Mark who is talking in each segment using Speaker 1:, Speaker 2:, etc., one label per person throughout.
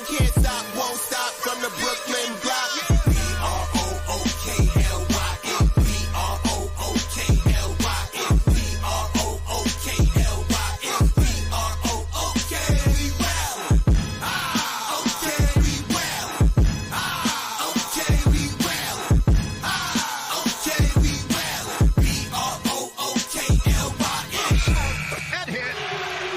Speaker 1: can't stop, won't stop from the Brooklyn block. B-R-O-O-K-L-Y-N, B-R-O-O-K-L-Y-N, B-R-O-O-K-L-Y-N, B-R-O-O-K, we well. Okay, we well. Okay, we well. Okay, we well. B-R-O-O-K-L-Y-N.
Speaker 2: That hit.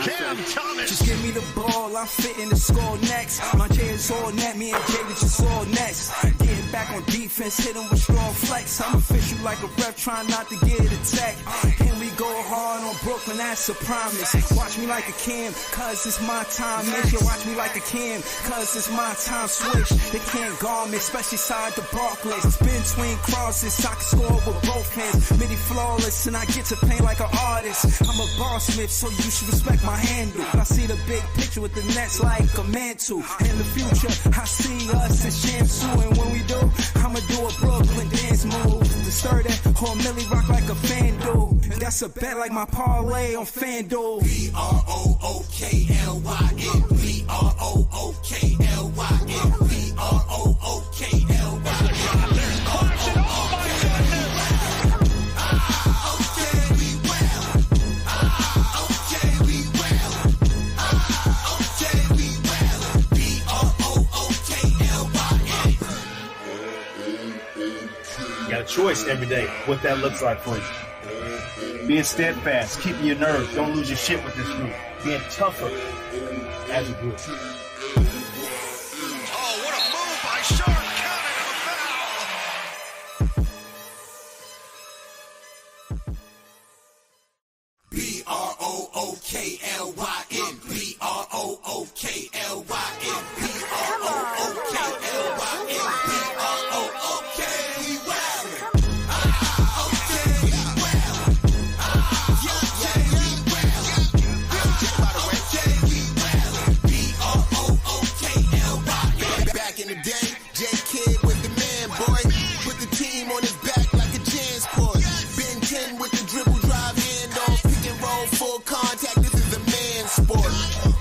Speaker 2: Cam Thomas.
Speaker 3: Just give me the ball, I'm fitting the score next. My J is all net, me and Jay just all next. Getting back on defense, hit him with strong flex. I'm official like a ref, trying not to get attacked. And we go hard on Brooklyn, that's a promise. Watch me like a Cam, cause it's my time. Make sure watch me like a Cam, cause it's my time. Switch, they can't guard me, especially side the Barclays. Spin between crosses, I can score with both hands. Midi flawless, and I get to paint like an artist. I'm a Smith, so you should respect my handle. I see the big picture with the Nets like a mantle. In the future, I see us as champs too. And when we do, I'ma do a Brooklyn dance move. The sturdy or Millie rock like a FanDuel. That's a bet like my parlay on FanDuel.
Speaker 1: B-R-O-O-K-L-Y-N, B-R-O-O-K-L-Y-N, B-R-O-O-K-L-Y-N.
Speaker 2: There's caution. Oh my goodness.
Speaker 1: Okay, we well. Okay, we well. Okay, we well. B-R-O-O-K-L-Y-N.
Speaker 4: You got a choice every day what that looks like for you. Being steadfast, keeping your nerve, don't lose your shit with this group. Being tougher as a group.
Speaker 2: Oh, what a move by Sharp. Counted him a foul.
Speaker 1: B-R-O-O-K-L-Y-N, B-R-O-O-K-L-Y-N, B-R-O-O-K-L-Y-N, B-R-O-O-K, we well. Okay, we well. Okay, we well. Okay, we well. B-R-O-O-K-L-Y-N. Back in the day, J Kidd was the man, boy. Put the team on his back like a transport. Ben 10 with the dribble drive handoff. Pick and roll, full contact, this is a man's sport.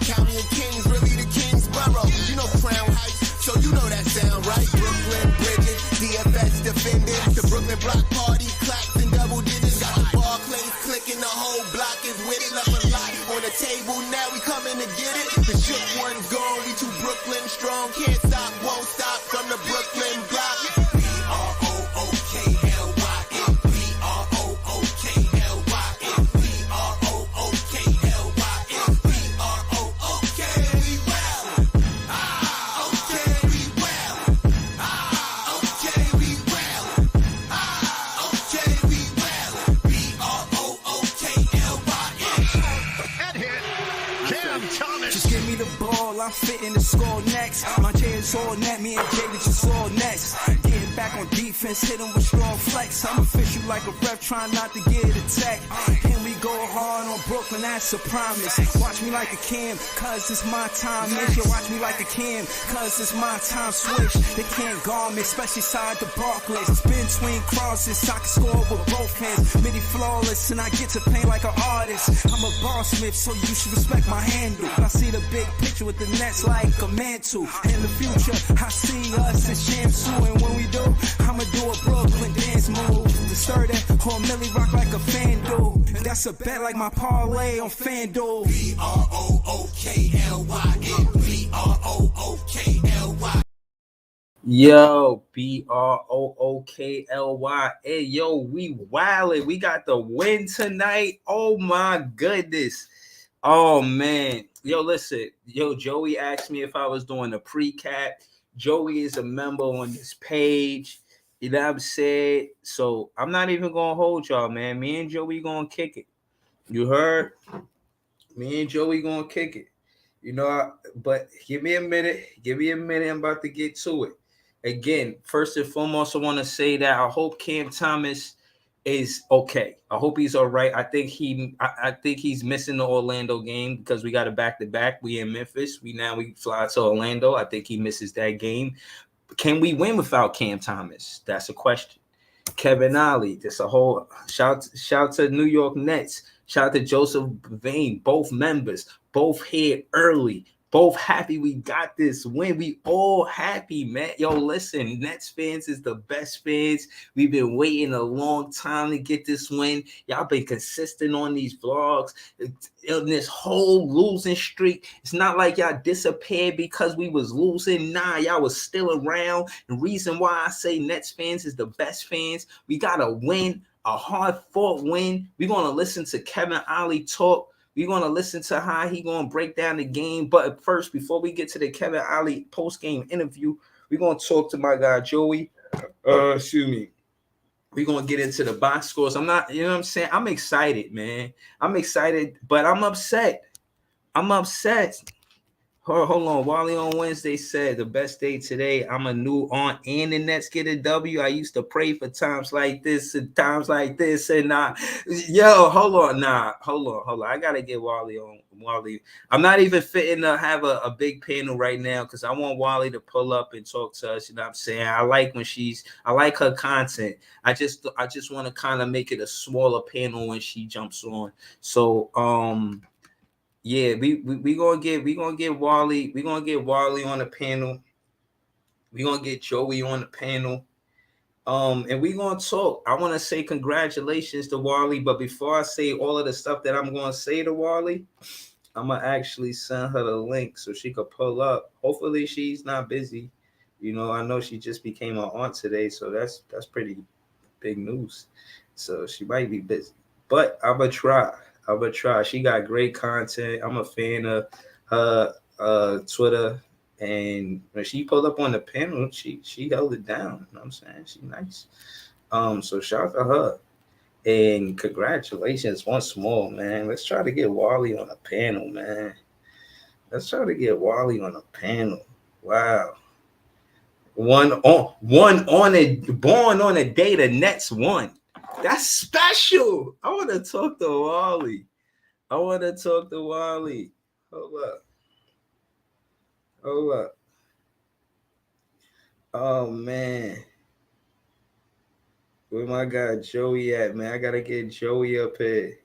Speaker 1: County of Kings, really the Kingsborough. You know Crown Heights, so you know that sound, right? Brooklyn Bridges, DFS defending. The Brooklyn Block Party, clacks and double digits. Got the Barclays clicking, the whole block is with it. Left a lot on the table, now we coming to get it. The shook one's gone, we too Brooklyn strong. Can't stop, won't stop from the Brooklyn block. B-R-O-O-K-L-Y-N, B-R-O-O-K-L-Y-N, B-R-O-O-K-L-Y-N, B-R-O-O-K, we well. Okay, we well. Okay, we well. Okay, we well. B-R-O-O-K-L-Y-N.
Speaker 2: That hit. Cam Thomas.
Speaker 3: Just give me the ball, I'm fitting the score next. My J is all net, me and Jay just all next. Getting back on defense, hit him with strong flex. I'm official like a ref, trying not to get attacked. And we go hard on Brooklyn, that's a promise. Watch me like a Cam, cause it's my time. Make sure watch me like a Cam, cause it's my time. Switch, they can't guard me, especially side the Barclays. Spin between crosses, I can score with both hands. Midi flawless, and I get to paint like an artist. I'm a Smith, so you should respect my handle. I see the big picture with the Nets like a mantle. In the future, I see us as champs too. And when we do, I'ma do a Brooklyn dance move. The sturdy or Millie rock like a FanDuel. That's a bet like my parlay on FanDuel.
Speaker 1: B-R-O-O-K-L-Y-N, B-R-O-O-K-L-Y.
Speaker 5: Yo, BROOKLY. Hey, yo, we wildin'. We got the win tonight. Oh my goodness. Oh man. Yo, listen. Yo, Joey asked me if I was doing a pre-cap. Joey is a member on this page. You know what I'm saying? So I'm not even gonna hold y'all, man. Me and Joey gonna kick it. You heard? Me and Joey gonna kick it. You know, but give me a minute. Give me a minute. I'm about to get to it. Again, first and foremost, I want to say that I hope Cam Thomas is okay. I hope he's all right. I think he's missing the Orlando game because we got a back-to-back. We in Memphis. We fly to Orlando. I think he misses that game. Can we win without Cam Thomas? That's a question. Kevin Ollie, just a whole shout to New York Nets. Shout out to Joseph Vane, both members, both here early, both happy we got this win. We all happy, man. Yo, listen, Nets fans is the best fans. We've been waiting a long time to get this win. Y'all been consistent on these vlogs. In this whole losing streak, it's not like y'all disappeared because we was losing. Nah, y'all was still around. The reason why I say Nets fans is the best fans, we got to win, a hard-fought win. We're going to listen to Kevin Ollie talk. We're going to listen to how he going to break down the game. But first, before we get to the Kevin Ollie post-game interview, we're going to talk to my guy, Joey. Excuse me. We're going to get into the box scores. I'm not, you know what I'm saying? I'm excited, man. I'm excited, but I'm upset. Hold on. Wally on Wednesday said the best day today. I'm a new aunt and the Nets get a W. I used to pray for times like this and times like this. And hold on. I gotta get Wally on. Wally. I'm not even fitting to have a big panel right now because I want Wally to pull up and talk to us. You know what I'm saying? I like her content. I just want to kind of make it a smaller panel when she jumps on. So yeah, we gonna get Wally. We gonna get Wally on the panel. We gonna get Joey on the panel. And we gonna talk. I want to say congratulations to Wally, but before I say all of the stuff that I'm gonna say to Wally, I'm gonna actually send her the link so she could pull up. Hopefully, she's not busy. You know, I know she just became an aunt today, so that's pretty big news. So she might be busy, but I'ma try. She got great content. I'm a fan of her Twitter, and when she pulled up on the panel, she held it down. You know what I'm saying? She's nice. So shout out to her. And congratulations once more, man. Let's try to get Wally on a panel, man. Wow. One on it, born on a day the Nets won. That's special. I want to talk to Wally. Hold up. Oh, man. Where my guy Joey at, man? I got to get Joey up here.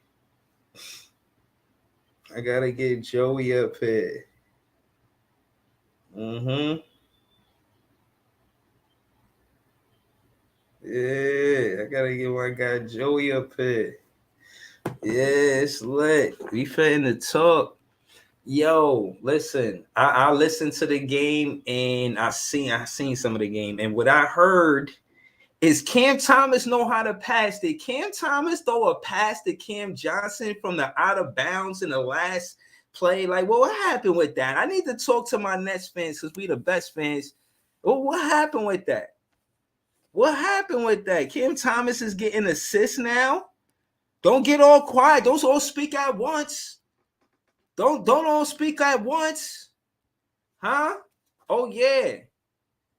Speaker 5: Yeah, I gotta get my guy Joey up here. Yeah, it's lit. We finna talk. Yo, listen. I listened to the game and I seen some of the game. And what I heard is Cam Thomas know how to pass. Did Cam Thomas throw a pass to Cam Johnson from the out of bounds in the last play? Like, what happened with that? I need to talk to my Nets fans because we the best fans. Well, what happened with that? Cam Thomas is getting assists now. Don't get all quiet. Don't all speak at once. Don't all speak at once. Huh? Oh, yeah.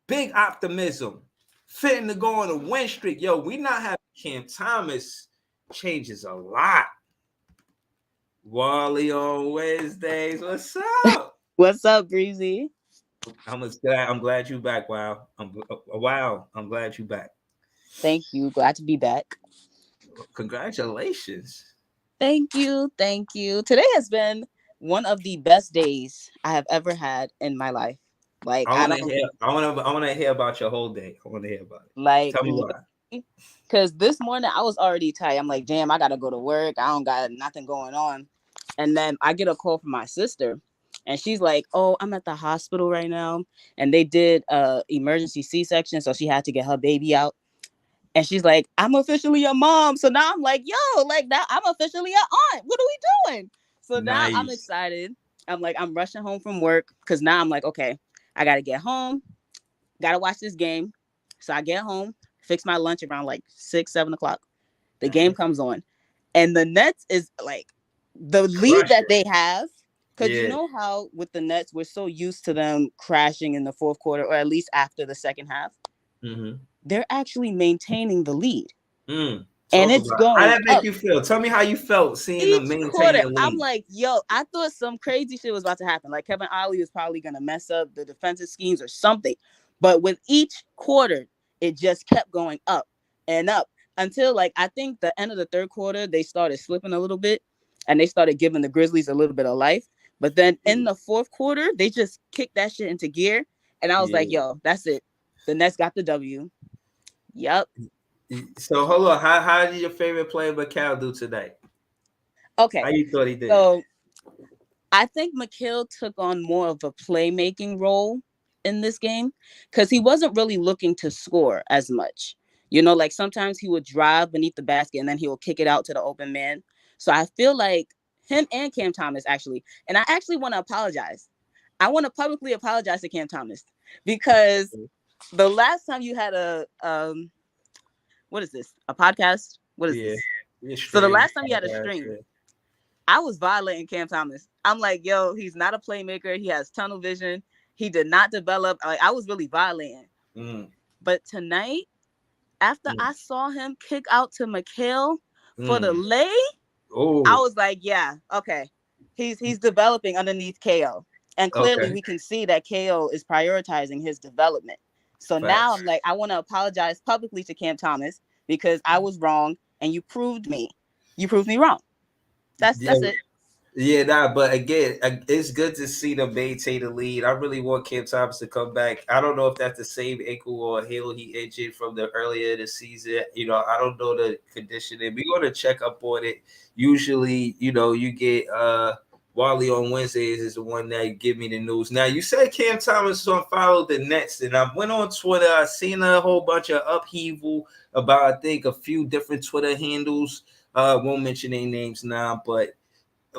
Speaker 5: Big optimism. Fitting to go on a win streak. Yo, we not having Cam Thomas changes a lot. Wally on Wednesdays. What's up?
Speaker 6: What's up, Breezy?
Speaker 5: I'm glad you back. Wow. I'm glad you back.
Speaker 6: Thank you. Glad to be back.
Speaker 5: Congratulations.
Speaker 6: Thank you. Today has been one of the best days I have ever had in my life. Like
Speaker 5: I want to hear about your whole day. I want to hear about it.
Speaker 6: Like,
Speaker 5: tell me why.
Speaker 6: Because this morning I was already tired. I'm like, damn, I gotta go to work. I don't got nothing going on. And then I get a call from my sister. And she's like, oh, I'm at the hospital right now. And they did emergency C-section. So she had to get her baby out. And she's like, I'm officially your mom. So now I'm like, yo, like now I'm officially your aunt. What are we doing? So now I'm excited. I'm like, I'm rushing home from work. Because now I'm like, okay, I got to get home. Got to watch this game. So I get home, fix my lunch around like 6, 7 o'clock. The game comes on. And the Nets is like the lead that they have. Because you know how with the Nets, we're so used to them crashing in the fourth quarter, or at least after the second half. Mm-hmm. They're actually maintaining the lead. And it's going
Speaker 5: How that make
Speaker 6: up.
Speaker 5: you feel? Tell me how you felt seeing them maintain the lead.
Speaker 6: I'm like, yo, I thought some crazy shit was about to happen. Like Kevin Ollie was probably going to mess up the defensive schemes or something. But with each quarter, it just kept going up and up until like, I think the end of the third quarter, they started slipping a little bit and they started giving the Grizzlies a little bit of life. But then in the fourth quarter, they just kicked that shit into gear. And I was
Speaker 5: Yeah.
Speaker 6: like, yo, that's it. The Nets got the W. Yep.
Speaker 5: So hold on. How did your favorite player Mikal do tonight? How
Speaker 6: Okay.
Speaker 5: you thought he did?
Speaker 6: So I think McHale took on more of a playmaking role in this game because he wasn't really looking to score as much. You know, like sometimes he would drive beneath the basket and then he will kick it out to the open man. So I feel like him and Cam Thomas actually, and I actually want to apologize. I want to publicly apologize to Cam Thomas because the last time you had a what is this? A podcast? What is
Speaker 5: Yeah.
Speaker 6: this?
Speaker 5: Yeah,
Speaker 6: So the
Speaker 5: stream.
Speaker 6: last time you had a stream,
Speaker 5: Yeah.
Speaker 6: I was violating Cam Thomas. I'm like, yo, he's not a playmaker. He has tunnel vision. He did not develop. Like, I was really violating.
Speaker 5: Mm,
Speaker 6: But tonight, after
Speaker 5: mm,
Speaker 6: I saw him kick out to McHale for the
Speaker 5: mm.
Speaker 6: lay, I
Speaker 5: Oh,
Speaker 6: was like, yeah, okay. He's developing underneath KO. And clearly
Speaker 5: okay.
Speaker 6: we can see that KO is prioritizing his development. So now
Speaker 5: Facts.
Speaker 6: I'm like, I want to apologize publicly to Cam Thomas because I was wrong and you proved me. You proved me wrong.
Speaker 5: Yeah,
Speaker 6: That's it.
Speaker 5: yeah, nah, but again, it's good to see them maintain the lead. I really want Cam Thomas to come back. I don't know if that's the same ankle or heel he injured from the earlier this season. You know, I don't know the conditioning. We're gonna check up on it. Usually, you know, you get Wally on Wednesdays is the one that give me the news. Now you said Cam Thomas unfollowed the Nets, and I went on Twitter. I seen a whole bunch of upheaval about I think a few different Twitter handles. Won't mention their names now, but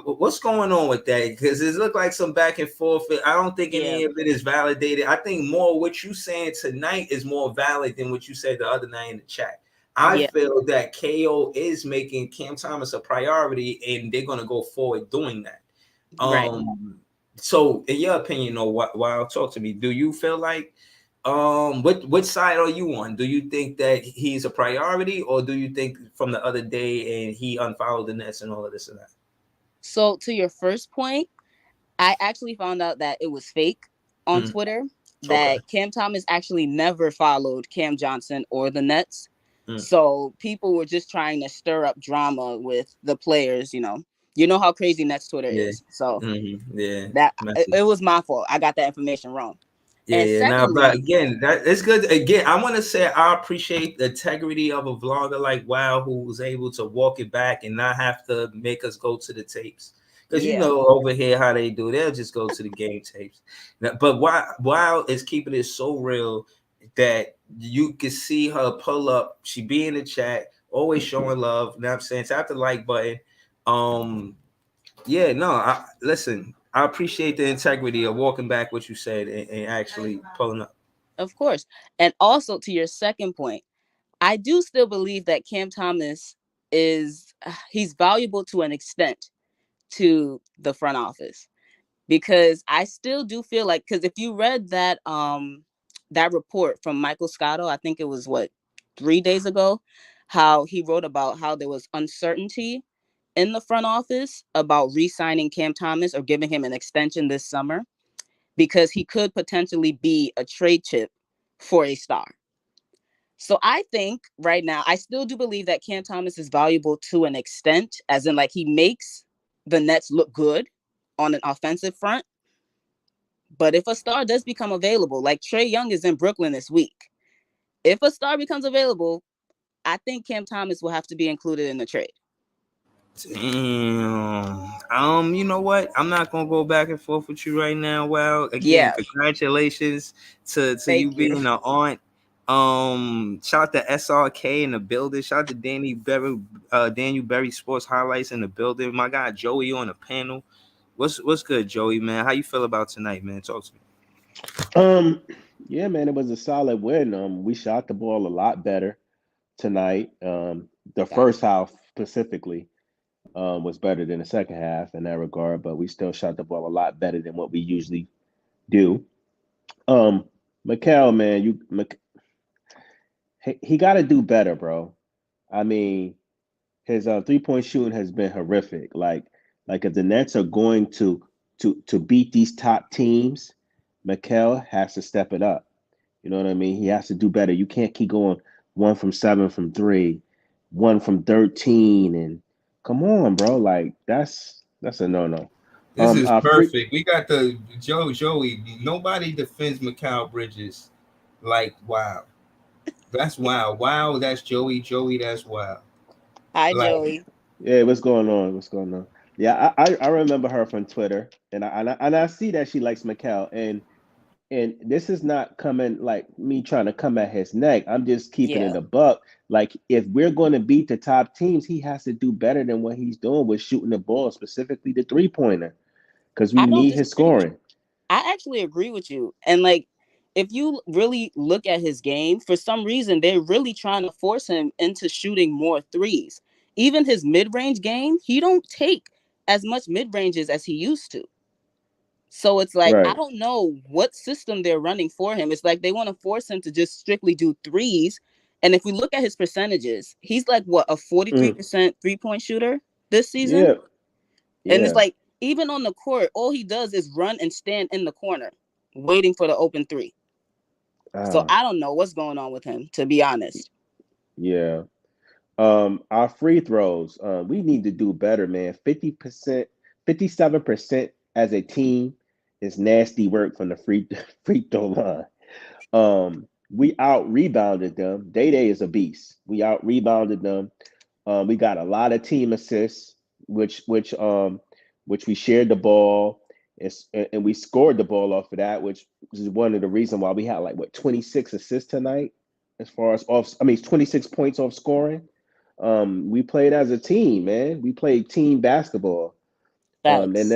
Speaker 5: what's going on with that? Because it looked like some back and forth. I don't think
Speaker 6: Yeah.
Speaker 5: any of it is validated. I think more what you saying tonight is more valid than what you said the other night in the chat. I
Speaker 6: Yeah.
Speaker 5: feel that KO is making Cam Thomas a priority, and they're going to go forward doing that.
Speaker 6: Right.
Speaker 5: So in your opinion, or while talk to me, do you feel like which side are you on? Do you think that he's a priority, or do you think from the other day and he unfollowed the Nets and all of this and that?
Speaker 6: So to your first point, I actually found out that it was fake on
Speaker 5: Mm,
Speaker 6: Twitter,
Speaker 5: okay.
Speaker 6: that Cam Thomas actually never followed Cam Johnson or the Nets.
Speaker 5: Mm.
Speaker 6: So people were just trying to stir up drama with the players, you know. You know how crazy Nets Twitter
Speaker 5: Yeah.
Speaker 6: is. So
Speaker 5: Yeah.
Speaker 6: that
Speaker 5: Messy.
Speaker 6: it was my fault. I got that information wrong. And
Speaker 5: Yeah. Now, but
Speaker 6: secondly,
Speaker 5: again, that it's good. Again, I want to say I appreciate the integrity of a vlogger like Wow who was able to walk it back and not have to make us go to the tapes. Because you
Speaker 6: yeah,
Speaker 5: know over here how they do, they'll just go to the game tapes. But Wow is keeping it so real that you can see her pull up. She be in the chat, always showing love. You know what I'm saying? Tap the like button. Um, Yeah, no, listen, I appreciate the integrity of walking back what you said and actually pulling up.
Speaker 6: of course. And also to your second point, I do still believe that Cam Thomas is he's valuable to an extent to the front office, because I still do feel like, because if you read that report from Michael Scotto, I think it was what 3 days ago, how he wrote about how there was uncertainty in the front office about re-signing Cam Thomas or giving him an extension this summer because he could potentially be a trade chip for a star. So I think right now, I still do believe that Cam Thomas is valuable to an extent, as in like he makes the Nets look good on an offensive front. But if a star does become available, like Trae Young is in Brooklyn this week, if a star becomes available, I think Cam Thomas will have to be included in the trade.
Speaker 5: Damn. You know what? I'm not gonna go back and forth with you right now. Well, again,
Speaker 6: Yeah,
Speaker 5: congratulations to you
Speaker 6: thank you.
Speaker 5: being an aunt. Shout out to SRK in the building. Shout out to Daniel Berry Sports Highlights in the building. My guy Joey on the panel. What's good, Joey, man? How you feel about tonight, man? Talk to me.
Speaker 7: Um, yeah, man, it was a solid win. We shot the ball a lot better tonight. The first half specifically was better than the second half in that regard, but we still shot the ball a lot better than what we usually do. Um, Mikal, man, he got to do better, bro. I mean, his 3-point shooting has been horrific. Like if the Nets are going to beat these top teams, Mikal has to step it up. You know what I mean? He has to do better. You can't keep going 1 from 7 from three, 1 from 13, and come on, bro. Like that's a no.
Speaker 5: This is
Speaker 7: Free.
Speaker 5: perfect. We got the Joey. Nobody defends Mikal Bridges like wow. That's wow. Wow, that's Joey. Joey, that's wow.
Speaker 6: Hi,
Speaker 5: Like
Speaker 6: Joey.
Speaker 7: Yeah, what's going on? What's going on? Yeah, I remember her from Twitter, and I see that she likes Mikal, and this is not coming like me trying to come at his neck. I'm just keeping
Speaker 6: Yeah,
Speaker 7: it a buck. Like if we're going to beat the top teams, he has to do better than what he's doing with shooting the ball, specifically the 3-pointer, because we
Speaker 6: I don't
Speaker 7: need his
Speaker 6: disagree with
Speaker 7: scoring.
Speaker 6: you. I actually agree with you. And like, if you really look at his game, for some reason, they're really trying to force him into shooting more threes. Even his mid-range game, he don't take as much mid-ranges as he used to. So it's like, I
Speaker 7: Right.
Speaker 6: don't know what system they're running for him. It's like they want to force him to just strictly do threes. And if we look at his percentages, he's like what, a
Speaker 7: Mm.
Speaker 6: 43% three-point shooter this season?
Speaker 7: Yeah.
Speaker 6: And it's
Speaker 7: Yeah.
Speaker 6: like, even on the court, all he does is run and stand in the corner, waiting for the open three. So
Speaker 7: Ah.
Speaker 6: I don't know what's going on with him, to be honest.
Speaker 7: Yeah. Our free throws, we need to do better, man. 50%, 57% as a team is nasty work from the free throw line. We out rebounded them. Day Day is a beast. We out rebounded them. We got a lot of team assists, which we shared the ball, and we scored the ball off of that, which is one of the reasons why we had like what 26 assists tonight, as far as off. I mean, 26 points off scoring. We played as a team, man. We played team basketball. And
Speaker 6: Facts.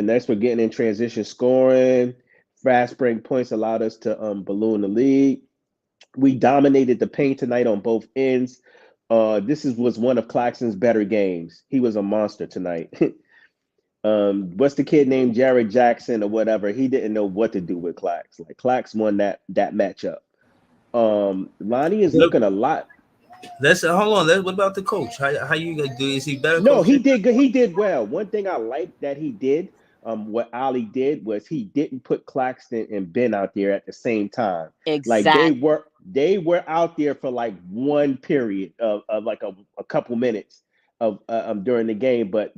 Speaker 7: that's what getting in transition scoring, fast break points allowed us to balloon the lead. We dominated the paint tonight on both ends. Was one of Claxton's better games. He was a monster tonight. What's the kid named Jared Jackson or whatever? He didn't know what to do with Clax. Like Clax won that matchup. Lonnie is
Speaker 5: look,
Speaker 7: looking a lot.
Speaker 5: let's hold on. What about the coach? How you gonna do? Is he better
Speaker 7: No, he
Speaker 5: coaching?
Speaker 7: did good. He did well. One thing I like that he did, what Ali did was he didn't put Claxton and Ben out there at the same time. Like
Speaker 6: Exactly.
Speaker 7: they were out there for like one period of like a couple minutes of during the game, but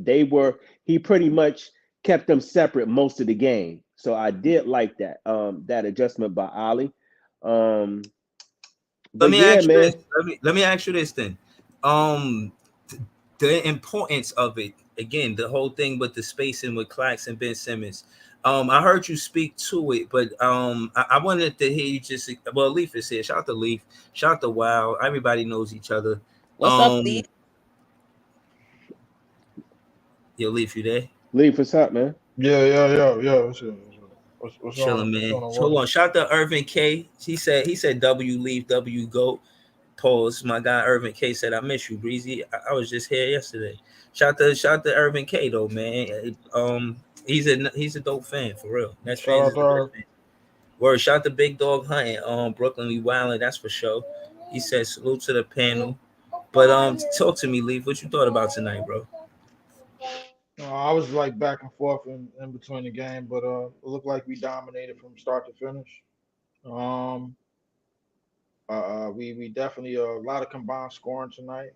Speaker 7: he pretty much kept them separate most of the game. So I did like that adjustment by Ali. Um,
Speaker 5: Let
Speaker 7: but
Speaker 5: me
Speaker 7: yeah,
Speaker 5: ask you this.
Speaker 7: man.
Speaker 5: Let me ask you this then. Um, the importance of it again, the whole thing with the spacing with Clax and Ben Simmons. I heard you speak to it, but I wanted to hear you just well, Leaf is here. Shout out to Leaf. Shout out to Wow. Everybody knows each other.
Speaker 6: What's up, Lee?
Speaker 5: Um, yo, Leaf, you there?
Speaker 7: Lee, what's up, man?
Speaker 2: Yeah. What's going on?
Speaker 5: Chilling,
Speaker 2: What's
Speaker 5: man.
Speaker 2: going on,
Speaker 5: Hold
Speaker 2: Walter?
Speaker 5: on. Shout out to Irvin K. He said W Leaf, W go. Pause. My guy Irvin K said I miss you, Breezy. I was just here yesterday. Shout out to Irvin K though, man. He's a dope fan for real. Nets
Speaker 2: Shout
Speaker 5: fans
Speaker 2: out
Speaker 5: is
Speaker 2: to
Speaker 5: the best
Speaker 2: her.
Speaker 5: fan. Word, shout out to Big Dog Hunting. Brooklyn we wildin', that's for sure. He said salute to the panel. But talk to me, Leaf. What you thought about tonight, bro?
Speaker 2: I was like back and forth in between the game, but it looked like we dominated from start to finish. Um, we definitely a lot of combined scoring tonight.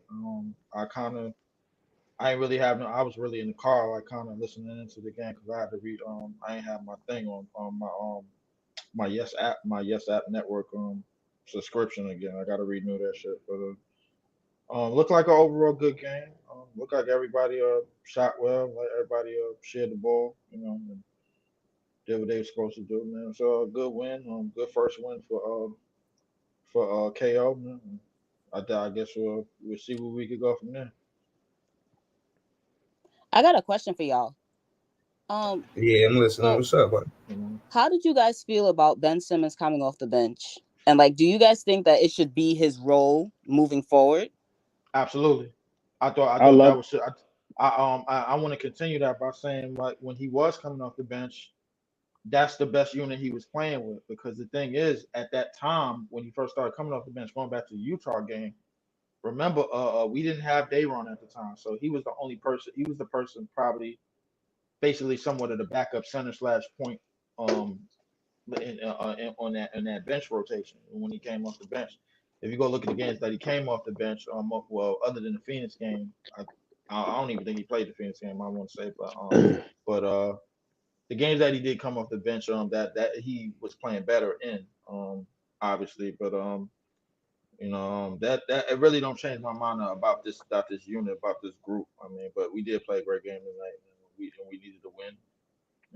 Speaker 2: I ain't really having. I was really in the car, like kind of listening into the game because I had to read. I ain't have my thing on my Yes app network subscription again. I got to renew that shit. But looked like an overall good game. Looked like everybody shot well. Like everybody shared the ball. And did what they were supposed to do. Man, so a good win. Good first win for KO. Man. I guess we'll see where we could go from there.
Speaker 6: I got a question for y'all. Um,
Speaker 5: Yeah, I'm listening.
Speaker 6: so
Speaker 5: What's up, bud?
Speaker 2: You know?
Speaker 6: how did you guys feel about Ben Simmons coming off the bench? And like, do you guys think that it should be his role moving forward?
Speaker 2: Absolutely. I
Speaker 7: I
Speaker 2: thought that
Speaker 7: love.
Speaker 2: was. I want to continue that by saying like when he was coming off the bench, that's the best unit he was playing with because the thing is at that time when he first started coming off the bench, going back to the Utah game. Remember, we didn't have Dayron at the time, so he was the only person. He was the person probably basically somewhat of the backup center slash point um on that bench rotation when he came off the bench. If you go look at the games that he came off the bench, well, other than the Phoenix game, I don't even think he played the Phoenix game. I want to say, but But the games that he did come off the bench, that he was playing better in, obviously. But that it really don't change my mind about this unit, about this group. I mean, but we did play a great game tonight, and we needed to win.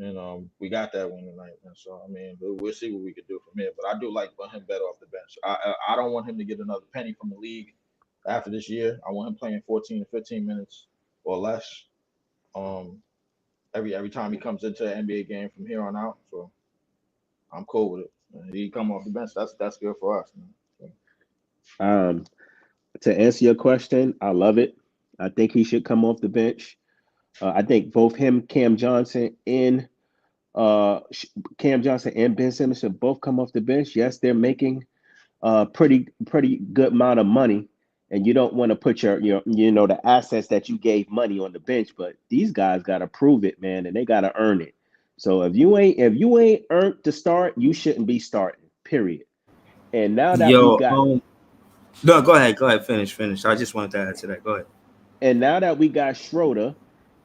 Speaker 2: And we got that win tonight, and so I mean, we'll see what we can do from here. But I do like him better off the bench. I don't want him to get another penny from the league after this year. I want him playing 14 to 15 minutes or less. Um, every time he comes into an NBA game from here on out. So I'm cool with it. He come off the bench. That's good for us, man. So,
Speaker 7: Um, to answer your question, I love it. I think he should come off the bench. I think both him, uh, Cam Johnson, and Ben Simmons should both come off the bench. Yes, they're making pretty good amount of money, and you don't want to put the assets that you gave money on the bench. But these guys got to prove it, man, and they got to earn it. So if you ain't earned to start, you shouldn't be starting. Period. And now that we
Speaker 5: Yo,
Speaker 7: got
Speaker 5: no, go ahead, finish. I just wanted to add to that. Go ahead.
Speaker 7: and now that we got Schroeder,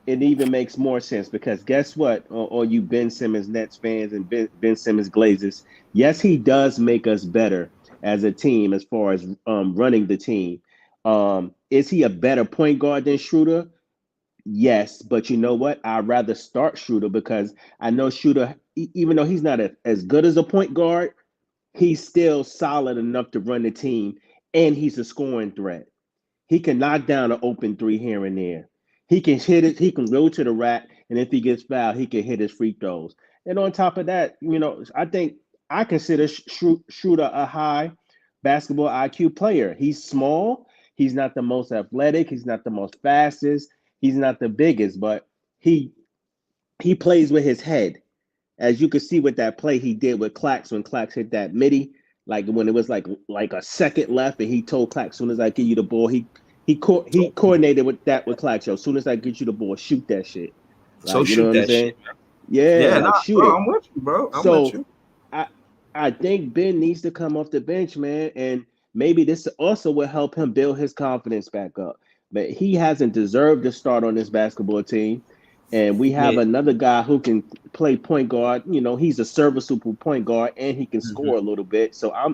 Speaker 7: it even makes more sense because guess what? All you Ben Simmons Nets fans and Ben Simmons Glazers, yes, he does make us better as a team as far as running the team. Is he a better point guard than Schroeder? Yes, but you know what? I'd rather start Schroeder because I know Schroeder, even though he's not as good as a point guard, he's still solid enough to run the team, and he's a scoring threat. He can knock down an open three here and there. He can hit it. He can go to the rack, and if he gets fouled, he can hit his free throws. And on top of that, I think I consider Schroeder a high basketball IQ player. He's small. He's not the most athletic. He's not the most fastest. He's not the biggest, but he plays with his head. As you could see with that play he did with Clax when Clax hit that midi, like when it was like a second left, and he told Clax, as soon as I give you the ball, he coordinated with Clax. Yo, as soon as I get you the ball, shoot that shit.
Speaker 5: So
Speaker 7: Like, you know
Speaker 5: shoot
Speaker 7: what I'm
Speaker 5: that
Speaker 7: saying?
Speaker 5: shit.
Speaker 7: Yeah, like
Speaker 5: Nah,
Speaker 7: shoot
Speaker 5: bro,
Speaker 7: it.
Speaker 5: I'm with you, bro. I'm with
Speaker 7: So
Speaker 5: you.
Speaker 7: I think Ben needs to come off the bench, man, and maybe this also will help him build his confidence back up. But he hasn't deserved to start on this basketball team. And we have
Speaker 5: Yeah.
Speaker 7: another guy who can play point guard. He's a serviceable point guard and he can
Speaker 5: Mhm.
Speaker 7: score a little bit. So hell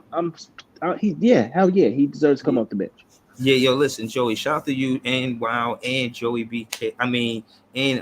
Speaker 7: yeah, he deserves to come
Speaker 5: Yeah.
Speaker 7: off the bench.
Speaker 5: Yeah, yo, listen, Joey, shout out to you and Wow and Joey BK. I mean, and you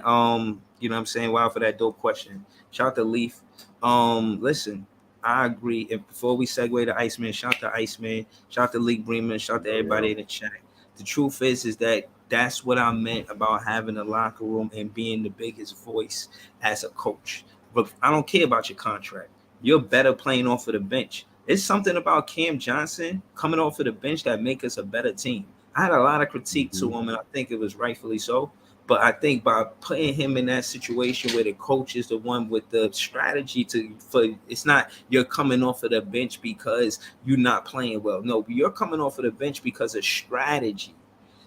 Speaker 5: know what I'm saying? Wow for that dope question. Shout out to Leaf. Listen, I agree. And before we segue to Iceman, shout out to Iceman, shout out to League Bremen, shout out to everybody in the chat. The truth is that that's what I meant about having a locker room and being the biggest voice as a coach. But I don't care about your contract. You're better playing off of the bench. It's something about Cam Johnson coming off of the bench that make us a better team. I had a lot of critique to him, and I think it was rightfully so. But I think by putting him in that situation where the coach is the one with the strategy it's not you're coming off of the bench because you're not playing well. No, you're coming off of the bench because of strategy.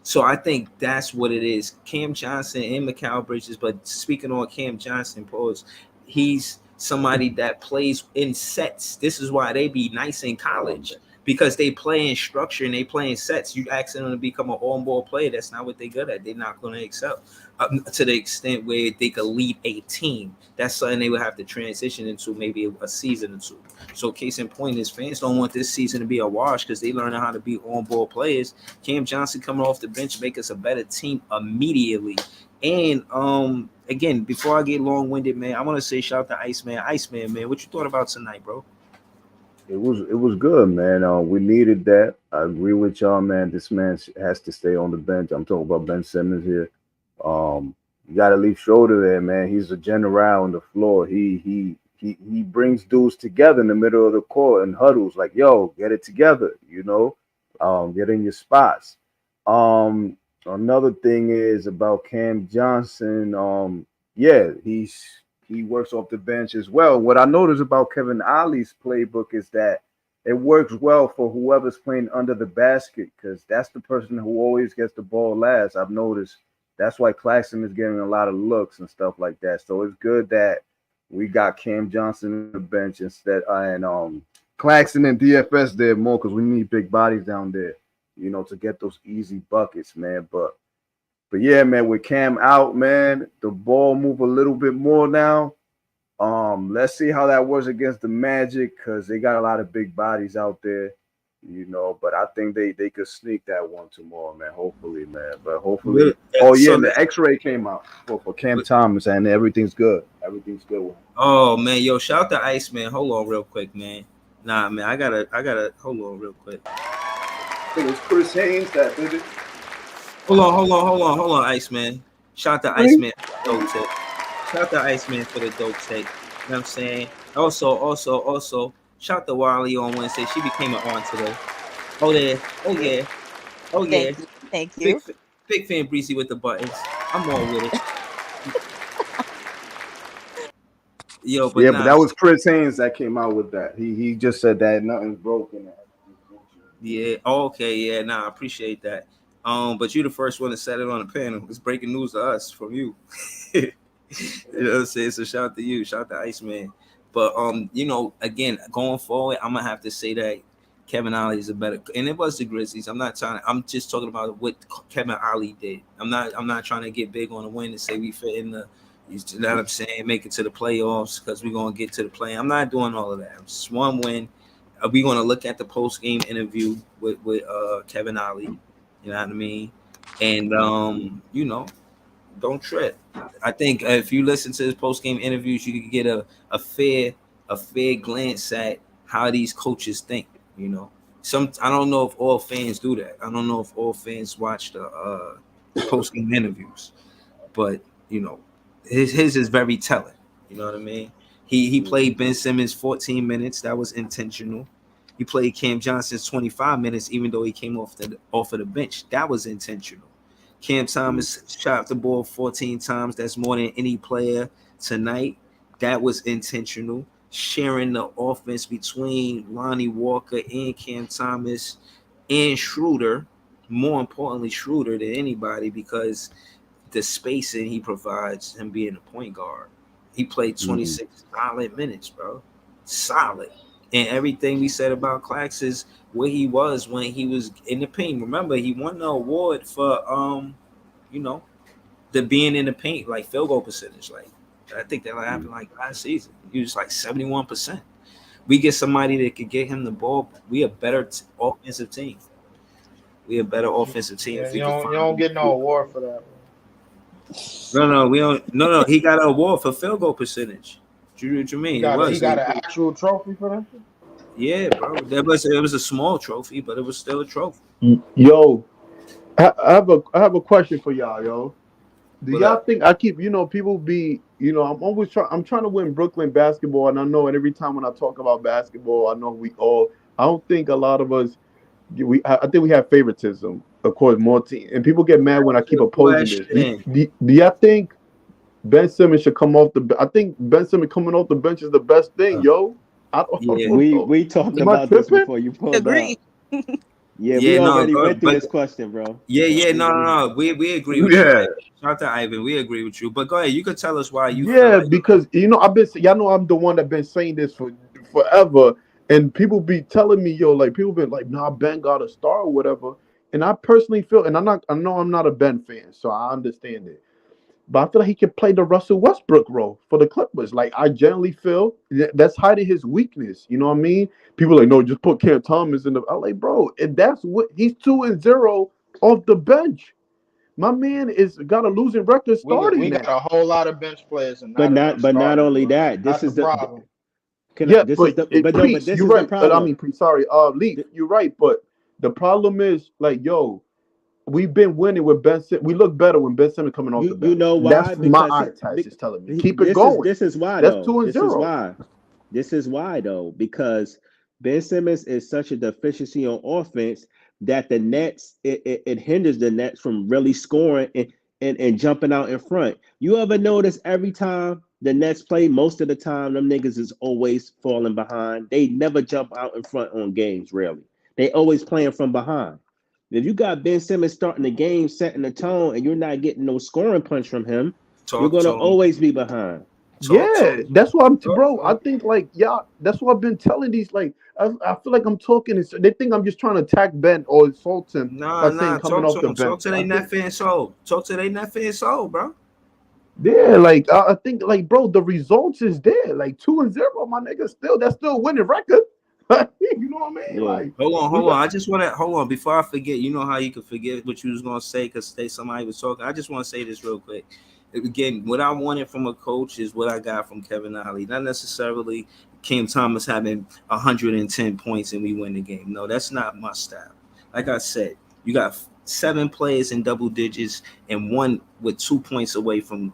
Speaker 5: So I think that's what it is. Cam Johnson and Mikal Bridges, but speaking on Cam Johnson, pause, he's somebody that plays in sets. This is why they be nice in college because they play in structure and they play in sets. You ask them to become an on-ball player, that's not what they're good at. They're not going to excel to the extent where they could lead a team. That's something they would have to transition into maybe a season or two. So case in point is fans don't want this season to be a wash because they learning how to be on-ball players. Cam Johnson coming off the bench make us a better team immediately. And again, before I get long-winded, man, I want to say shout out to Iceman, man. What you thought about tonight, bro?
Speaker 8: It was good, man. We needed that. I agree with y'all, man. This man has to stay on the bench. I'm talking about Ben Simmons here. You got to leave Schroeder there, man. He's a general on the floor. He brings dudes together in the middle of the court and huddles like, yo, get it together, get in your spots. Another thing is about Cam Johnson. Yeah, he works off the bench as well. What I noticed about Kevin Ollie's playbook is that it works well for whoever's playing under the basket because that's the person who always gets the ball last. I've noticed that's why Claxton is getting a lot of looks and stuff like that. So it's good that we got Cam Johnson on the bench instead and Claxton and DFS there more because we need big bodies down there, to get those easy buckets, man. But But yeah, man, with Cam out, man, the ball move a little bit more now. Let's see how that was against the Magic because they got a lot of big bodies out there, you know. But I think they could sneak that one tomorrow, man. Hopefully, man. But hopefully, oh yeah,
Speaker 5: So
Speaker 8: and the X-ray came out for Cam Thomas, and everything's good. Everything's good with him.
Speaker 5: Oh man, yo, shout out to Iceman. Hold on, real quick, man. Nah, man, I gotta hold on, real quick.
Speaker 8: I think it was Chris Haynes that did it.
Speaker 5: Hold on, Iceman. Shout out to Iceman for the dope tip. Shout out to Iceman for the dope take. You know what I'm saying? Also, shout out to Wally on Wednesday. She became an on today. Oh yeah.
Speaker 6: Thank you.
Speaker 5: Big fan Breezy with the buttons. I'm on with it. Yo, but
Speaker 8: but that was Chris Haynes that came out with that. He just said that nothing's broken.
Speaker 5: Yeah. Okay. Yeah. Nah, I appreciate that. But you the first one to set it on the panel. It's breaking news to us from you. You know what I'm saying? So shout out to you. Shout out to Iceman. But you know, again, going forward, I'm gonna have to say that Kevin Ollie is a better, and it was the Grizzlies. I'm just talking about what Kevin Ollie did. I'm not trying to get big on the win and say we fit in the, you know what I'm saying, make it to the playoffs because we're gonna get to the play. I'm not doing all of that. Just one win. We're gonna look at the post game interview with Kevin Ollie. You know what I mean? And you know, don't trip. I think if you listen to his post game interviews, you can get a fair glance at how these coaches think. You know, I don't know if all fans do that. I don't know if all fans watch the post game interviews, but you know, his is very telling. You know what I mean? He played Ben Simmons 14 minutes. That was intentional. He played Cam Johnson's 25 minutes, even though he came off of the bench. That was intentional. Cam Thomas shot the ball 14 times. That's more than any player tonight. That was intentional. Sharing the offense between Lonnie Walker and Cam Thomas and Schroeder. More importantly, Schroeder than anybody because the spacing he provides, him being a point guard. He played 26 solid minutes, bro. Solid. And everything we said about Clax is where he was when he was in the paint. Remember, he won the award for you know, the being in the paint, like field goal percentage. Like I think that happened like last season. He was like 71%. We get somebody that could get him the ball. We a better offensive team. We a better offensive team.
Speaker 2: Yeah, you don't get no award for that.
Speaker 5: No, we don't. No. He got an award for field goal percentage. What you mean?
Speaker 2: He got an actual trophy for that?
Speaker 5: Yeah, bro. It was a small trophy, but it was still a trophy.
Speaker 7: Yo, I have a question for y'all, yo. Do y'all think people be, I'm trying to win Brooklyn basketball, and I know, and every time when I talk about basketball, I know I don't think a lot of us, I think we have favoritism, of course, more team, and people get mad when I keep opposing this. Do y'all think Ben Simmons should come off the? I think Ben Simmons coming off the bench is the best thing, yo. We talked about this before you pulled
Speaker 6: Agree.
Speaker 7: up. We already went through this question, bro.
Speaker 5: No. We agree with you. Shout out to Ivan. We agree with you. But go ahead. You could tell us why you.
Speaker 7: Because y'all know I'm the one that been saying this for forever, and people be telling me, yo, like people been like, nah, Ben got a star or whatever. And I personally feel, and I know I'm not a Ben fan, so I understand it. But I feel like he could play the Russell Westbrook role for the Clippers. Like, I generally feel that's hiding his weakness. You know what I mean? People are like, no, just put Cam Thomas in the. I'm like, bro, and that's what he's 2-0 off the bench. My man is got a losing record starting.
Speaker 2: We got a whole lot of bench players, and
Speaker 7: not only that. This is the
Speaker 2: problem.
Speaker 7: You're right. I mean, sorry, Leaf, you're right. But the problem is, like, yo. We've been winning with Ben Simmons. We look better when Ben Simmons coming off the bench. You know why? That's my eye test is telling me. Keep it going.
Speaker 9: This is why.
Speaker 7: That's 2-0.
Speaker 9: This is why though, because Ben Simmons is such a deficiency on offense that the Nets it hinders the Nets from really scoring and jumping out in front. You ever notice every time the Nets play, most of the time them niggas is always falling behind. They never jump out in front on games. Really, they always playing from behind. If you got Ben Simmons starting the game, setting the tone, and you're not getting no scoring punch from him, you're going to always be behind.
Speaker 10: Yeah, that's what I'm, bro. I
Speaker 5: talk.
Speaker 10: think like y'all. That's what I've been telling these. Like, I feel like I'm talking. They think I'm just trying to attack Ben or insult him by saying coming
Speaker 5: Talk
Speaker 10: off
Speaker 5: to
Speaker 10: the
Speaker 5: them. Talk
Speaker 10: bench.
Speaker 5: to
Speaker 10: I
Speaker 5: their
Speaker 10: think,
Speaker 5: nephew and soul. Talk to their nephew and soul, bro.
Speaker 10: yeah, like I think, like, bro, the results is there. Like 2-0, my nigga. Still, that's still winning record. You know what I mean?
Speaker 9: Yeah.
Speaker 10: Like, we
Speaker 5: Hold on.
Speaker 10: got.
Speaker 5: I just want to hold on before I forget. You know how you could forget what you was gonna say because somebody was talking. I just want to say this real quick. Again, what I wanted from a coach is what I got from Kevin Ollie. Not necessarily Cam Thomas having 110 points and we win the game. No, that's not my style. Like I said, you got 7 players in double digits and one with 2 points away from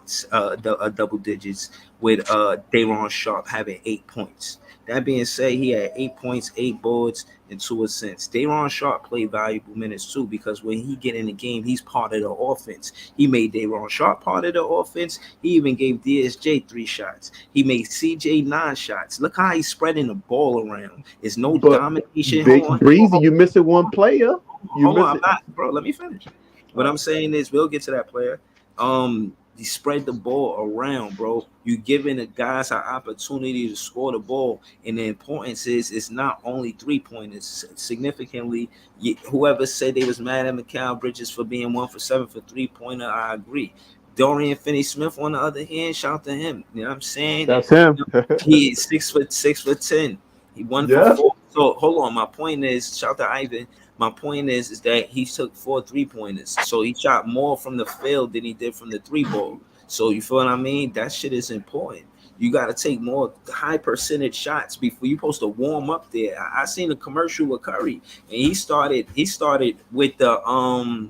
Speaker 5: double digits with Dayron Sharp having 8 points. That being said, he had 8 points, 8 boards, and 2 assists. Dayron Sharp played valuable minutes too because when he get in the game, he's part of the offense. He made Dayron Sharp part of the offense. He even gave DSJ 3 shots. He made CJ 9 shots. Look how he's spreading the ball around. It's no
Speaker 10: But
Speaker 5: domination.
Speaker 10: Big Breezy, you missing one player. You
Speaker 5: Hold on,
Speaker 10: missing.
Speaker 5: I'm not, bro. Let me finish. What I'm saying is, we'll get to that player. You spread the ball around, bro. You giving the guys an opportunity to score the ball, and the importance is it's not only 3-pointers. Significantly, whoever said they was mad at Mikal Bridges for being 1 for 7 for 3-pointer, I agree. Dorian Finney-Smith, on the other hand, shout to him. You know what I'm saying?
Speaker 10: That's him.
Speaker 5: He is 6'10". He 1 for
Speaker 10: Yeah.
Speaker 5: 4. So hold on. My point is, shout to Ivan. My point is that he took 4 3-pointers. So he shot more from the field than he did from the 3 ball. So you feel what I mean? That shit is important. You got to take more high percentage shots before you supposed to warm up there. I seen a commercial with Curry, and he started with the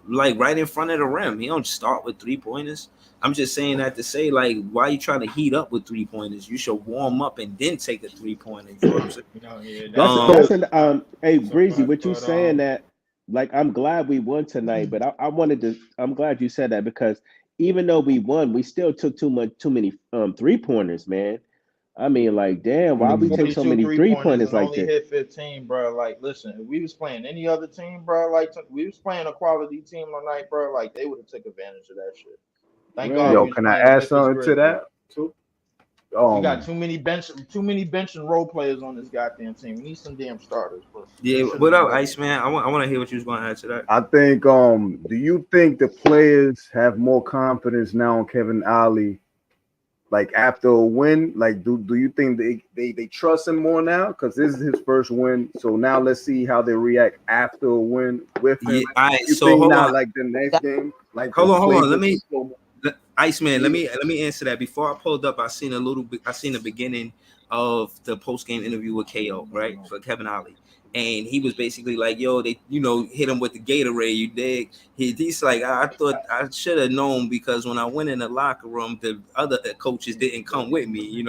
Speaker 5: like right in front of the rim. He don't start with 3-pointers. I'm just saying that to say, like, why are you trying to heat up with 3-pointers? You should warm up and then take a 3-pointer. You know what I'm saying?
Speaker 2: Yeah,
Speaker 9: That's
Speaker 2: that's
Speaker 10: So
Speaker 9: that's an hey
Speaker 2: that's a
Speaker 9: Breezy,
Speaker 2: fact.
Speaker 9: what you
Speaker 2: But
Speaker 9: saying that like I'm glad we won tonight, but I wanted to I'm glad you said that because even though we won, we still took too many 3-pointers, man. I mean, like, damn, why we take so
Speaker 2: 42
Speaker 9: many
Speaker 2: three pointers
Speaker 9: three-pointers
Speaker 2: and
Speaker 9: like
Speaker 2: only
Speaker 9: this?
Speaker 2: hit 15, bro. Like, listen, if we was playing any other team, bro, like we was playing a quality team tonight, bro, like they would have took advantage of that shit. Thank God
Speaker 8: Yo,
Speaker 2: we
Speaker 9: Right.
Speaker 2: was
Speaker 8: can I
Speaker 2: playing the
Speaker 8: add
Speaker 2: Memphis
Speaker 8: something to
Speaker 2: Grizzlies.
Speaker 8: that too?
Speaker 2: We got
Speaker 8: Um,
Speaker 2: too many bench and role players on this goddamn team. We need some damn starters, bro.
Speaker 5: Yeah.
Speaker 2: We should have
Speaker 5: What
Speaker 2: been
Speaker 5: up,
Speaker 2: better.
Speaker 5: Iceman? I want to hear what you was going to add to that.
Speaker 8: I think do you think the players have more confidence now on Kevin Ollie? Like after a win, like do you think they trust him more now? Because this is his first win. So now let's see how they react after a win with
Speaker 5: Yeah.
Speaker 8: him.
Speaker 5: All right.
Speaker 8: You
Speaker 5: So
Speaker 8: think
Speaker 5: hold
Speaker 8: now
Speaker 5: on.
Speaker 8: like the next game, like the
Speaker 5: Hold on. Let
Speaker 8: playbook
Speaker 5: me,
Speaker 8: is so
Speaker 5: Iceman.
Speaker 8: yeah.
Speaker 5: Let me answer that. Before I pulled up, I seen a little bit. I seen the beginning of the post game interview with KO, right, for Kevin Ollie, and he was basically like, "Yo, they, hit him with the Gatorade. You dig?" He's like, "I thought I should have known because when I went in the locker room, the other coaches didn't come with me.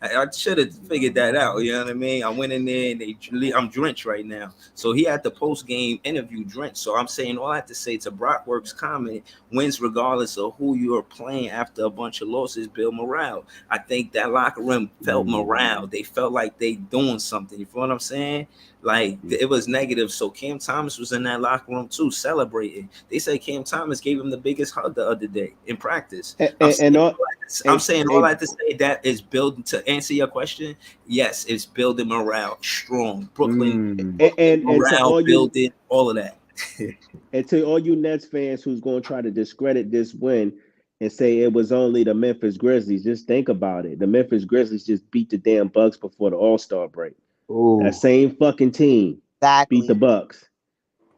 Speaker 5: I should have figured that out. You know what I mean? I went in there and I'm drenched right now. So he had the post game interview drenched. So I'm saying all I have to say to Brockworks' comment: wins regardless of who you're playing after a bunch of losses build morale. I think that locker room felt morale. They felt like they doing something. You feel what I'm saying? Like it was negative. So Cam Thomas was in that locker room too, celebrating. They say Cam Thomas gave him the biggest hug the other day in practice. I'm saying all that to say that is building to answer your question. Yes, it's building morale strong. Brooklyn
Speaker 9: And to
Speaker 5: morale
Speaker 9: all you
Speaker 5: building, all of that.
Speaker 9: and to all you Nets fans who's going to try to discredit this win and say it was only the Memphis Grizzlies, just think about it. The Memphis Grizzlies just beat the damn Bucks before the All-Star break. That
Speaker 8: Oh,
Speaker 9: same fucking team beat the
Speaker 6: Exactly.
Speaker 9: Bucks.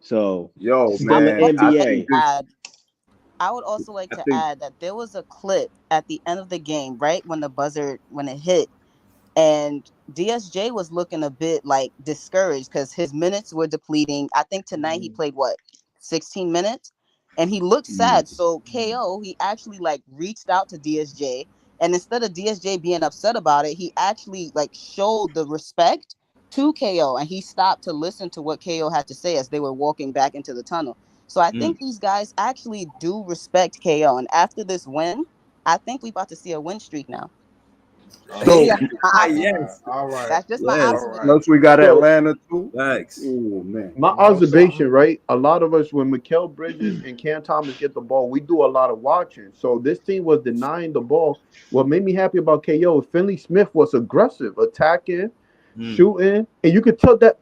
Speaker 9: So
Speaker 8: yo,
Speaker 6: I
Speaker 9: still an
Speaker 6: would
Speaker 8: man,
Speaker 6: also
Speaker 8: I
Speaker 6: like to
Speaker 8: think
Speaker 9: NBA.
Speaker 8: this.
Speaker 6: add. I would also like
Speaker 8: I
Speaker 6: to
Speaker 8: think
Speaker 6: add that there was a clip at the end of the game, right when the buzzer when it hit, and DSJ was looking a bit like discouraged because his minutes were depleting. I think tonight he played what 16 minutes, and he looked sad. So KO he actually like reached out to DSJ, and instead of DSJ being upset about it, he actually like showed the respect to KO, and he stopped to listen to what KO had to say as they were walking back into the tunnel. So I think these guys actually do respect KO, and after this win, I think we about to see a win streak now.
Speaker 10: So
Speaker 6: Yeah, my option.
Speaker 5: Yes.
Speaker 2: All right.
Speaker 6: That's just my
Speaker 5: Yes.
Speaker 2: All
Speaker 6: option.
Speaker 2: right.
Speaker 8: Plus, we got
Speaker 10: so
Speaker 8: Atlanta too.
Speaker 5: Thanks.
Speaker 8: Oh man.
Speaker 10: my
Speaker 2: You know
Speaker 10: observation,
Speaker 2: something?
Speaker 10: right? A lot of us, when Mikael Bridges and Cam Thomas get the ball, we do a lot of watching. So this team was denying the ball. What made me happy about KO, Finley Smith was aggressive, attacking,
Speaker 5: Mm.
Speaker 10: shooting, and you could tell that.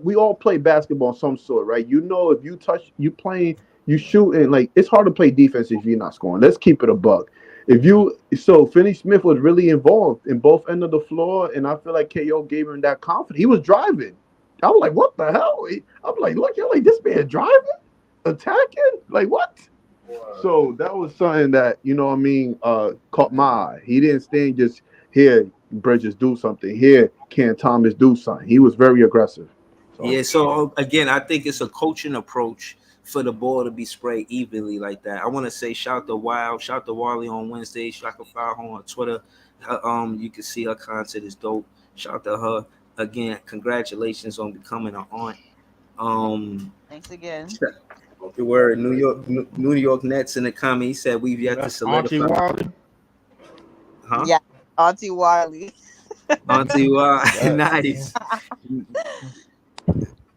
Speaker 10: We all play basketball of some sort, right? You know, if you touch, you playing, you shooting. Like it's hard to play defense if you're not scoring. Let's keep it a buck. If you so Finney Smith was really involved in both end of the floor, and I feel like KO gave him that confidence. He was driving. I was like, what the hell? I'm like, look, you're like this man driving, attacking, like what? So that was something that what I mean caught my eye. He didn't stand just here, Bridges do something. Here, can Thomas do something? He was very aggressive. So
Speaker 5: Yeah, so again, I think it's a coaching approach for the ball to be sprayed evenly like that. I want to say shout to Wild, shout to Warley on Wednesday, shout to Fireholm on Twitter. You can see her content is dope. Shout to her again. Congratulations on becoming an aunt. Um,
Speaker 6: Thanks again.
Speaker 5: the word New York Nets in the comment. He said we've yet to
Speaker 2: That's Auntie
Speaker 5: solidify.
Speaker 2: Wally.
Speaker 5: Huh?
Speaker 6: Yeah, Auntie Wiley.
Speaker 5: Auntie,
Speaker 2: That
Speaker 5: nice.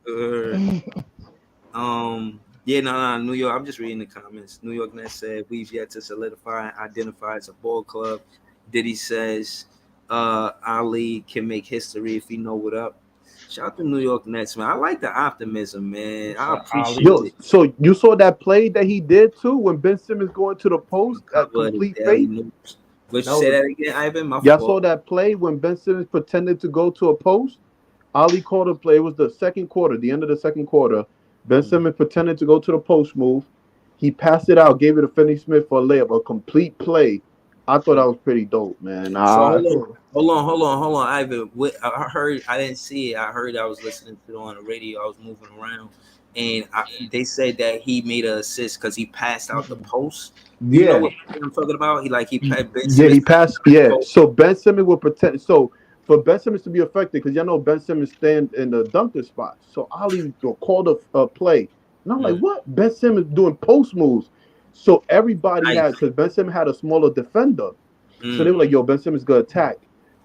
Speaker 5: Uh, yeah, no, New York. I'm just reading the comments. New York Nets said we've yet to solidify and identify as a ball club. Diddy says Ali can make history if he know what up. Shout out to New York Nets, man. I like the optimism, man. I appreciate
Speaker 10: yo,
Speaker 5: it.
Speaker 10: so you saw that play that he did too when Ben Simmons going to the post, a
Speaker 5: Cover the
Speaker 10: complete
Speaker 5: daily
Speaker 10: fake.
Speaker 5: news. But you
Speaker 10: That
Speaker 5: say
Speaker 10: was
Speaker 5: that again, Ivan? My
Speaker 10: Y'all
Speaker 5: fault.
Speaker 10: saw that play when Ben Simmons pretended to go to a post. Ali called a play. It was the second quarter, the end of the second quarter. Ben Simmons pretended to go to the post move. He passed it out, gave it to Finney Smith for a layup, a complete play. I thought that was pretty dope, man.
Speaker 5: So
Speaker 10: I thought,
Speaker 5: hold on, Ivan. What I heard, I didn't see it. I heard I was listening to it on the radio. I was moving around, and they said that he made an assist because he passed out the post. Do you know
Speaker 10: yeah,
Speaker 5: what I'm talking about? He Ben
Speaker 10: yeah,
Speaker 5: Simmons
Speaker 10: he
Speaker 5: passed
Speaker 10: passed.
Speaker 5: out the
Speaker 10: Yeah,
Speaker 5: post.
Speaker 10: so Ben Simmons will pretend. So for Ben Simmons to be effective, because y'all know Ben Simmons stand in the dunker spot. So Ali called a play, and I'm like,
Speaker 5: Mm,
Speaker 10: what? Ben Simmons doing post moves. So everybody had
Speaker 5: nice.
Speaker 10: because Ben Simmons had a smaller defender. So they
Speaker 5: Mm,
Speaker 10: were like, yo, Ben Simmons gonna attack.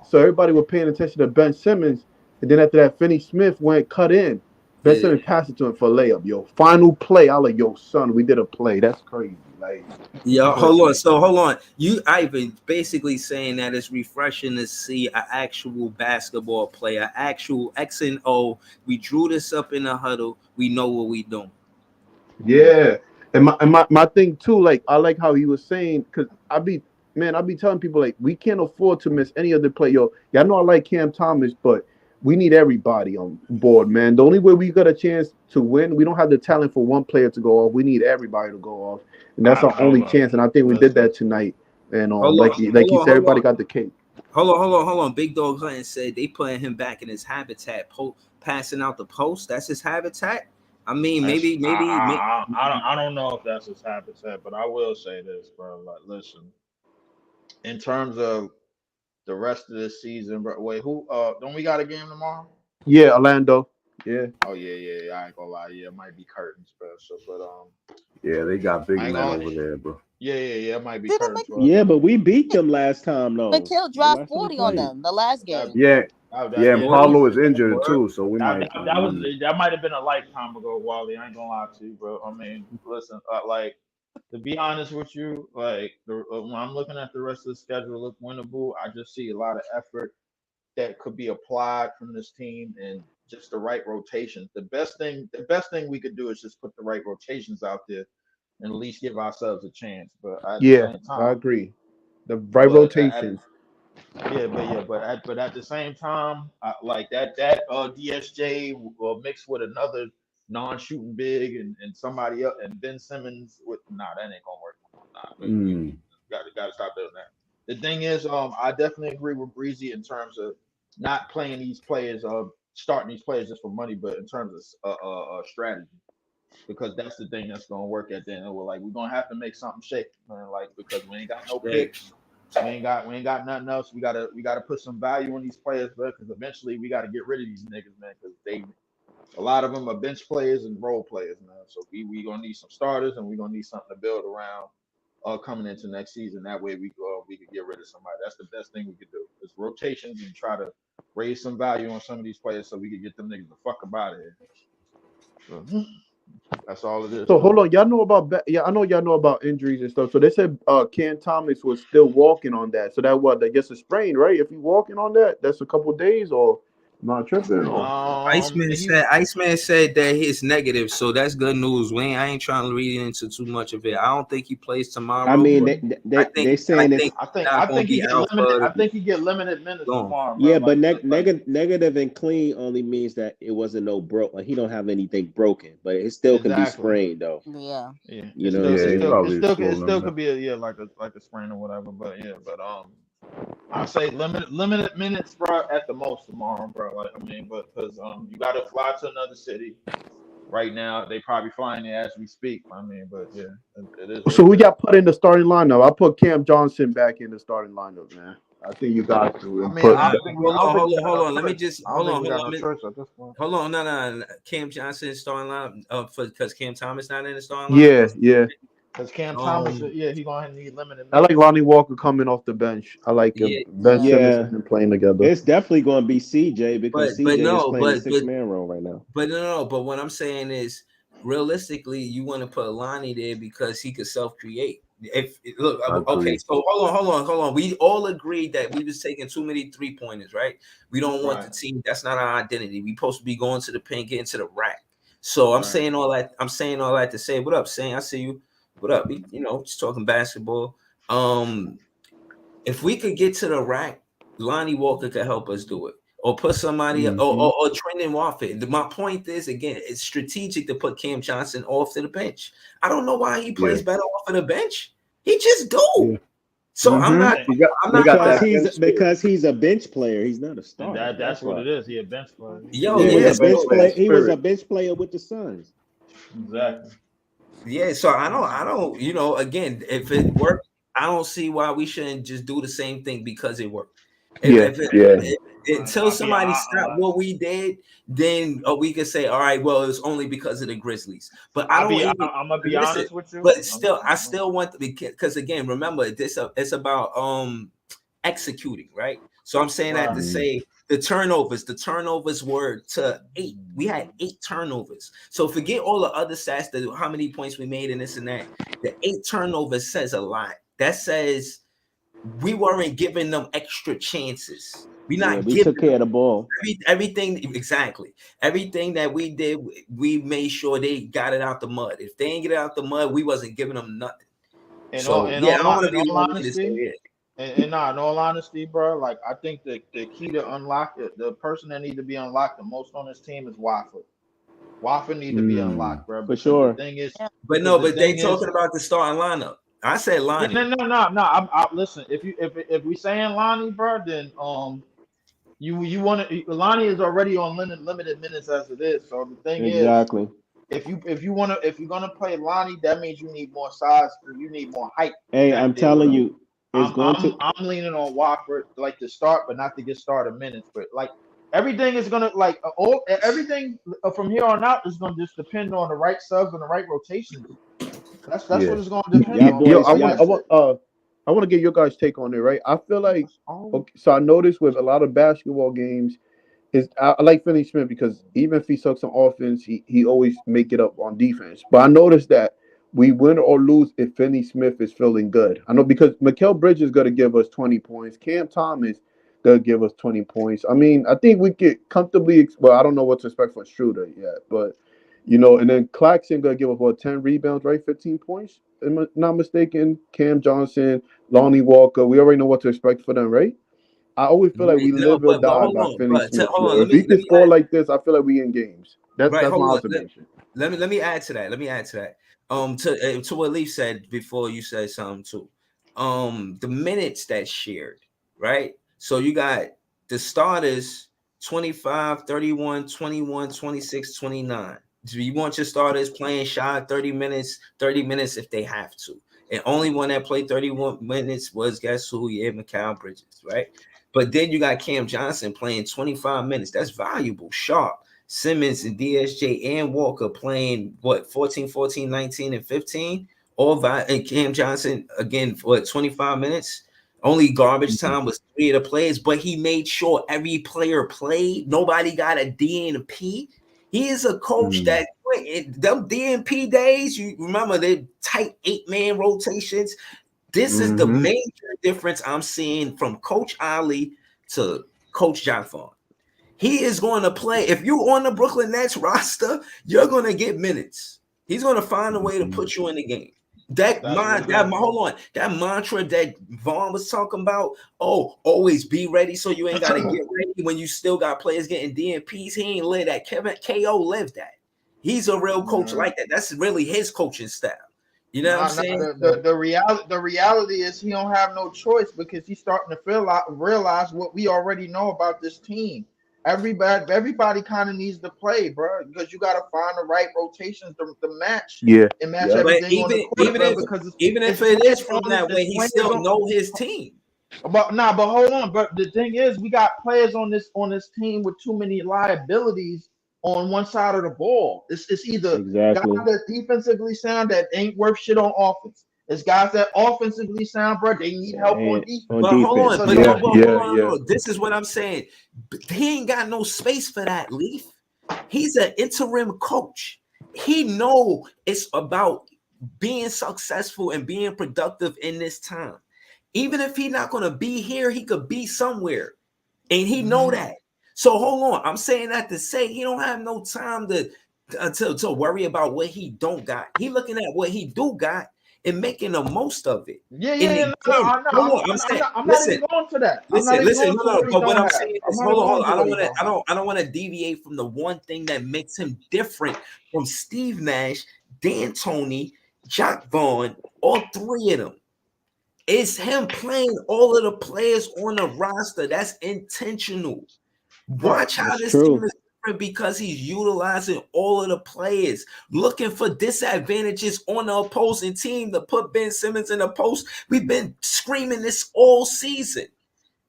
Speaker 10: So everybody was paying attention to Ben Simmons. And then after that, Finney Smith went cut in. Ben
Speaker 5: did it?
Speaker 10: Simmons passed it to him for a layup. Yo, final play. I like, yo, son, we did a play. That's crazy. Like,
Speaker 5: Yeah,
Speaker 10: but
Speaker 5: hold on. So hold on. You Ivan basically saying that it's refreshing to see an actual basketball player, actual X and O. We drew this up in the huddle. We know what we doing.
Speaker 10: yeah. And my thing too, like I like how he was saying, because I be telling people like we can't afford to miss any other play. Yo, y'all know I like Cam Thomas, but we need everybody on board, man. The only way we got a chance to win, we don't have the talent for one player to go off. We need everybody to go off, and that's
Speaker 2: I
Speaker 10: our
Speaker 2: don't
Speaker 10: only
Speaker 2: know.
Speaker 10: chance. And I think we did
Speaker 2: Listen,
Speaker 10: that tonight. And
Speaker 5: Hold
Speaker 10: like
Speaker 5: on,
Speaker 10: he, like
Speaker 5: hold
Speaker 10: he
Speaker 5: on,
Speaker 10: said,
Speaker 5: hold
Speaker 10: everybody
Speaker 5: on.
Speaker 10: got the cake.
Speaker 5: Hold on. Big Dog Hunting said they putting him back in his habitat, passing out the post. That's his habitat. I mean,
Speaker 2: that's
Speaker 5: maybe.
Speaker 2: I don't know if that's his habitat, but I will say this, bro. Like, listen, in terms of the rest of this season, bro. Wait, who? Don't we got a game tomorrow?
Speaker 10: Yeah, Orlando. Yeah,
Speaker 2: Oh yeah. I ain't gonna lie. Yeah, it might be curtains, bro. So, but
Speaker 8: Yeah, they got big
Speaker 2: I ain't
Speaker 8: men
Speaker 2: gonna.
Speaker 8: over there, bro.
Speaker 2: Yeah. It might be
Speaker 6: Didn't
Speaker 2: curtains, bro.
Speaker 9: Yeah, but we beat them last time though.
Speaker 6: McKill
Speaker 9: The
Speaker 6: dropped
Speaker 9: last time we
Speaker 6: 40 on
Speaker 9: played.
Speaker 6: them the last
Speaker 2: That,
Speaker 6: game.
Speaker 8: Yeah,
Speaker 2: that
Speaker 8: yeah, and
Speaker 2: yeah, that
Speaker 5: 40?
Speaker 8: Paulo
Speaker 2: was
Speaker 8: is injured
Speaker 2: word.
Speaker 8: too, so we might.
Speaker 2: That was that might have been a lifetime ago, Wally. I ain't gonna lie to you, bro. I mean, listen, like to be honest with you, like when I'm looking at the rest of the schedule, look winnable. I just see a lot of effort that could be applied from this team and just the right rotations. The best thing we could do is just put the right rotations out there and at least give ourselves a chance. But at the
Speaker 10: yeah,
Speaker 2: same
Speaker 10: I
Speaker 2: time,
Speaker 10: agree. The right
Speaker 2: but
Speaker 10: rotations.
Speaker 2: but at the same time, like that DSJ mixed with another non-shooting big and somebody else and Ben Simmons with that ain't gonna work. Nah, we
Speaker 8: Mm.
Speaker 2: gotta stop doing that. The thing is, I definitely agree with Breezy in terms of not playing these players, starting these players just for money, but in terms of strategy, because that's the thing that's gonna work at the end. We're like we're gonna have to make something shake, man. Like because we ain't got no
Speaker 5: Right.
Speaker 2: picks, we ain't got nothing else. We gotta put some value in these players, but because eventually we gotta get rid of these niggas, man. Because a lot of them are bench players and role players, man. So we gonna need some starters and we gonna need something to build around coming into next season. That way we could get rid of somebody. That's the best thing we could do. Is rotations and try to raise some value on some of these players so we could get them niggas the fuck up out of here. So, that's all it is.
Speaker 10: So hold on, y'all know about I know y'all know about injuries and stuff. So they said Cam Thomas was still walking on that. So that what? I guess a sprain, right? If you walking on that, that's a couple of days or not tripping. Or
Speaker 5: Iceman said that he's negative, so that's good news. I ain't trying to read into too much of it. I don't think he plays tomorrow.
Speaker 9: I mean, they saying it's.
Speaker 2: I think he get limited. I think he get limited minutes tomorrow.
Speaker 9: Yeah, bro. But negative and clean only means that it wasn't no broke. Like he don't have anything broken, but it still can be sprained though.
Speaker 6: Yeah.
Speaker 9: You know,
Speaker 2: it still could be like a sprain or whatever. But I say limited minutes, bro, at the most tomorrow, bro. Like but because you got to fly to another city. Right now, they probably flying there as we speak. But yeah, it is.
Speaker 10: So who got put in the starting lineup? I put Cam Johnson back in the starting lineup, man. I think you got to.
Speaker 5: Hold on. Let me just hold on. No. Cam Johnson starting lineup because Cam Thomas not in the starting lineup.
Speaker 10: Yeah.
Speaker 2: Because Cam Thomas, he gonna need limited.
Speaker 10: I like Lonnie Walker coming off the bench. I like Ben Simmons and playing together.
Speaker 9: It's definitely going to be CJ because CJ is playing the six-man role right now.
Speaker 5: But what I'm saying is, realistically, you want to put Lonnie there because he could self-create. So hold on. We all agreed that we was taking too many 3-pointers, right? We don't want the team. That's not our identity. We supposed to be going to the paint, getting to the rack. So I'm saying all that. I'm saying all that to say, what up, Saying? I see you. What up? Just talking basketball. If we could get to the rack, Lonnie Walker could help us do it, or put somebody or Trendon Watford. My point is, again, it's strategic to put Cam Johnson off to the bench. I don't know why he plays better off of the bench. He just do. Yeah. So I'm not
Speaker 9: because he's a bench player. He's not a starter.
Speaker 2: That's what it is. He a bench player.
Speaker 9: He was a bench player with the Suns.
Speaker 2: Exactly.
Speaker 5: Yeah, so I don't, again, if it worked, I don't see why we shouldn't just do the same thing because it worked. Until somebody stopped what we did, then we could say, all right, well, it's only because of the Grizzlies. But I'm gonna be honest with you. But still, I still want to be, because again, remember, it's about executing, right? So I'm saying that to say the turnovers were to 8. We had 8 turnovers. So forget all the other stats, how many points we made and this and that. The 8 turnovers says a lot. That says we weren't giving them extra chances. We
Speaker 9: took care of the ball.
Speaker 5: Everything that we did, we made sure they got it out the mud. If they ain't get it out the mud, we wasn't giving them nothing.
Speaker 2: In all honesty, bro, like I think the key to unlock it, the person that need to be unlocked the most on this team is Watford. Watford need to be unlocked, bro.
Speaker 9: For sure.
Speaker 5: The thing is, but they talking about the starting lineup. I said Lonnie.
Speaker 2: No. Listen, if we saying Lonnie, bro, then you want to. Lonnie is already on limited minutes as it is. So the thing is, if you're gonna play Lonnie, that means you need more size. You need more height.
Speaker 9: Hey, I'm telling you.
Speaker 2: I'm leaning on Watford like to start, but not to get started minutes. But like everything is gonna everything from here on out is gonna just depend on the right subs and the right rotations. That's what it's gonna depend on.
Speaker 10: I want to get your guys' take on it, right? I feel like so I noticed with a lot of basketball games I like Finney Smith because even if he sucks on offense, he always make it up on defense. But I noticed that we win or lose if Finney Smith is feeling good. I know because Mikal Bridges is going to give us 20 points. Cam Thomas going to give us 20 points. I mean, I think we could comfortably – well, I don't know what to expect from Schroeder yet. But, and then Claxton going to give us, 10 rebounds, right? 15 points, am I not mistaken? Cam Johnson, Lonnie Walker. We already know what to expect for them, right? I always feel like we live or die by Finney Smith. If he can score like this, I feel like we in games. That's my observation.
Speaker 5: Let me add to that. To what Leaf said before you said something too. The minutes that shared, right? So you got the starters 25, 31, 21, 26, 29. So you want your starters playing shy 30 minutes if they have to. And only one that played 31 minutes was guess who? Yeah, Mikal Bridges, right? But then you got Cam Johnson playing 25 minutes. That's valuable. Sharp, Simmons and DSJ and Walker playing 14, 19, and 15. and Cam Johnson again for 25 minutes. Only garbage time was 3 of the players, but he made sure every player played. Nobody got a DNP. He is a coach that them DNP days, you remember the tight 8-man rotations. This is the major difference I'm seeing from Coach Ali to Coach John Vaughn. He is going to play. If you're on the Brooklyn Nets roster, you're going to get minutes. He's going to find a way to put you in the game. Hold on. That mantra that Vaughn was talking about, always be ready so you ain't got to get ready when you still got players getting DNPs. He ain't live that. KO lived that. He's a real coach like that. That's really his coaching style. You know what I'm saying?
Speaker 11: The reality is he don't have no choice because he's starting to realize what we already know about this team. Everybody kind of needs to play, bro, because you got to find the right rotations to match. And match everything on the court.
Speaker 5: Even if it is from that way, he still know his team.
Speaker 11: But hold on. But the thing is, we got players on this team with too many liabilities on one side of the ball. It's either guys that defensively sound that ain't worth shit on offense. It's guys that offensively sound, bro. They need help on defense.
Speaker 5: But hold on. This is what I'm saying. He ain't got no space for that, Leaf. He's an interim coach. He know it's about being successful and being productive in this time. Even if he's not going to be here, he could be somewhere. And he know that. So hold on. I'm saying that to say he don't have no time to worry about what he don't got. He looking at what he do got and making the most of it.
Speaker 11: I'm not even going to that.
Speaker 5: But what I'm saying is, hold on. I don't want to deviate from the one thing that makes him different from Steve Nash, D'Antoni, Jacques Vaughn, all 3 of them. It's him playing all of the players on the roster. That's intentional. Watch how this team is different because he's utilizing all of the players, looking for disadvantages on the opposing team to put Ben Simmons in the post. We've been screaming this all season.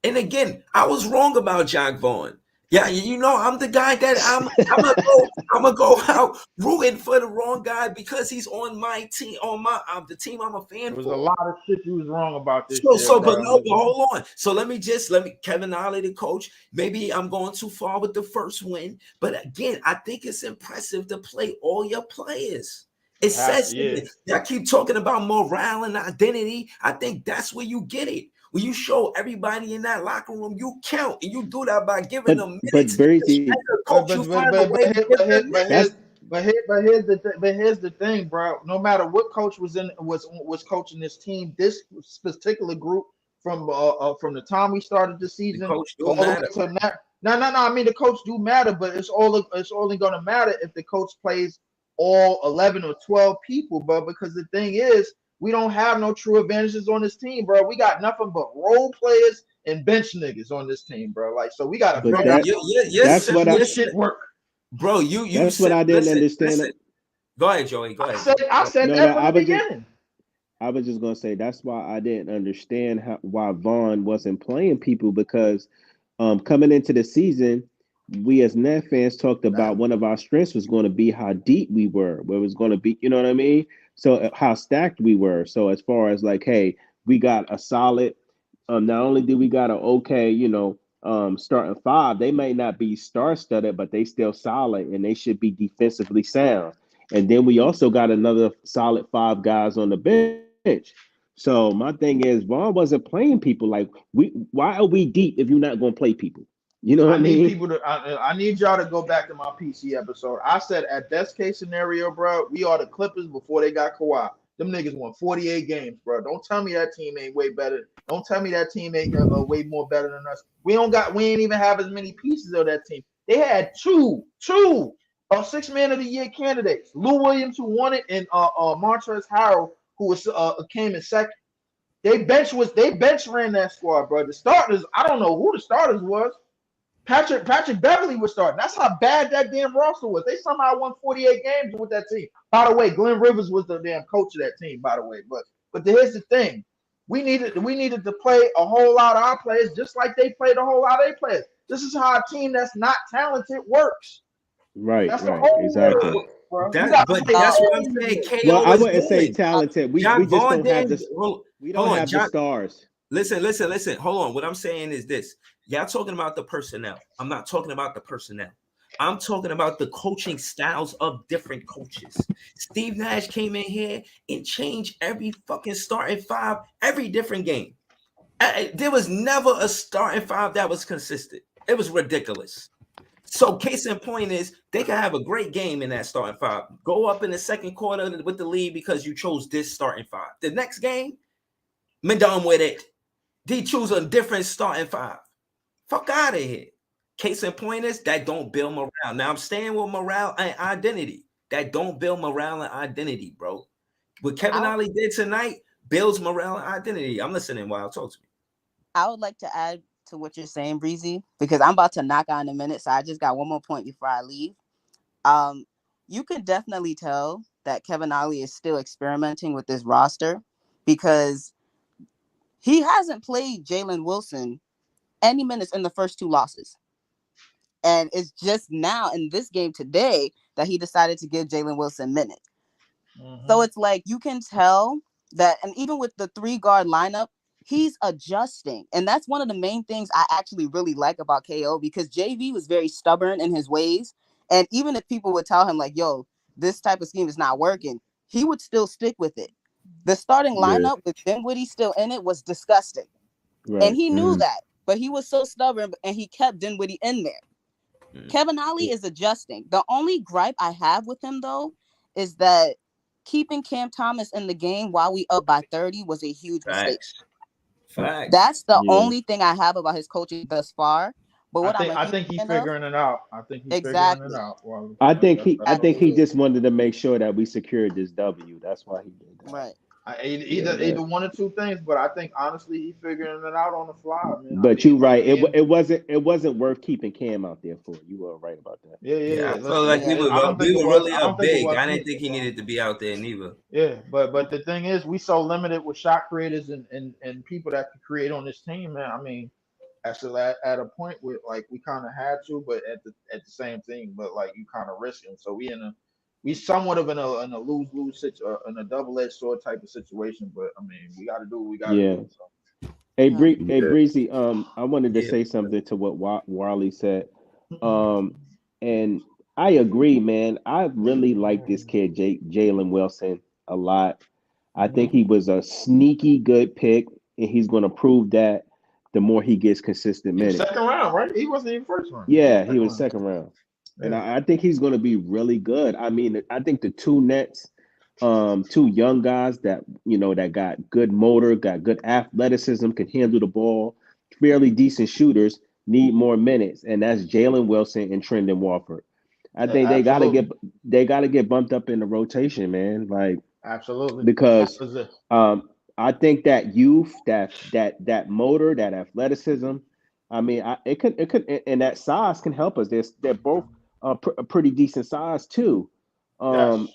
Speaker 5: And again, I was wrong about Jacques Vaughn. Yeah, you know, I'm the guy that I'm gonna go out rooting for the wrong guy because he's on my team, the team I'm a fan
Speaker 11: for. There's
Speaker 5: a
Speaker 11: lot of shit you was wrong about this.
Speaker 5: But hold on. So let me Kevin Ollie, the coach. Maybe I'm going too far with the first win, but again, I think it's impressive to play all your players. It says I keep talking about morale and identity. I think that's where you get it. When you show everybody in that locker room, you count, and you do that by giving them minutes. But here's
Speaker 11: the thing, bro. No matter what coach was coaching this team, this particular group from the time we started the season, the coach do matter. No. I mean, the coach do matter, but it's only going to matter if the coach plays all 11 or 12 people, bro. Because the thing is, we don't have no true advantages on this team, bro. We got nothing but role players and bench niggas on this team, bro. Like, so we got to figure out
Speaker 7: that's what
Speaker 11: this shit work.
Speaker 5: Bro,
Speaker 7: that's what I didn't understand.
Speaker 5: Listen. Go ahead, Joey. Go ahead.
Speaker 11: I said that from the beginning.
Speaker 7: I was just gonna say that's why I didn't understand why Vaughn wasn't playing people, because coming into the season, we as Net fans talked about one of our strengths was going to be how deep we were, where it was going to be, you know what I mean? So how stacked we were. So as far as like, hey, we got a solid, not only do we got an okay, starting 5, they may not be star-studded, but they still solid and they should be defensively sound. And then we also got another solid 5 guys on the bench. So my thing is, Vaughn wasn't playing people. Like, why are we deep if you're not going to play people? You know what I mean?
Speaker 11: I need y'all to go back to my PC episode. I said at best case scenario, bro, we are the Clippers before they got Kawhi. Them niggas won 48 games, bro. Don't tell me that team ain't way better. Don't tell me that team ain't way more better than us. We ain't even have as many pieces of that team. They had two 6-man of the year candidates. Lou Williams, who won it, and Montrezl Harrell, who was came in second. They bench ran that squad, bro. The starters, I don't know who the starters was. Patrick Beverly was starting. That's how bad that damn roster was. They somehow won 48 games with that team. By the way, Glenn Rivers was the damn coach of that team, by the way. But here's the thing. We needed to play a whole lot of our players just like they played a whole lot of their players. This is how a team that's not talented works.
Speaker 7: Right,
Speaker 11: that's
Speaker 7: right, exactly.
Speaker 11: bro.
Speaker 5: But that's what I'm saying.
Speaker 9: Well,
Speaker 5: KO
Speaker 9: I
Speaker 5: is
Speaker 9: wouldn't say
Speaker 5: going.
Speaker 9: talented. We
Speaker 5: John
Speaker 9: just
Speaker 5: Vaughn
Speaker 9: don't have
Speaker 5: didn't.
Speaker 9: this.
Speaker 5: Hold
Speaker 9: We don't
Speaker 5: on,
Speaker 9: have the
Speaker 5: John.
Speaker 9: stars.
Speaker 5: Listen. Hold on. What I'm saying is this: y'all talking about the personnel. I'm not talking about the personnel. I'm talking about the coaching styles of different coaches. Steve Nash came in here and changed every fucking starting five every different game. There was never a starting five that was consistent. It was ridiculous. So case in point is they can have a great game in that starting five. Go up in the second quarter with the lead because you chose this starting five. The next game, I'm done with it. They choose a different starting five. Fuck out of here. Case in point is that don't build morale. Now I'm staying with morale and identity. That don't build morale and identity, bro. What Kevin Ollie did tonight builds morale and identity. I'm listening while talk to me.
Speaker 6: I would like to add to what you're saying, Breezy, because I'm about to knock out in a minute. So I just got one more point before I leave. You can definitely tell that Kevin Ollie is still experimenting with this roster because he hasn't played Jalen Wilson any minutes in the first two losses. And it's just now in this game today that he decided to give Jalen Wilson minutes. So it's like you can tell that, and even with the 3-guard lineup, he's adjusting. And that's one of the main things I actually really like about KO, because JV was very stubborn in his ways. And even if people would tell him like, yo, this type of scheme is not working, he would still stick with it. The starting lineup with Dinwiddie still in it was disgusting. Right. And he knew that, but he was so stubborn and he kept Dinwiddie in there. Kevin Ollie is adjusting. The only gripe I have with him, though, is that keeping Cam Thomas in the game while we up by 30 was a huge mistake.
Speaker 5: Facts.
Speaker 6: That's the only thing I have about his coaching thus far. But what
Speaker 11: I think he's figuring it out. I think he's figuring it out. Well,
Speaker 9: I think he just wanted to make sure that we secured this W. That's why he did that.
Speaker 6: Right.
Speaker 11: Either one or two things, but I think honestly he's figuring it out on the fly, man.
Speaker 9: But you're right. It wasn't worth keeping Cam out there for. You were right about that.
Speaker 11: Yeah.
Speaker 5: I felt like we were really up big. I didn't think he needed to be out there neither.
Speaker 11: Yeah, but the thing is, we so limited with shot creators and people that could create on this team, man. I mean, actually at a point where like we kind of had to, but at the same thing, but like you kind of risking. So we somewhat of in a lose-lose situation, in a double-edged sword type of situation. But I mean, we got to do what we got to do. So.
Speaker 9: Hey, Breezy, I wanted to say something to what Warley said, and I agree, man. I really like this kid, Jalen Wilson, a lot. I think he was a sneaky good pick, and he's going to prove that the more he gets consistent minutes.
Speaker 11: Second round, right? He wasn't even first round.
Speaker 9: Yeah, he was second round. And I think he's going to be really good. I mean, I think the two Nets, two young guys that, that got good motor, got good athleticism, can handle the ball, fairly decent shooters, need more minutes. And that's Jalen Wilson and Trendon Watford. I think they got to get bumped up in the rotation, man. Like,
Speaker 11: absolutely.
Speaker 9: Because I think that youth, that motor, that athleticism, I mean, it could, and that size can help us. They're both a pretty decent size too.
Speaker 11: Yes.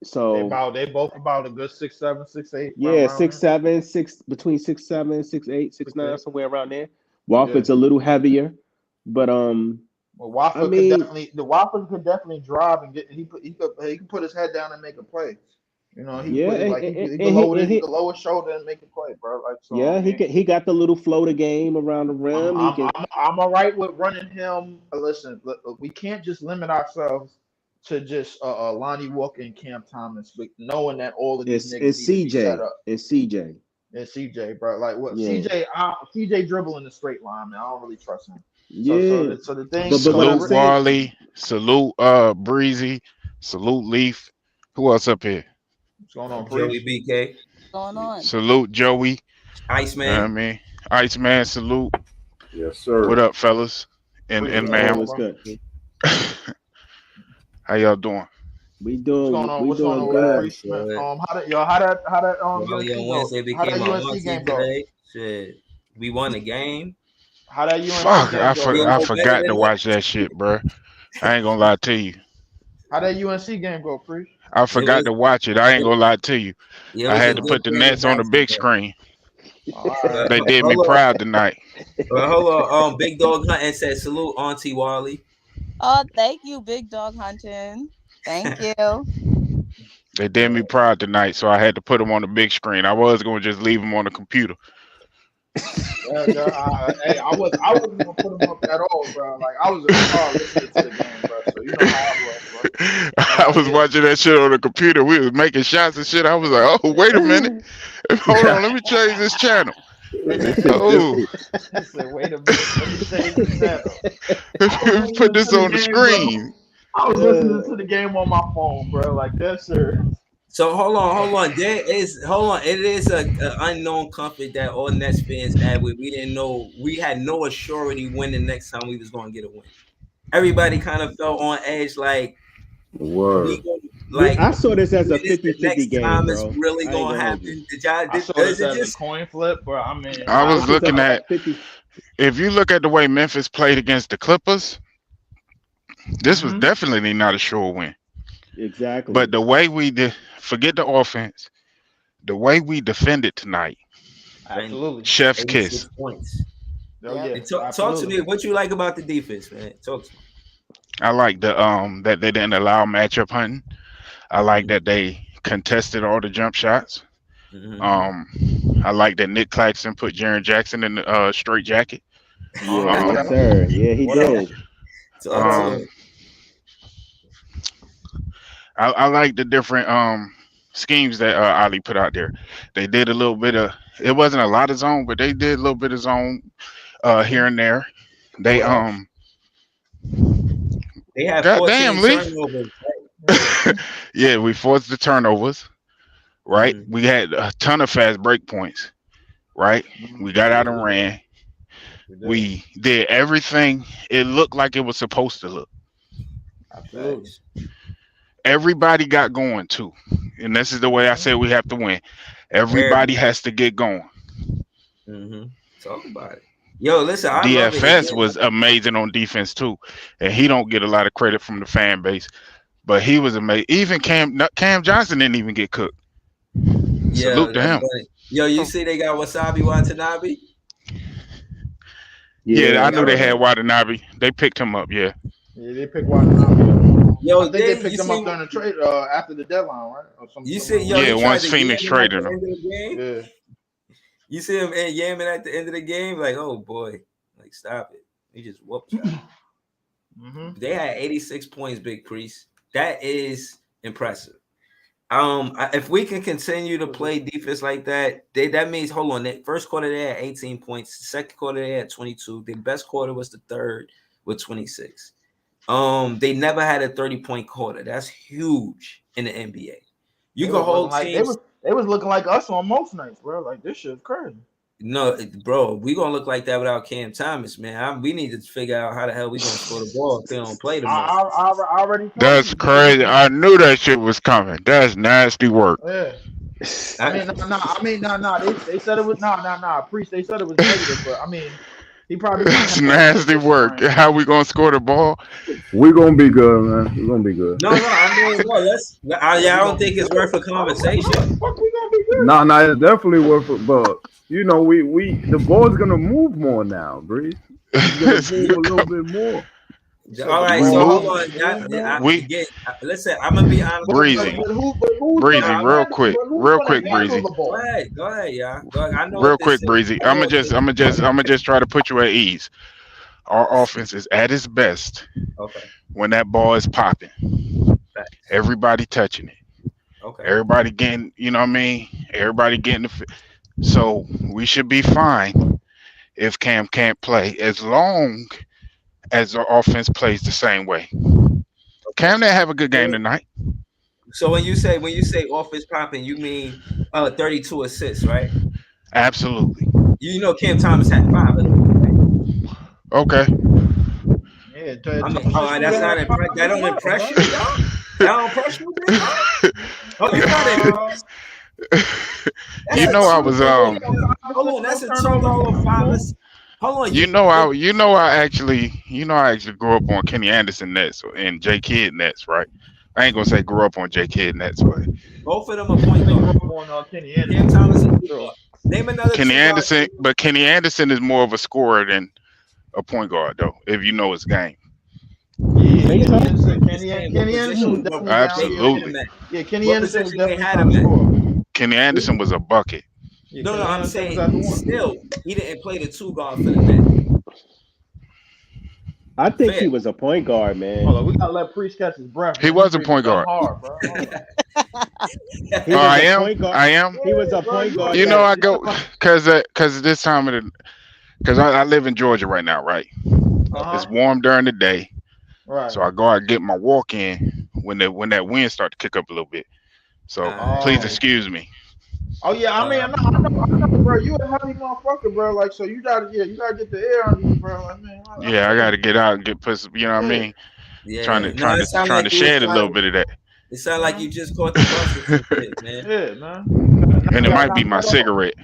Speaker 9: So
Speaker 11: they both about a good 6'7", 6'8".
Speaker 9: Yeah, 6'7", between 6'7", 6'8", 6'9", somewhere around there. Watford's a little heavier, but
Speaker 11: Watford could definitely drive and get. He could put his head down and make a play. He could lower his shoulder and make a play, bro. Like, so,
Speaker 9: yeah, he got the little floater game around the rim.
Speaker 11: I'm all right with running him. Listen, we can't just limit ourselves to just Lonnie Walker and Cam Thomas, but knowing that all of these niggas need to be set up.
Speaker 9: It's CJ.
Speaker 11: It's CJ, bro. Like what? Yeah. CJ dribble in the straight line, man. I don't really trust him.
Speaker 9: Yeah.
Speaker 11: So the thing.
Speaker 12: Salute Warley. Salute Breezy. Salute Leaf. Who else up here?
Speaker 11: What's going on,
Speaker 5: Joey BK?
Speaker 6: What's going on?
Speaker 12: Salute Joey.
Speaker 5: Iceman.
Speaker 12: You know what I mean? Iceman, salute.
Speaker 8: Yes, sir.
Speaker 12: What up, fellas? And ma'am.
Speaker 9: What's good?
Speaker 12: How y'all doing?
Speaker 9: We doing
Speaker 11: good. How that
Speaker 5: Wednesday became a UNC game today. Shit, we won the game.
Speaker 11: How that UNC
Speaker 12: Fuck,
Speaker 11: game
Speaker 12: I forgot to watch that shit, bro. I ain't gonna lie to you.
Speaker 11: How that UNC game go, Preach?
Speaker 12: I forgot to watch it. I ain't gonna lie to you. I had to put the Nets on the big screen.
Speaker 11: Right.
Speaker 12: They did me proud tonight.
Speaker 5: Hold on. Big Dog Hunting said salute Auntie Wally.
Speaker 6: Oh, thank you, Big Dog Hunting. Thank you.
Speaker 12: They did me proud tonight, so I had to put them on the big screen. I was going to just leave them on the computer.
Speaker 11: Hey, I wasn't gonna put him up at all, bro. Like I was in the car listening to the game, bro. So you know how I was, bro.
Speaker 12: I was watching that shit on the computer. We was making shots and shit. I was like, oh, wait a minute. Hold on, let me change this channel. Oh,
Speaker 11: He said, "Wait a minute, let me change the channel."
Speaker 12: let me put this on the screen.
Speaker 11: I was listening to the game on my phone, bro. Like that, sir.
Speaker 5: So hold on. It is a unknown comfort that all Nets fans had. We didn't know. We had no assurity when the next time we was going to get a win. Everybody kind of felt on edge, like
Speaker 8: Word.
Speaker 9: I saw this as a 50-50 game,
Speaker 5: time
Speaker 9: bro.
Speaker 5: is really
Speaker 9: I ain't
Speaker 5: gonna
Speaker 9: gonna hold
Speaker 5: happen.
Speaker 9: you.
Speaker 5: Did y'all?
Speaker 11: I saw
Speaker 5: Is
Speaker 11: this
Speaker 5: it
Speaker 11: as
Speaker 5: just
Speaker 11: a coin flip, bro. I mean,
Speaker 12: I was
Speaker 9: This is
Speaker 12: looking
Speaker 9: a
Speaker 12: at,
Speaker 9: 50.
Speaker 12: if you look at the way Memphis played against the Clippers, this was definitely not a sure win.
Speaker 9: Exactly.
Speaker 12: But the way we did, forget the offense, the way we defended tonight,
Speaker 11: absolutely.
Speaker 12: chef's
Speaker 5: 86
Speaker 12: kiss.
Speaker 5: points?
Speaker 11: Oh, yeah,
Speaker 5: And talk to
Speaker 11: absolutely.
Speaker 5: me. What you like about the defense, man? Talk to me.
Speaker 12: I like the that they didn't allow matchup hunting. I like that they contested all the jump shots. I like that Nick Claxton put Jaren Jackson in the straight jacket.
Speaker 9: Yeah, yes, sir. Yeah, he did.
Speaker 12: I like the different schemes that Ali put out there. They did a little bit of, it wasn't a lot of zone, but they did a little bit of zone here and there. They
Speaker 5: had
Speaker 12: goddamn
Speaker 5: 14
Speaker 12: Lee.
Speaker 5: turnovers.
Speaker 12: Yeah, we forced the turnovers. Right, we had a ton of fast break points. Right, we got out and ran. We did everything it looked like it was supposed to look.
Speaker 11: Absolutely.
Speaker 12: Everybody got going too, and this is the way I say we have to win. Everybody has to get going.
Speaker 5: Talk about it. Yo, listen, I love it.
Speaker 12: DFS was amazing on defense too, and he don't get a lot of credit from the fan base, but he was amazing. Even Cam Johnson didn't even get cooked. Salute to him.
Speaker 5: Funny. Yo, you see they got Wasabi Watanabe?
Speaker 12: Yeah, I knew they had Watanabe. They picked him up. Yeah,
Speaker 11: they picked Watanabe.
Speaker 5: Yo,
Speaker 11: I think they picked him up during the trade after the deadline, right? Or something.
Speaker 12: Once Phoenix traded him.
Speaker 11: Yeah.
Speaker 5: You see him yamming at the end of the game, like, oh boy, like stop it. He just whooped y'all. They had 86 points, Big Priest. That is impressive. If we can continue to play defense like that, that means, hold on, that first quarter they had 18 points, second quarter they had 22. The best quarter was the third with 26. They never had a 30-point quarter. That's huge in the NBA. You can hold teams.
Speaker 11: They was looking like us on most nights, bro. Like this shit's crazy.
Speaker 5: No, bro, we gonna look like that without Cam Thomas, man. We need to figure out how the hell we gonna score the ball if they don't play tomorrow.
Speaker 11: I already.
Speaker 12: That's crazy. I knew that shit was coming. That's nasty work.
Speaker 11: Yeah. I mean, no. They said it was Priest. They said it was negative, but I mean, he probably.
Speaker 12: That's nasty work. How we gonna score the ball?
Speaker 8: We're gonna be good, man. We're gonna be good.
Speaker 5: No. I mean, I don't think it's worth a conversation.
Speaker 8: No, it's definitely worth it. But you know, the ball's gonna move more now, Breeze. It's gonna move a little bit more.
Speaker 5: All right, so hold on. Listen, I'm gonna be honest.
Speaker 12: Breezy, real quick, Breezy.
Speaker 5: Go ahead, yeah. I know.
Speaker 12: Real quick, Breezy. I'm gonna just try to put you at ease. Our offense is at its best when that ball is popping. Everybody touching it.
Speaker 5: Okay.
Speaker 12: Everybody getting, you know what I mean? Everybody getting so we should be fine if Cam can't play as long as the offense plays the same way. Cam didn't have a good game tonight.
Speaker 5: So when you say offense popping, you mean 32 assists, right?
Speaker 12: Absolutely.
Speaker 5: You know Cam Thomas had 5 of them. Right?
Speaker 12: Okay.
Speaker 11: Yeah,
Speaker 5: that's not impressive. That don't impress you, y'all? That don't impress you? Oh, you're not impressed.
Speaker 12: I was
Speaker 5: Hold on, that's a $2 Hold on.
Speaker 12: I actually grew up on Kenny Anderson Nets and J Kidd Nets, right? I ain't gonna say grew up on J Kidd Nets, but
Speaker 5: both of them are point guard.
Speaker 11: Kenny Anderson.
Speaker 5: Cam Thomas is name another
Speaker 12: Kenny Anderson, but Kenny Anderson is more of a scorer than a point guard, though. If you know his game.
Speaker 9: think
Speaker 5: Yeah,
Speaker 9: so?
Speaker 5: I'm just
Speaker 11: Kenny
Speaker 5: saying what
Speaker 11: Kenny Anderson was
Speaker 5: position,
Speaker 11: definitely
Speaker 5: what
Speaker 11: down.
Speaker 5: they
Speaker 11: Yeah,
Speaker 5: had
Speaker 12: Absolutely.
Speaker 5: him at.
Speaker 11: yeah. Kenny
Speaker 5: What
Speaker 11: Anderson was
Speaker 5: position they
Speaker 11: definitely
Speaker 5: had
Speaker 11: top
Speaker 5: him at.
Speaker 11: scorer.
Speaker 12: Kenny Anderson was a bucket.
Speaker 11: Yeah,
Speaker 5: No,
Speaker 11: Kenny
Speaker 5: I'm
Speaker 11: Anderson was
Speaker 5: saying
Speaker 11: at the one.
Speaker 5: still he didn't play the 2 guard for the Nets.
Speaker 9: I think
Speaker 5: Fair.
Speaker 9: he was a point guard, man.
Speaker 11: Hold on, we gotta let Priest catch his breath,
Speaker 12: He
Speaker 11: man.
Speaker 12: was
Speaker 11: He
Speaker 12: a point
Speaker 11: breathing dumb
Speaker 12: guard.
Speaker 11: hard, bro. Hold on.
Speaker 9: He
Speaker 12: Oh,
Speaker 9: was
Speaker 12: I
Speaker 9: a
Speaker 12: am.
Speaker 9: point guard.
Speaker 12: I am.
Speaker 9: He was a
Speaker 11: Bro,
Speaker 9: point
Speaker 11: you
Speaker 9: guard
Speaker 12: You know,
Speaker 9: that
Speaker 12: I go because this time of the because I live in Georgia right now, right? It's warm during the day,
Speaker 11: right.
Speaker 12: so I go out and get my walk in when that wind start to kick up a little bit. So please
Speaker 11: Oh.
Speaker 12: excuse me.
Speaker 11: Oh yeah, I mean, I know, bro. You a heavy motherfucker, bro. Like, so you gotta get the air under you, bro. Like, man,
Speaker 12: Yeah, I got to get out and get put. You know what I
Speaker 11: Yeah.
Speaker 12: mean?
Speaker 5: Yeah. No,
Speaker 12: Trying
Speaker 5: it sounded
Speaker 12: to
Speaker 5: like you was
Speaker 12: shed a little
Speaker 5: trying.
Speaker 12: bit of that,
Speaker 5: It sounded like you just caught the bus or some shit, man.
Speaker 11: Yeah, man.
Speaker 12: and it
Speaker 11: Yeah,
Speaker 12: might be my cigarette.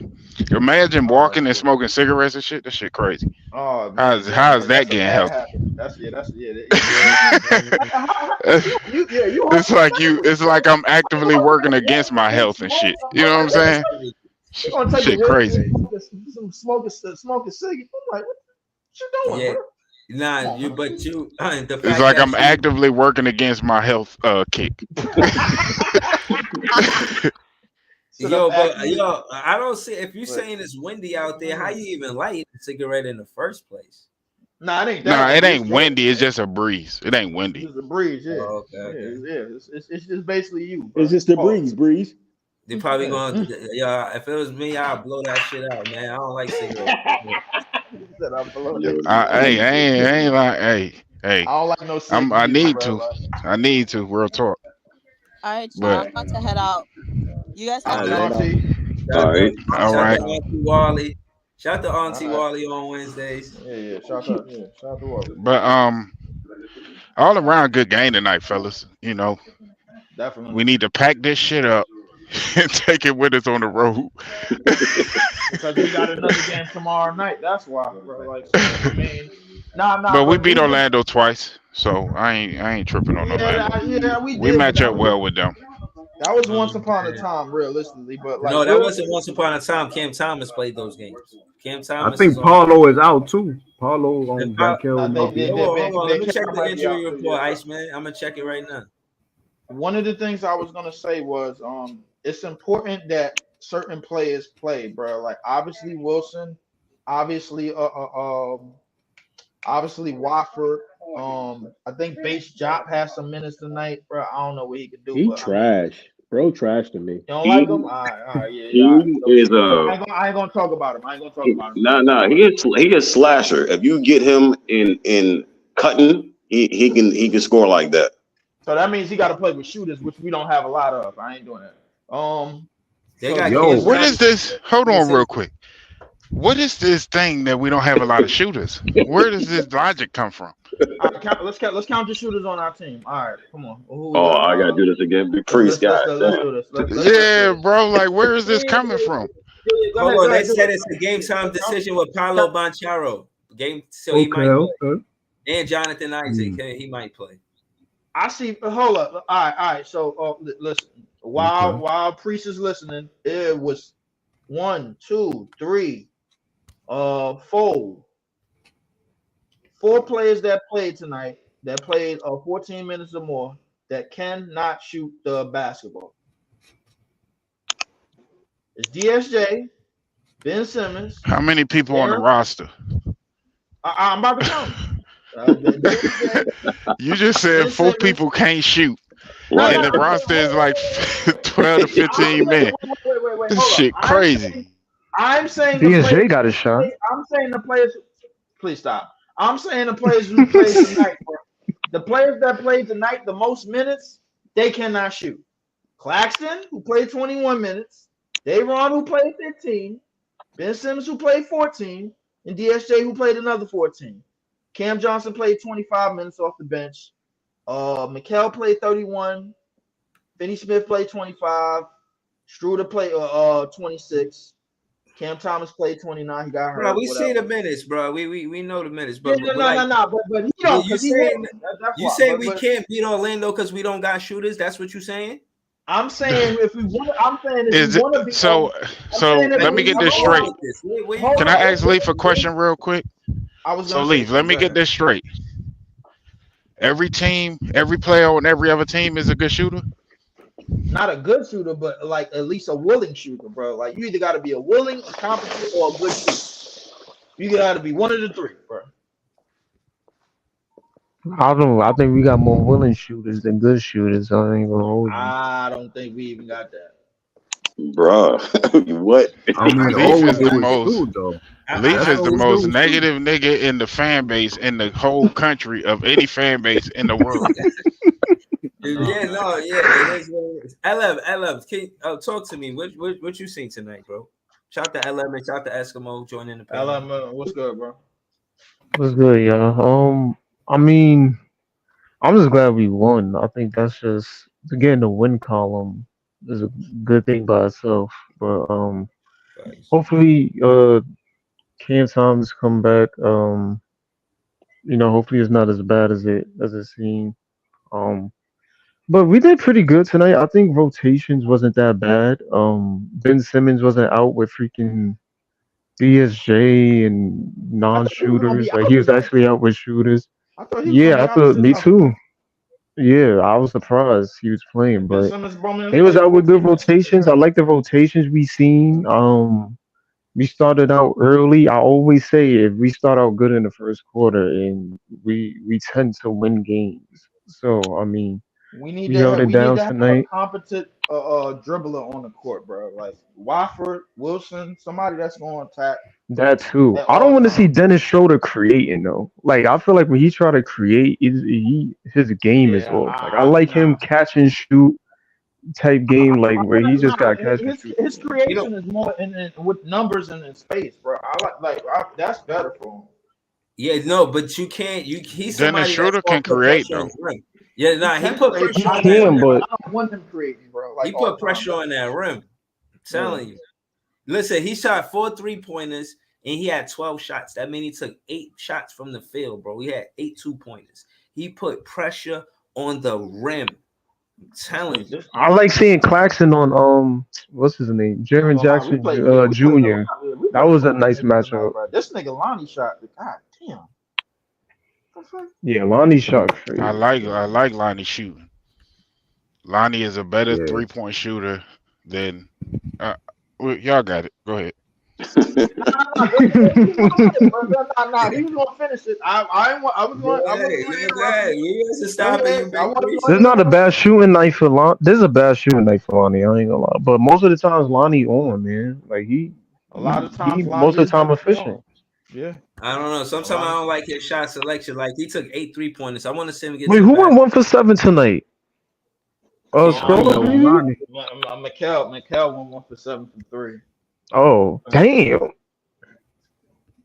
Speaker 12: Imagine walking and smoking cigarettes and shit. That shit crazy.
Speaker 11: Oh man,
Speaker 12: How's that
Speaker 11: that's a
Speaker 12: getting
Speaker 11: bad
Speaker 12: healthy?
Speaker 11: habit. That's
Speaker 12: It's like it's like I'm actively working against my health and shit. You know what I'm saying?
Speaker 11: You gonna take
Speaker 12: Shit
Speaker 11: a risk
Speaker 12: crazy.
Speaker 11: and smoke a cig? I'm like, what you doing,
Speaker 5: Yeah.
Speaker 11: bro?
Speaker 5: Nah, the fact
Speaker 12: It's like
Speaker 5: that
Speaker 12: I'm actively working against my health kick.
Speaker 5: yo, but yo, I don't see if you're saying it's windy out there, how you even light a cigarette in the first place?
Speaker 11: Nah, it ain't
Speaker 12: Nah,
Speaker 11: that.
Speaker 12: it ain't windy. It's just a breeze. It ain't windy.
Speaker 11: It's a breeze, yeah.
Speaker 5: Oh, okay.
Speaker 11: Yeah. It's just basically you. Bro.
Speaker 9: it's just the breeze.
Speaker 5: They probably gonna, yeah. If it was me, I'd blow that shit out, man. I don't like cigarettes.
Speaker 12: Hey, I ain't like, hey.
Speaker 11: I don't like no cigarettes.
Speaker 12: I need to. Real talk.
Speaker 6: All right, y'all,
Speaker 12: But
Speaker 6: I'm about to head out. You guys have
Speaker 5: All
Speaker 6: a
Speaker 5: right.
Speaker 6: good one.
Speaker 8: All right.
Speaker 12: All
Speaker 5: Shout
Speaker 12: right.
Speaker 5: out to Auntie Wally. Shout out to Auntie Wally on Wednesdays.
Speaker 11: Yeah. Shout out to Wally.
Speaker 12: But all around good game tonight, fellas. You know,
Speaker 11: Definitely.
Speaker 12: we need to pack this shit up and take it with us on the road.
Speaker 11: Because we got another game tomorrow night. That's why, bro. Like, so, I mean, nah.
Speaker 12: But we beat Orlando twice, so I ain't tripping on Orlando.
Speaker 11: Yeah,
Speaker 12: We
Speaker 11: did,
Speaker 12: match up well with them.
Speaker 11: That was once upon a time, realistically. But like,
Speaker 5: No, that wasn't once upon a time. Cam Thomas played those games. Cam Thomas.
Speaker 8: I think Paulo is out too. Paulo on back here.
Speaker 5: Hold on. Let me check the injury report, Iceman. I'm gonna check it right now.
Speaker 11: One of the things I was gonna say was, it's important that certain players play, bro. Like obviously Wilson, obviously Wofford. I think Bates Jop has some minutes tonight, bro. I don't know what he could do.
Speaker 9: He
Speaker 11: but,
Speaker 9: trash. Bro, trash to me.
Speaker 11: You don't like him? All right, yeah.
Speaker 13: He is
Speaker 11: I ain't gonna talk about him.
Speaker 13: Nah. He is slasher. If you get him in cutting, he can score like that.
Speaker 11: So that means he got to play with shooters, which we don't have a lot of. I ain't doing that.
Speaker 12: What is this? Hold on, real quick. What is this thing that we don't have a lot of shooters? Where does this logic come from?
Speaker 11: All right, let's count the shooters on our team. All right, come on.
Speaker 13: I gotta do this again. Big Priest guy.
Speaker 11: Let's do this.
Speaker 12: Yeah, bro. Like, where is this coming from?
Speaker 5: Hold on, they said it's a game time decision with Paulo Banchero. He might play. And Jonathan Isaac, he might play.
Speaker 11: I see. Hold up. All right. So listen. While Priest is listening, it was 1, 2, 3, 4 players that played tonight that played 14 minutes or more that cannot shoot the basketball. It's DSJ, Ben Simmons.
Speaker 12: How many people on the roster?
Speaker 11: I'm about to count.
Speaker 12: You just said 4 people can't shoot.
Speaker 13: Right.
Speaker 12: And the roster is like 12 to 15 men.
Speaker 11: Wait.
Speaker 12: This shit crazy.
Speaker 11: I'm saying
Speaker 2: DSJ got a shot.
Speaker 11: I'm saying the players. Please stop. I'm saying the players who played tonight. The players that played tonight the most minutes, they cannot shoot. Claxton, who played 21 minutes. Dayron, who played 15. Ben Simmons, who played 14. And DSJ, who played another 14. Cam Johnson played 25 minutes off the bench. Mikal played 31. Finney Smith played 25. Struder played 26. Cam Thomas played 29. He got hurt.
Speaker 5: Bro, we see the minutes, bro. We know the minutes, bro.
Speaker 11: No. But he don't.
Speaker 5: You saying we can't beat Orlando because we don't got shooters? That's what you saying?
Speaker 11: I'm saying if we want. I'm saying if we want to be.
Speaker 12: So let me get this straight. Can I ask Leaf a question real quick?
Speaker 11: I was
Speaker 12: so Leaf, let me get this straight. Every team, every player on every other team is a good shooter.
Speaker 11: Not a good shooter, but like at least a willing shooter, bro. Like you either got to be a willing, a competent, or a good shooter. You got to be one of the three, bro.
Speaker 14: I don't know. I think we got more willing shooters than good shooters. I ain't gonna hold you.
Speaker 11: I don't think we even got that.
Speaker 13: Bruh. What?
Speaker 8: I mean,
Speaker 12: Leaf
Speaker 8: all we
Speaker 12: is the
Speaker 8: do is
Speaker 12: most.
Speaker 8: shoot, though.
Speaker 12: Leaf
Speaker 8: That's
Speaker 12: is
Speaker 8: all
Speaker 12: the
Speaker 8: we
Speaker 12: most
Speaker 8: do is shoot.
Speaker 12: negative nigga in the fan base in the whole country of any fan base in the world.
Speaker 5: Yeah, no, yeah, it is what it is. LM, can you, talk to me. What you seen tonight, bro? Shout to LM and shout to Eskimo joining the panel.
Speaker 11: LM, what's good, bro?
Speaker 14: What's good, y'all? I mean, I'm just glad we won. I think that's just to get in the win column is a good thing by itself. But
Speaker 5: Thanks.
Speaker 14: hopefully, Cam Thomas come back. Hopefully it's not as bad as it seemed. Um, but we did pretty good tonight. I think rotations wasn't that bad. Ben Simmons wasn't out with freaking BSJ and
Speaker 11: I thought he was gonna
Speaker 14: non-shooters.
Speaker 11: be
Speaker 14: Like
Speaker 11: out
Speaker 14: he was
Speaker 11: tonight.
Speaker 14: actually out with shooters.
Speaker 11: I thought he was gonna
Speaker 14: Yeah,
Speaker 11: be
Speaker 14: I
Speaker 11: out
Speaker 14: thought
Speaker 11: sitting
Speaker 14: me
Speaker 11: out.
Speaker 14: too. Yeah, I was surprised he was playing,
Speaker 11: Ben
Speaker 14: but
Speaker 11: Simmons, bro, man,
Speaker 14: he was
Speaker 11: played
Speaker 14: out with
Speaker 11: 14
Speaker 14: good
Speaker 11: minutes.
Speaker 14: rotations. I like the rotations we seen. We started out early. I always say if we start out good in the first quarter, and we tend to win games. So I mean, we held it
Speaker 11: We need
Speaker 14: down
Speaker 11: to have a
Speaker 14: tonight.
Speaker 11: competent dribbler on the court, bro. Like Wofford, Wilson, somebody that's going to attack
Speaker 14: That too.
Speaker 11: at
Speaker 14: I don't
Speaker 11: all
Speaker 14: want to see
Speaker 11: times.
Speaker 14: Dennis Schroeder creating though. Like I feel like when he try to create, his game is
Speaker 11: Yeah,
Speaker 14: off. Like I like him
Speaker 11: nah.
Speaker 14: catch and shoot type game, like where he just
Speaker 11: Nah,
Speaker 14: got catch and shoot.
Speaker 11: his
Speaker 5: You know,
Speaker 11: creation is more in with numbers and in space, bro. That's better for him.
Speaker 5: yeah, no, but you can't. He's
Speaker 12: Dennis
Speaker 5: somebody that's
Speaker 12: Schroeder
Speaker 5: gonna
Speaker 12: can
Speaker 5: put
Speaker 12: create
Speaker 5: pressure on
Speaker 12: though.
Speaker 5: the rim. Yeah,
Speaker 11: He
Speaker 5: nah, he
Speaker 11: can
Speaker 5: put
Speaker 11: create,
Speaker 5: pressure
Speaker 14: He
Speaker 11: but
Speaker 5: on that
Speaker 14: can,
Speaker 5: rim.
Speaker 14: but
Speaker 11: I don't want him creating, bro.
Speaker 5: He
Speaker 11: Like all
Speaker 5: put
Speaker 11: the time,
Speaker 5: pressure
Speaker 11: bro.
Speaker 5: on that rim. I'm
Speaker 11: Yeah.
Speaker 5: telling you. Listen, he shot 4 3-pointers and he had 12 shots. That means he took 8 shots from the field, bro. He had 8 2-pointers. He put pressure on the rim. I'm telling you.
Speaker 11: This
Speaker 14: I like seeing Claxton on what's his name,
Speaker 11: I ain't
Speaker 14: Jaron
Speaker 11: gonna lie, we
Speaker 14: Jackson
Speaker 11: played. Yeah,
Speaker 14: Jr.
Speaker 11: we
Speaker 14: That
Speaker 11: played a
Speaker 14: was a
Speaker 11: lot of
Speaker 14: nice
Speaker 11: niggas tonight,
Speaker 14: matchup.
Speaker 11: bro. This nigga Lonnie shot. God damn. What the fuck?
Speaker 14: Yeah, Lonnie shot
Speaker 12: I
Speaker 14: crazy.
Speaker 12: like Lonnie shooting. Lonnie is a better
Speaker 8: Yeah.
Speaker 12: 3-point shooter than. Y'all got it. Go ahead.
Speaker 11: Nah, he was gonna finish it. I was going. I wasn't going to interrupt
Speaker 5: Go
Speaker 11: you.
Speaker 5: You guys are
Speaker 11: Go
Speaker 5: stopping
Speaker 11: ahead.
Speaker 5: you,
Speaker 11: I
Speaker 5: big
Speaker 11: wasn't
Speaker 5: priest.
Speaker 14: This
Speaker 11: going
Speaker 14: is
Speaker 11: to
Speaker 14: not a
Speaker 11: interrupt
Speaker 14: bad shooting night for Lon. This is a bad shooting night for Lonnie. I ain't gonna lie, but most of the times Lonnie on, man. Like
Speaker 11: you. A lot of
Speaker 14: he
Speaker 11: times,
Speaker 14: most
Speaker 11: Lonnie
Speaker 14: of
Speaker 11: is
Speaker 14: the time
Speaker 11: definitely
Speaker 14: efficient.
Speaker 11: on. Yeah,
Speaker 5: I don't know.
Speaker 11: a
Speaker 5: Sometimes
Speaker 11: lot
Speaker 5: I
Speaker 11: of
Speaker 5: don't
Speaker 11: times.
Speaker 5: like his shot selection. Like he took 8 3-pointers. I want to see him get
Speaker 14: Wait,
Speaker 5: to the
Speaker 14: who went
Speaker 5: basket.
Speaker 14: 1 for 7 tonight?
Speaker 11: Um,
Speaker 14: Scroller
Speaker 8: That was
Speaker 14: maybe.
Speaker 8: Lonnie.
Speaker 11: Mikel went 1 for 7 from three.
Speaker 14: Oh damn.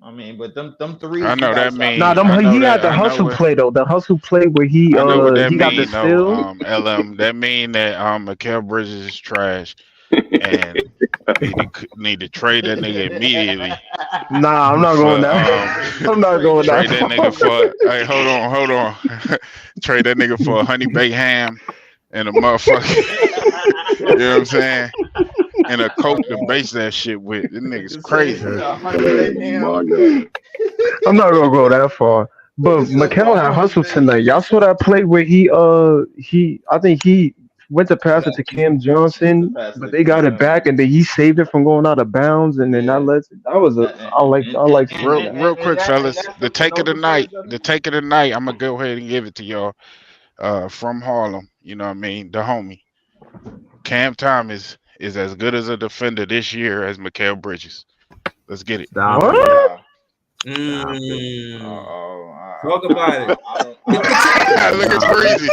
Speaker 11: I mean, but them
Speaker 12: I
Speaker 11: threes, you
Speaker 12: know
Speaker 11: gotta
Speaker 12: that
Speaker 11: stop
Speaker 14: Nah,
Speaker 12: mean.
Speaker 11: making.
Speaker 14: them
Speaker 12: I know
Speaker 14: he
Speaker 12: that.
Speaker 14: had the
Speaker 12: I know
Speaker 14: hustle
Speaker 12: what.
Speaker 14: play though. The hustle play where
Speaker 12: I know what that
Speaker 14: he got the
Speaker 12: mean. No,
Speaker 14: steal.
Speaker 12: LM. That mean that Mikal Bridges is trash, and need to trade that nigga immediately
Speaker 14: Nah, I'm not going
Speaker 12: for
Speaker 14: that. I'm not going that
Speaker 12: trade that nigga
Speaker 14: far.
Speaker 12: for. Hey, hold on. Trade that nigga for a honey baked ham and a motherfucker. You know what I'm saying? And a coke to base that shit with. This nigga's
Speaker 11: Nigga
Speaker 12: crazy.
Speaker 11: said
Speaker 8: That's
Speaker 11: a honey baked
Speaker 8: crazy.
Speaker 11: ham.
Speaker 14: I'm not gonna go that far. But
Speaker 11: Nigga said
Speaker 14: Mikel
Speaker 11: for
Speaker 14: had
Speaker 11: honey
Speaker 14: hustle
Speaker 11: baked.
Speaker 14: tonight. Y'all saw that play where he I think he went to pass it to Cam
Speaker 11: It's a
Speaker 14: Johnson,
Speaker 11: pass
Speaker 14: but
Speaker 11: to
Speaker 14: they
Speaker 11: Cam
Speaker 14: got it
Speaker 11: Johnson.
Speaker 14: back and then he saved it from going out of bounds and then
Speaker 11: Yeah.
Speaker 14: that was a I like seeing
Speaker 12: Real,
Speaker 14: that.
Speaker 12: real quick,
Speaker 11: And
Speaker 12: fellas.
Speaker 11: that's
Speaker 12: The
Speaker 11: the
Speaker 12: take of
Speaker 11: no
Speaker 12: the night.
Speaker 11: defense.
Speaker 12: The take of the night. I'm gonna go ahead and give it to y'all. From Harlem. You know what I mean? The homie. Cam Thomas is as good as a defender this year as Mikal Bridges. Let's get it.
Speaker 8: Stop it.
Speaker 14: What?
Speaker 8: Stop it.
Speaker 5: Talk about it.
Speaker 12: Look at
Speaker 8: Stop it.
Speaker 12: Breezy.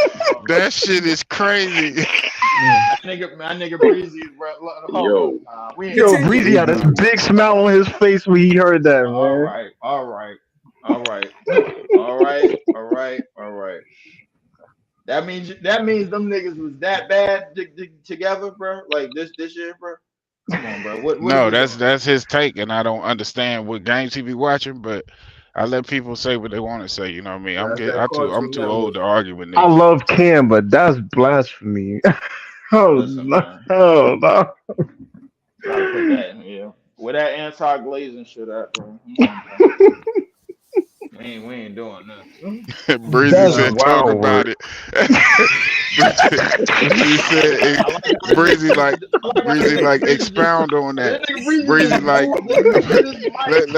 Speaker 12: That shit is crazy.
Speaker 11: My nigga Breezy, bro.
Speaker 13: Yo.
Speaker 11: We ain't
Speaker 14: Yo,
Speaker 11: gonna
Speaker 5: Continue.
Speaker 11: do
Speaker 14: Breezy
Speaker 11: that.
Speaker 14: had this big smile on his face when he heard that,
Speaker 11: All
Speaker 14: man.
Speaker 11: right. That means them niggas was that bad together, bro. Like this year, bro. Come on, bro. What are
Speaker 12: No,
Speaker 11: we doing?
Speaker 12: that's his take, and I don't understand what games he be watching, but I let people say what they want to say. You know what I mean?
Speaker 8: That's that
Speaker 12: I'm
Speaker 8: Cartoon
Speaker 12: too old
Speaker 8: Network.
Speaker 12: to argue with
Speaker 14: I
Speaker 12: niggas.
Speaker 14: love Cam, but that's blasphemy. Oh
Speaker 11: Listen,
Speaker 14: no,
Speaker 11: man.
Speaker 14: no.
Speaker 11: Gotta put that in here. Where that anti-glazing shit at, bro? Come on, bro. We ain't doing nothing.
Speaker 12: Breezy
Speaker 14: That's
Speaker 12: said, "Talk
Speaker 14: wild
Speaker 12: about
Speaker 14: work.
Speaker 12: it." Breezy said,
Speaker 11: I like how this
Speaker 12: "Breezy
Speaker 11: nigga
Speaker 12: like,
Speaker 11: just, I like how this
Speaker 12: Breezy
Speaker 11: nigga
Speaker 12: like,
Speaker 11: Breezy just,
Speaker 12: expound on
Speaker 11: this
Speaker 12: that."
Speaker 11: nigga Breezy
Speaker 12: Breezy
Speaker 11: just
Speaker 12: like,
Speaker 11: blew, this nigga hit his mic.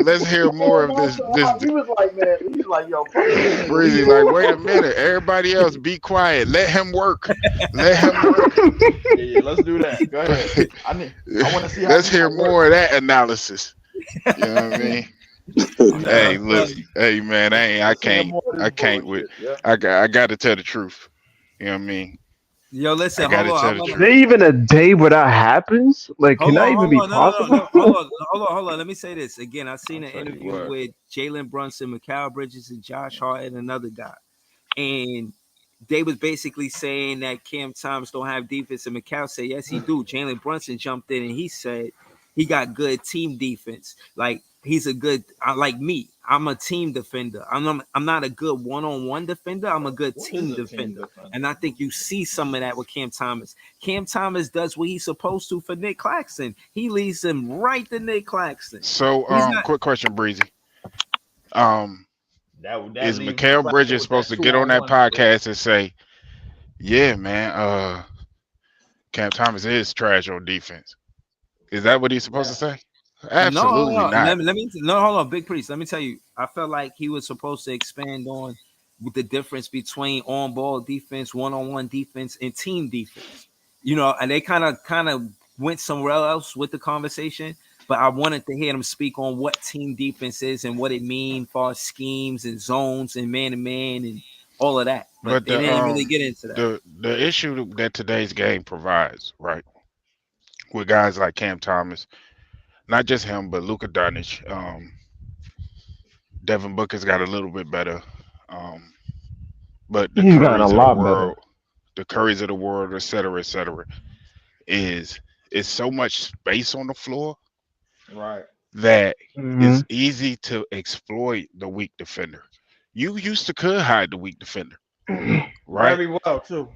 Speaker 12: let's hear more
Speaker 11: Oh
Speaker 12: of
Speaker 11: my
Speaker 12: this.
Speaker 11: God. He was like, man, he's like, yo, fuck this nigga. We
Speaker 12: Breezy like, wait a minute, everybody else, be quiet. Let him work. Let him work.
Speaker 11: yeah, let's do that. Go ahead. I want to see how
Speaker 12: Let's
Speaker 11: you
Speaker 12: hear
Speaker 11: gonna work.
Speaker 12: more of that analysis. You know what I mean?
Speaker 5: Nah,
Speaker 12: Hey, listen, hey man,
Speaker 11: Let's hear more of
Speaker 12: I
Speaker 11: this
Speaker 12: can't with,
Speaker 11: bullshit. Yeah.
Speaker 12: I got to tell the truth. You know what I mean?
Speaker 5: yo,
Speaker 12: I
Speaker 5: listen,
Speaker 12: got
Speaker 5: hold
Speaker 12: to
Speaker 5: on. I
Speaker 12: tell the
Speaker 5: want
Speaker 14: Is
Speaker 5: to
Speaker 14: there
Speaker 12: truth.
Speaker 14: even a day where that happens? Like, can that even
Speaker 5: hold
Speaker 14: be
Speaker 5: on, no,
Speaker 14: possible?
Speaker 5: hold on. Let me say this again. I seen
Speaker 11: I'll
Speaker 5: an
Speaker 11: tell you
Speaker 5: interview
Speaker 11: what.
Speaker 5: with Jalen Brunson, Mikal Bridges, and Josh Hart, and another guy, and they was basically saying that Cam Thomas don't have defense, and Mikal said yes he do. Jalen Brunson jumped in and he said he got good team defense. Like he's a good, like me. I'm a team defender. I'm not a good one-on-one defender. I'm a good
Speaker 11: What is
Speaker 5: team
Speaker 11: a team
Speaker 5: defender,
Speaker 11: defender?
Speaker 5: and I think you see some of that with Cam Thomas. Cam Thomas does what he's supposed to for Nick Claxton. He leads him right to Nick Claxton.
Speaker 12: So,
Speaker 5: He's not.
Speaker 12: quick question, Breezy. Um,
Speaker 11: That
Speaker 12: is
Speaker 11: leaves Nick
Speaker 12: Mikal
Speaker 11: Claxton
Speaker 12: Bridges
Speaker 11: with
Speaker 12: supposed
Speaker 11: that
Speaker 12: to
Speaker 11: two
Speaker 12: get on
Speaker 11: on
Speaker 12: that
Speaker 11: one shit.
Speaker 12: podcast and say, "Yeah, man, Cam Thomas is trash on defense"? Is that what he's supposed to
Speaker 11: Yes.
Speaker 12: say?
Speaker 5: No,
Speaker 12: Absolutely
Speaker 5: no,
Speaker 12: not.
Speaker 5: no, hold on, Big Priest. Let me tell you, I felt like he was supposed to expand on with the difference between on-ball defense, one-on-one defense, and team defense. And they kind of went somewhere else with the conversation. But I wanted to hear them speak on what team defense is and what it means for schemes and zones and man-to-man and all of that. But
Speaker 12: But
Speaker 5: they didn't really get into that.
Speaker 12: the issue that today's game provides, right, with guys like Cam Thomas, not just him, but Luka Doncic, Devin Booker's got a little bit better, um, but the
Speaker 14: He's gotten a
Speaker 12: Currys of the
Speaker 14: lot better.
Speaker 12: world, et cetera, is so much space on the floor
Speaker 11: Right.
Speaker 12: that
Speaker 14: Hmm.
Speaker 12: it's easy to exploit the weak defender. You used to could hide the weak defender, right?
Speaker 11: Very well too.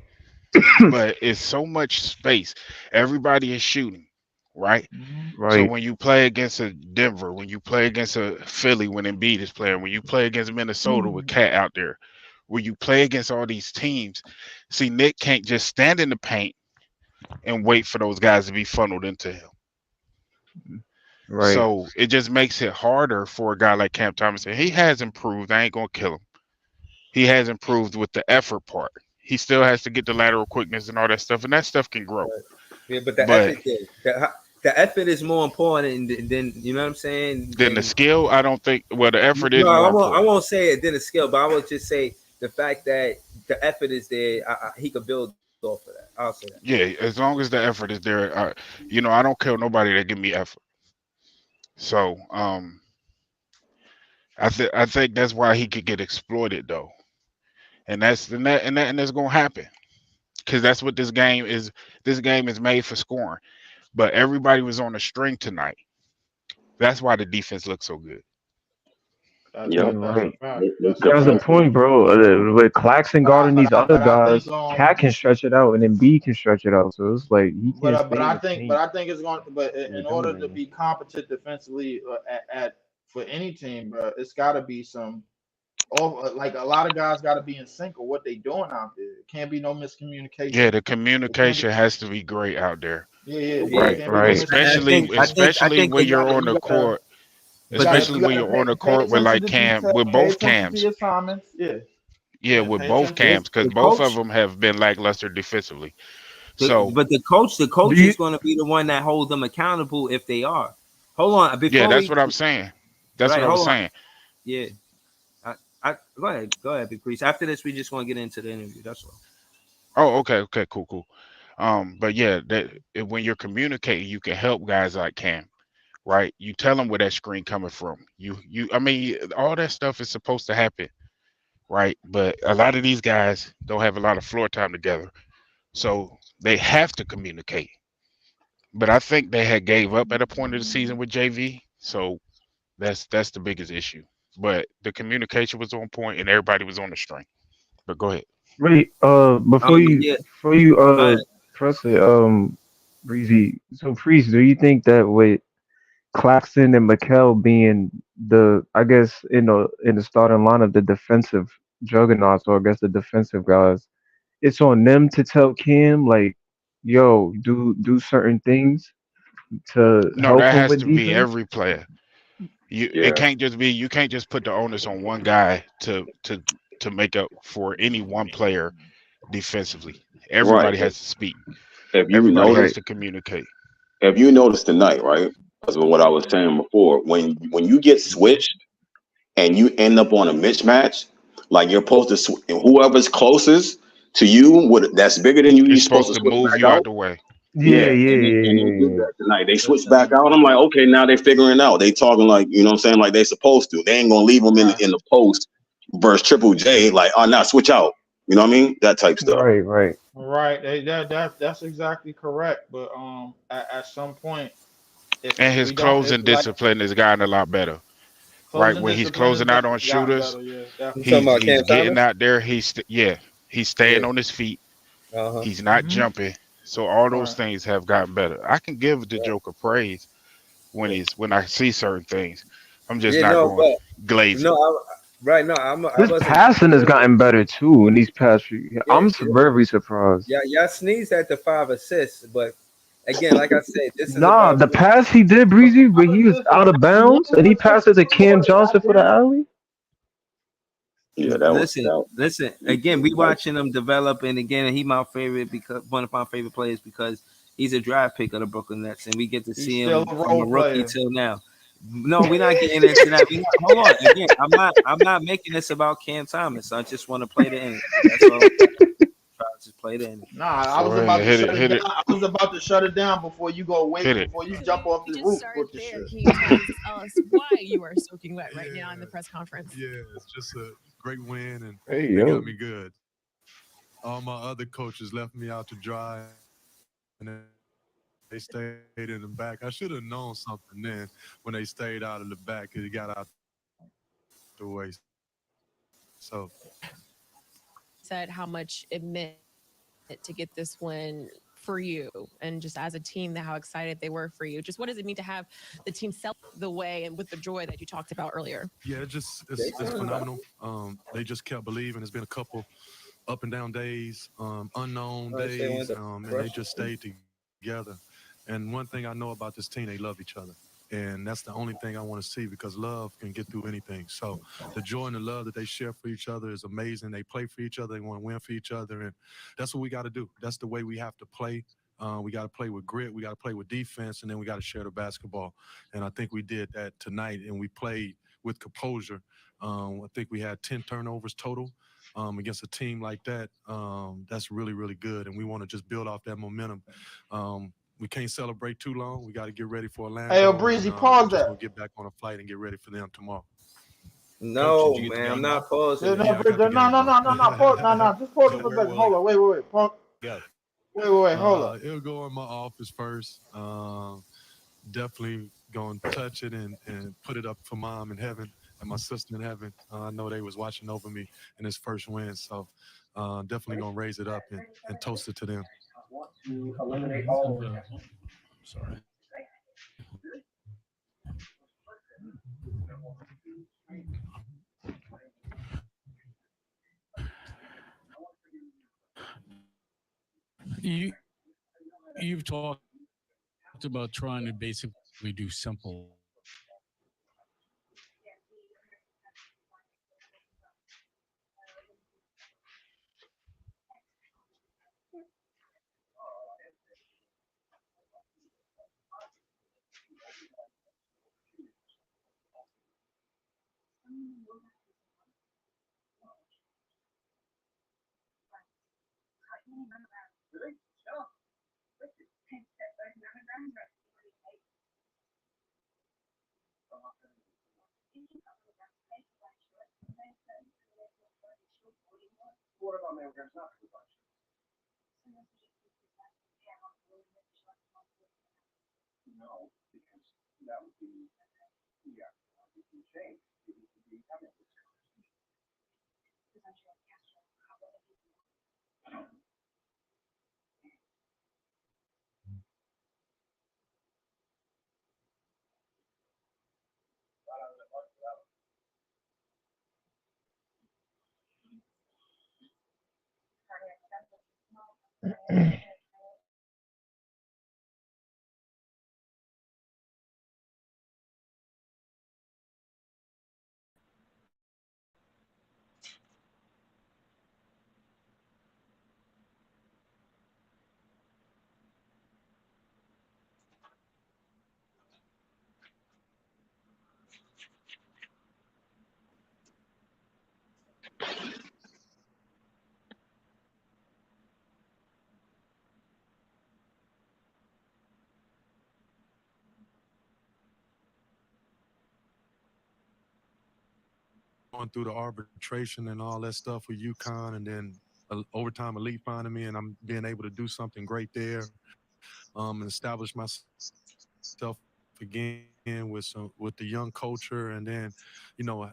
Speaker 12: But it's so much space. Everybody is shooting, right?
Speaker 11: Mm-hmm.
Speaker 12: So
Speaker 14: Right.
Speaker 12: when you play against a Denver, when you play against a Philly when Embiid is playing, when you play against Minnesota with Cat out there, when you play against all these teams, see Nick can't just stand in the paint and wait for those guys to be funneled into him.
Speaker 14: Right.
Speaker 12: So it just makes it harder for a guy like Cam Thomas. And he has improved. I ain't gonna kill him. He has improved with the effort part. He still has to get the lateral quickness and all that stuff, and that stuff can grow.
Speaker 5: Yeah, but the
Speaker 12: But
Speaker 5: effort, the effort is more important than you know what I'm saying.
Speaker 12: then the skill, I don't think. Well, the effort is
Speaker 5: No,
Speaker 12: more
Speaker 5: I
Speaker 12: important.
Speaker 5: won't say it didn't skill, but I will just say the fact that the effort is there. He could build off of that. I'll say that.
Speaker 12: Yeah, as long as the effort is there, I don't kill nobody that give me effort. So, I think that's why he could get exploited though, and that's gonna happen because that's what this game is. This game is made for scoring, but everybody was on a string tonight. That's why the defense looks so good.
Speaker 14: Yeah,
Speaker 13: Yep.
Speaker 11: That's a
Speaker 14: right.
Speaker 11: fact. That's a
Speaker 14: That's the
Speaker 13: Definitely.
Speaker 11: fact.
Speaker 14: point, bro. With Claxton guarding these other
Speaker 11: But I think
Speaker 14: guys, Cat can stretch it out, and then B can stretch it out. So it's like he can't
Speaker 11: but
Speaker 14: stay in
Speaker 11: I
Speaker 14: the
Speaker 11: think
Speaker 14: paint
Speaker 11: it's going. But
Speaker 14: and be
Speaker 11: in order to
Speaker 14: dominating.
Speaker 11: be competent defensively at for any team, bro, it's got to be some. Like a lot of guys got to be in sync with what they doing out there. It can't be no
Speaker 12: Yeah,
Speaker 11: miscommunication.
Speaker 12: the
Speaker 11: It can't be.
Speaker 12: communication has to be great out there,
Speaker 11: Yeah, yeah.
Speaker 5: Yeah,
Speaker 11: It
Speaker 14: Right.
Speaker 11: can't be no
Speaker 14: Right.
Speaker 12: especially
Speaker 11: miscommunication.
Speaker 12: especially when
Speaker 11: You
Speaker 12: you're
Speaker 11: got to
Speaker 12: on
Speaker 11: you
Speaker 12: the
Speaker 11: got to
Speaker 12: court.
Speaker 5: but the
Speaker 12: Especially when you're on the
Speaker 11: pay
Speaker 12: court with
Speaker 11: attention
Speaker 12: like
Speaker 11: to
Speaker 12: Cam,
Speaker 11: detail.
Speaker 12: with
Speaker 11: Pay
Speaker 12: both
Speaker 11: attention to
Speaker 12: Cams.
Speaker 11: your assignments. Yeah,
Speaker 12: Yeah,
Speaker 11: yeah.
Speaker 12: with
Speaker 11: Pay
Speaker 12: both
Speaker 11: attention to.
Speaker 12: Cams, because
Speaker 5: the
Speaker 12: both of
Speaker 5: coach,
Speaker 12: them have been lackluster defensively. So
Speaker 5: but the
Speaker 14: Do
Speaker 5: coach
Speaker 14: you?
Speaker 5: is going to be the one that hold them accountable if they are. Hold on,
Speaker 12: yeah,
Speaker 5: before
Speaker 12: that's
Speaker 5: we
Speaker 12: what I'm saying. That's what
Speaker 5: right,
Speaker 12: I was
Speaker 5: hold on.
Speaker 12: saying.
Speaker 5: Yeah, I, go ahead, Big Priest. After this, we just going to get into the interview. That's all.
Speaker 12: Oh, okay, cool. But yeah, when you're communicating, you can help guys like Cam, right? You tell them where that screen coming from. I mean, all that stuff is supposed to happen, right? But a lot of these guys don't have a lot of floor time together, so they have to communicate. But I think they had gave up at a point of the season with JV, so that's the biggest issue. But the communication was on point and everybody was on the string. But go ahead.
Speaker 14: Wait.
Speaker 5: Yeah,
Speaker 14: Before you
Speaker 5: go ahead.
Speaker 14: press it, Breezy. So, Priest, do you think that with Claxton and Mikel being the, I guess, in the starting lineup, the defensive juggernauts, or I guess the defensive guys. It's on them to tell Cam like, yo, do certain things to
Speaker 12: No,
Speaker 14: help
Speaker 12: that
Speaker 14: him
Speaker 12: has
Speaker 14: with
Speaker 12: to be
Speaker 14: defense.
Speaker 12: every player. It
Speaker 13: Yeah,
Speaker 12: can't just be, you can't just put the onus on one guy to make up for any one player defensively.
Speaker 13: right.
Speaker 12: Everybody has to speak.
Speaker 13: If you
Speaker 12: Everybody has
Speaker 13: notice,
Speaker 14: Right.
Speaker 12: to communicate.
Speaker 13: if you notice tonight, right? That's what I was saying before. When you get switched and you end up on a mismatch, like you're supposed to, whoever's closest to you, that's bigger than you, you're
Speaker 12: It's
Speaker 13: supposed
Speaker 12: supposed
Speaker 13: to
Speaker 12: to
Speaker 13: switch
Speaker 12: move
Speaker 13: back
Speaker 12: you out
Speaker 13: out.
Speaker 12: the way.
Speaker 14: Yeah,
Speaker 13: Yeah,
Speaker 14: yeah,
Speaker 13: and they
Speaker 14: yeah,
Speaker 13: did
Speaker 14: yeah,
Speaker 13: that tonight. They switched back
Speaker 11: Listen,
Speaker 13: out. I'm like, okay, now they figuring out. They talking like, you know what I'm saying, like they supposed to. They ain't gonna leave them
Speaker 11: right.
Speaker 13: in the post versus Triple J. Like, oh, now switch out. You know what I mean? That type
Speaker 14: yeah.
Speaker 13: stuff.
Speaker 14: Right, right.
Speaker 11: Right. That's exactly correct. But at some point,
Speaker 12: And
Speaker 11: if
Speaker 12: his
Speaker 11: we don't,
Speaker 12: closing
Speaker 11: if like
Speaker 12: discipline has gotten a lot better. Right
Speaker 11: closing
Speaker 12: when he's
Speaker 11: discipline has
Speaker 12: closing out on
Speaker 11: definitely gotten
Speaker 12: shooters,
Speaker 11: better. Yeah,
Speaker 5: You
Speaker 11: definitely.
Speaker 5: talking about
Speaker 12: he's
Speaker 5: Cam
Speaker 12: getting
Speaker 5: Thomas?
Speaker 12: out there. Yeah, he's staying
Speaker 5: Yeah.
Speaker 12: on his feet.
Speaker 5: Uh-huh.
Speaker 12: He's not
Speaker 11: Hmm.
Speaker 12: jumping. So all those
Speaker 11: Right.
Speaker 12: things have gotten better. I can give the
Speaker 5: Right.
Speaker 12: Joker praise
Speaker 5: Yeah.
Speaker 12: when I see certain things. I'm just
Speaker 5: Yeah,
Speaker 12: not
Speaker 5: no,
Speaker 12: going
Speaker 5: but
Speaker 12: glazing.
Speaker 5: no, right. No, I
Speaker 14: His
Speaker 5: wasn't
Speaker 14: passing has
Speaker 5: complaining.
Speaker 14: gotten better too in these past few.
Speaker 5: Yeah,
Speaker 14: Very surprised.
Speaker 5: yeah, y'all sneezed at the 5 assists, but again, like I said, this is
Speaker 14: Nah,
Speaker 5: about
Speaker 14: the pass he did,
Speaker 11: The
Speaker 14: Breezy, where
Speaker 11: five
Speaker 14: he was
Speaker 11: assists
Speaker 14: out of
Speaker 11: and one
Speaker 14: bounds
Speaker 11: was
Speaker 14: and he
Speaker 11: an
Speaker 14: passed it to
Speaker 11: assist
Speaker 14: Cam
Speaker 11: for the
Speaker 14: Johnson for the
Speaker 11: goddamn.
Speaker 14: alley.
Speaker 13: Yeah,
Speaker 5: listen,
Speaker 13: that
Speaker 5: listen. Again, we watching him develop, and again, he my favorite because one of my favorite players because he's a draft pick of the Brooklyn Nets, and we get to
Speaker 11: He's
Speaker 5: see
Speaker 11: still
Speaker 5: him
Speaker 11: a
Speaker 5: from
Speaker 11: role
Speaker 5: a rookie
Speaker 11: player.
Speaker 5: till now. No, we're not getting into that. Hold on. Again, I'm not making this about Cam Thomas. I just want to play the energy. That's all. Try to just play the energy.
Speaker 11: Nah, I
Speaker 12: Go
Speaker 11: was
Speaker 12: ahead,
Speaker 11: about to shut it
Speaker 12: hit
Speaker 11: down.
Speaker 12: it,
Speaker 11: I was about to shut it down before you go wait
Speaker 12: hit it.
Speaker 11: before you
Speaker 15: So
Speaker 11: jump off
Speaker 15: you
Speaker 11: the
Speaker 15: just
Speaker 11: roof
Speaker 15: started
Speaker 11: with the
Speaker 15: there.
Speaker 11: shit.
Speaker 15: Can you tell us why you are soaking wet right now in the press conference?
Speaker 16: Yeah, it's just a great win, and
Speaker 14: Hey
Speaker 16: they got
Speaker 14: yo.
Speaker 16: me good. All my other coaches left me out to dry, and they stayed in the back. I should have known something then when they stayed out of the back because he got out the way. So
Speaker 15: Said how much it meant to get this win for you and just as a team that how excited they were for you. Just what does it mean to have the team celebrate the way and with the joy that you talked about earlier?
Speaker 16: yeah, it's phenomenal. They just kept believing. It's been a couple up and down days, unknown
Speaker 5: I say one of
Speaker 16: days,
Speaker 5: the
Speaker 16: and they
Speaker 5: fresh.
Speaker 16: just stayed together. And one thing I know about this team, they love each other. And that's the only thing I want to see because love can get through anything. So the joy and the love that they share for each other is amazing. They play for each other. They want to win for each other. And that's what we got to do. That's the way we have to play. We got to play with grit. We got to play with defense. And then we got to share the basketball. And I think we did that tonight. And we played with composure. I think we had 10 turnovers total. Against a team like that, that's really, really good. And we want to just build off that momentum. We can't celebrate too long. We got to get ready for
Speaker 11: Hey, yo,
Speaker 16: Orlando, and
Speaker 11: Breezy,
Speaker 16: we're
Speaker 11: pause
Speaker 16: just
Speaker 11: that.
Speaker 16: going to get back on a flight and get ready for them tomorrow. Coach, did
Speaker 5: No,
Speaker 16: you get the
Speaker 5: man, I'm
Speaker 16: game, bro?
Speaker 5: not pausing
Speaker 11: Yeah,
Speaker 5: it.
Speaker 11: no,
Speaker 16: Yeah, I got the
Speaker 11: no,
Speaker 16: game,
Speaker 11: no,
Speaker 16: bro.
Speaker 11: no, no, no, pause, no, no, just pause it for a
Speaker 16: Where
Speaker 11: second.
Speaker 16: will it
Speaker 11: Hold on, wait, pause.
Speaker 16: go?
Speaker 11: Wait, hold up.
Speaker 16: It'll go in my office first. Definitely going to touch it and put it up for mom in heaven and my sister in heaven. I know they was watching over me in this first win, so definitely going to raise it up and toast it to them.
Speaker 17: Sorry. You you've talked about trying to basically do simple.
Speaker 16: Going through the arbitration and all that stuff with UConn, and then overtime elite finding me, and I'm being able to do something great there, and establish myself again with the young culture, and then, you know,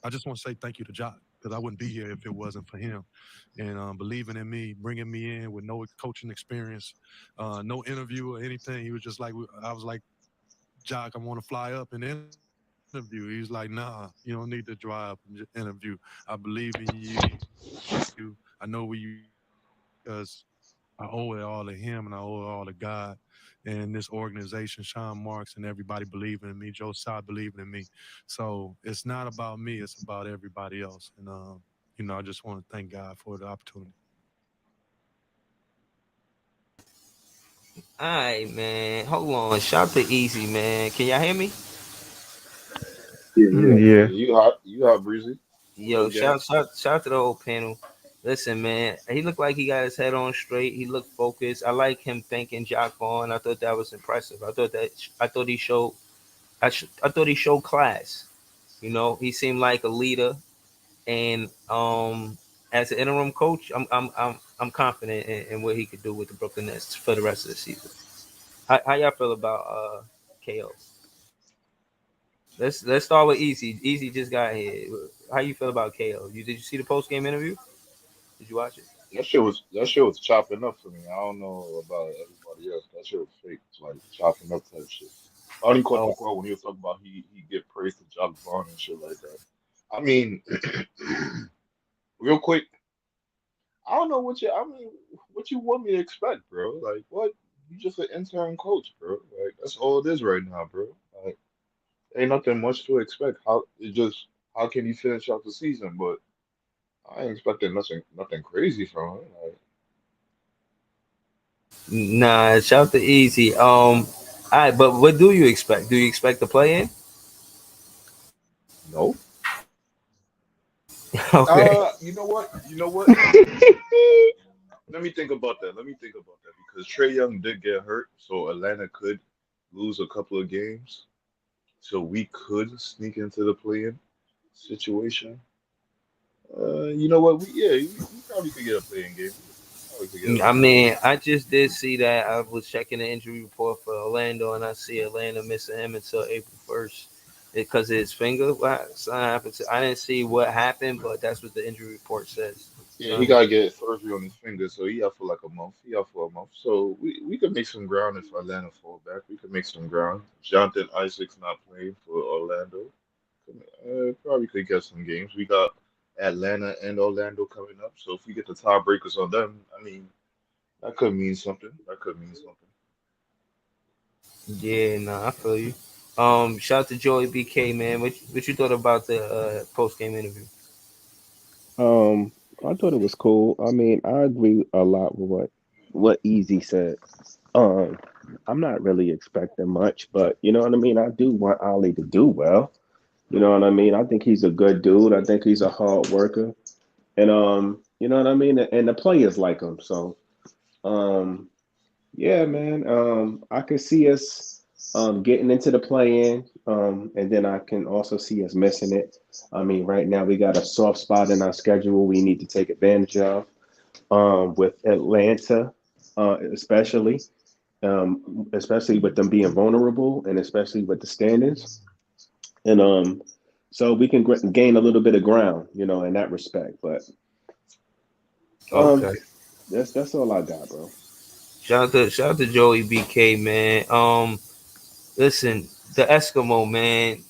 Speaker 16: I just want to say thank you to Jock because I wouldn't be here if it wasn't for him, and believing in me, bringing me in with no coaching experience, no interview or anything. He was just like, I was like, Jock, I want to fly up and interview. He's like, nah, you don't need to drive and interview. I believe in you. I know where you because I owe it all to him and I owe it all to God and this organization, Sean Marks and everybody believing in me, Joe Tsai believing in me. So it's not about me, it's about everybody else. And you know, I just want to thank God for the opportunity.
Speaker 5: All right, man. Hold on. Shout to Easy, man. Can y'all hear me?
Speaker 2: Yeah, yeah,
Speaker 14: Yeah.
Speaker 2: yeah. You hot, Breezy. What's
Speaker 5: Yo,
Speaker 2: up, gang?
Speaker 5: shout to the whole panel. Listen, man, he looked like he got his head on straight. He looked focused. I like him thanking Jock Vaughn. I thought that was impressive. I thought he showed I thought he showed class. You know, he seemed like a leader, and as an interim coach, I'm confident in what he could do with the Brooklyn Nets for the rest of the season. How y'all feel about KO? Let's start with Easy. Easy just got here. How you feel about KO? Did you see the post game interview? Did you watch it?
Speaker 2: That shit was chopping up for me. I don't know about everybody else. That shit was fake. It's like chopping up type shit. I only caught the
Speaker 5: Oh,
Speaker 2: part when he was talking about he get praise to Jock Vaughn and shit like that. I mean, real quick, what you want me to expect, bro? Like what? You just an intern coach, bro. Like that's all it is right now, bro. Like ain't nothing much to expect. How can you finish out the season? But I ain't expecting nothing crazy from him. Like,
Speaker 5: nah, shout to Easy. All right, but what do you expect? Do you expect to play in?
Speaker 2: no.
Speaker 5: Okay.
Speaker 2: You know what? You know what? Let me think about that. Let me think about that because Trey Young did get hurt, so Atlanta could lose a couple of games. So we could sneak into the play-in situation. You know what? We probably could get a play-in game. We probably could get a
Speaker 5: I
Speaker 2: play-in
Speaker 5: mean,
Speaker 2: game.
Speaker 5: I just did see that. I was checking the injury report for Orlando, and I see Atlanta missing him until April 1st because of his finger. Something happened I didn't see what happened, but that's what the injury report says.
Speaker 2: Yeah, he gotta get surgery on his finger, so he out for like a month. He out for a month. So we could make some ground if Atlanta fall back. We could make some ground. Jonathan Isaac's not playing for Orlando. Probably could get some games. We got Atlanta and Orlando coming up. So if we get the tiebreakers on them, I mean, that could mean something. That could mean something.
Speaker 5: Yeah, no, I feel you. Shout out to Joey BK, man. What you thought about the post game interview?
Speaker 9: Um, I thought it was cool. I mean, I agree a lot with what Easy said. Um, I'm not really expecting much, but you know what I mean. I do want Ollie to do well. You know what I mean. I think he's a good dude. I think he's a hard worker, and you know what I mean. And the players like him. So um, yeah, man. I can see us getting into the play-in, and then I can also see us missing it. I mean, right now we got a soft spot in our schedule we need to take advantage of. With Atlanta, especially, especially with them being vulnerable, and especially with the standings, and so we can gain a little bit of ground, you know, in that respect. But um,
Speaker 5: Okay.
Speaker 9: that's all I got, bro.
Speaker 5: Shout out to Joey BK, man. Listen, the Eskimo man.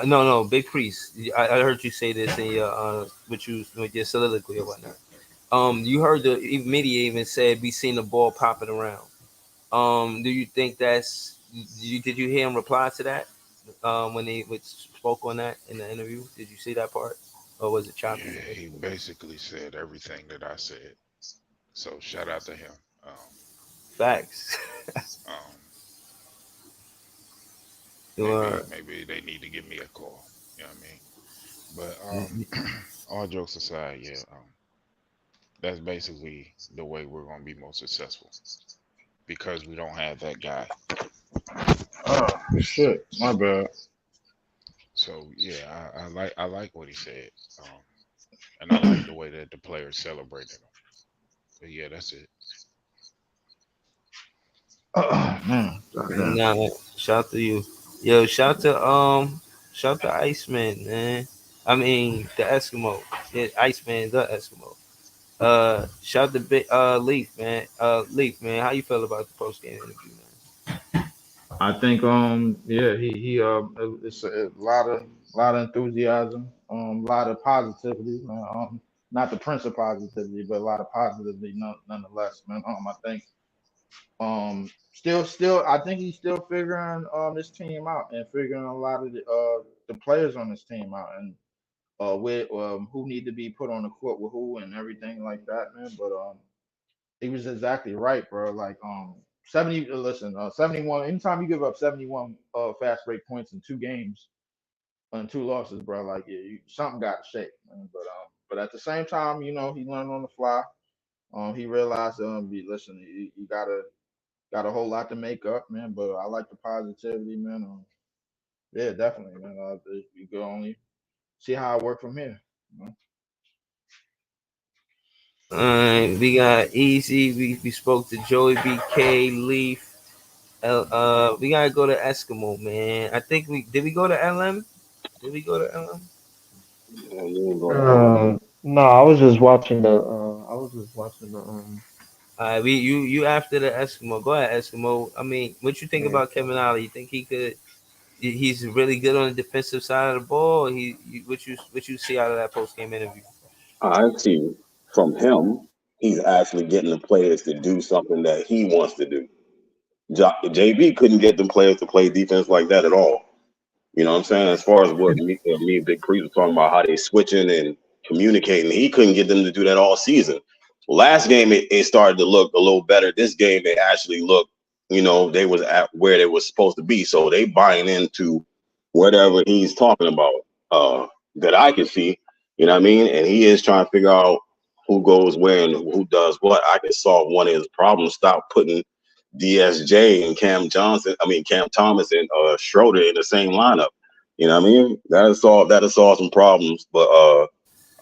Speaker 5: No, Big Priest. I heard you say this in your with your soliloquy or whatnot. You heard the media even said we seen the ball popping around. Do you think that's did you hear him reply to that when he spoke on that in the interview? Did you see that part, or was it choppy?
Speaker 12: Yeah, he basically said everything that I said. So shout out to him.
Speaker 5: Facts.
Speaker 12: Um,
Speaker 5: You are.
Speaker 12: maybe they need to give me a call. You know what I mean? But all jokes aside, yeah, that's basically the way we're gonna be most successful because we don't have that guy.
Speaker 2: Oh shit, my bad.
Speaker 12: So yeah, I like what he said, and I like the way that the players celebrated him. But yeah, that's it.
Speaker 2: Man, goddamn.
Speaker 5: Nah, shout to you. Yo, shout to Iceman, man. I mean the Eskimo. Yeah, Iceman the Eskimo. Shout to Leaf, man. Leaf, man, how you feel about the post game interview, man?
Speaker 2: I think yeah it's a lot of enthusiasm, a lot of positivity, man. Not the prince of positivity, but a lot of positivity nonetheless, man. I think still I think he's still figuring this team out and figuring a lot of the players on this team out and with who need to be put on the court with who and everything like that, man. But he was exactly right, bro. Like 71. Anytime you give up 71 fast break points in 2 games and 2 losses, bro, like something got to shake, man. But at the same time, he learned on the fly. He realized listen, you got a whole lot to make up, man. But I like the positivity, man. Yeah, definitely, man. You can only see how it work from here. You know?
Speaker 5: We got Easy. We spoke to Joey BK, Leaf. We gotta go to Eskimo, man. I think we did. We go to LM. Did we go to LM?
Speaker 13: Yeah, you ain't go to LA.
Speaker 14: No, I was just watching the. I was just watching the.
Speaker 5: We you after the Eskimo. Go ahead, Eskimo. I mean, what you think
Speaker 14: Yeah.
Speaker 5: about Kevin Ollie? You think he could? He's really good on the defensive side of the ball. What you see out of that post game interview?
Speaker 13: I see from him, he's actually getting the players to do something that he wants to do. JB couldn't get them players to play defense like that at all. You know what I'm saying? As far as what me and Big Cree was talking about, how they switching and communicating, he couldn't get them to do that all season. Last game, it started to look a little better. This game, it actually looked, they was at where they was supposed to be. So they buying into whatever he's talking about that I can see. You know what I mean? And he is trying to figure out who goes where and who does what. I can solve one of his problems. Stop putting DSJ and Cam Thomas and Schroeder in the same lineup. You know what I mean? That'll solve some problems. But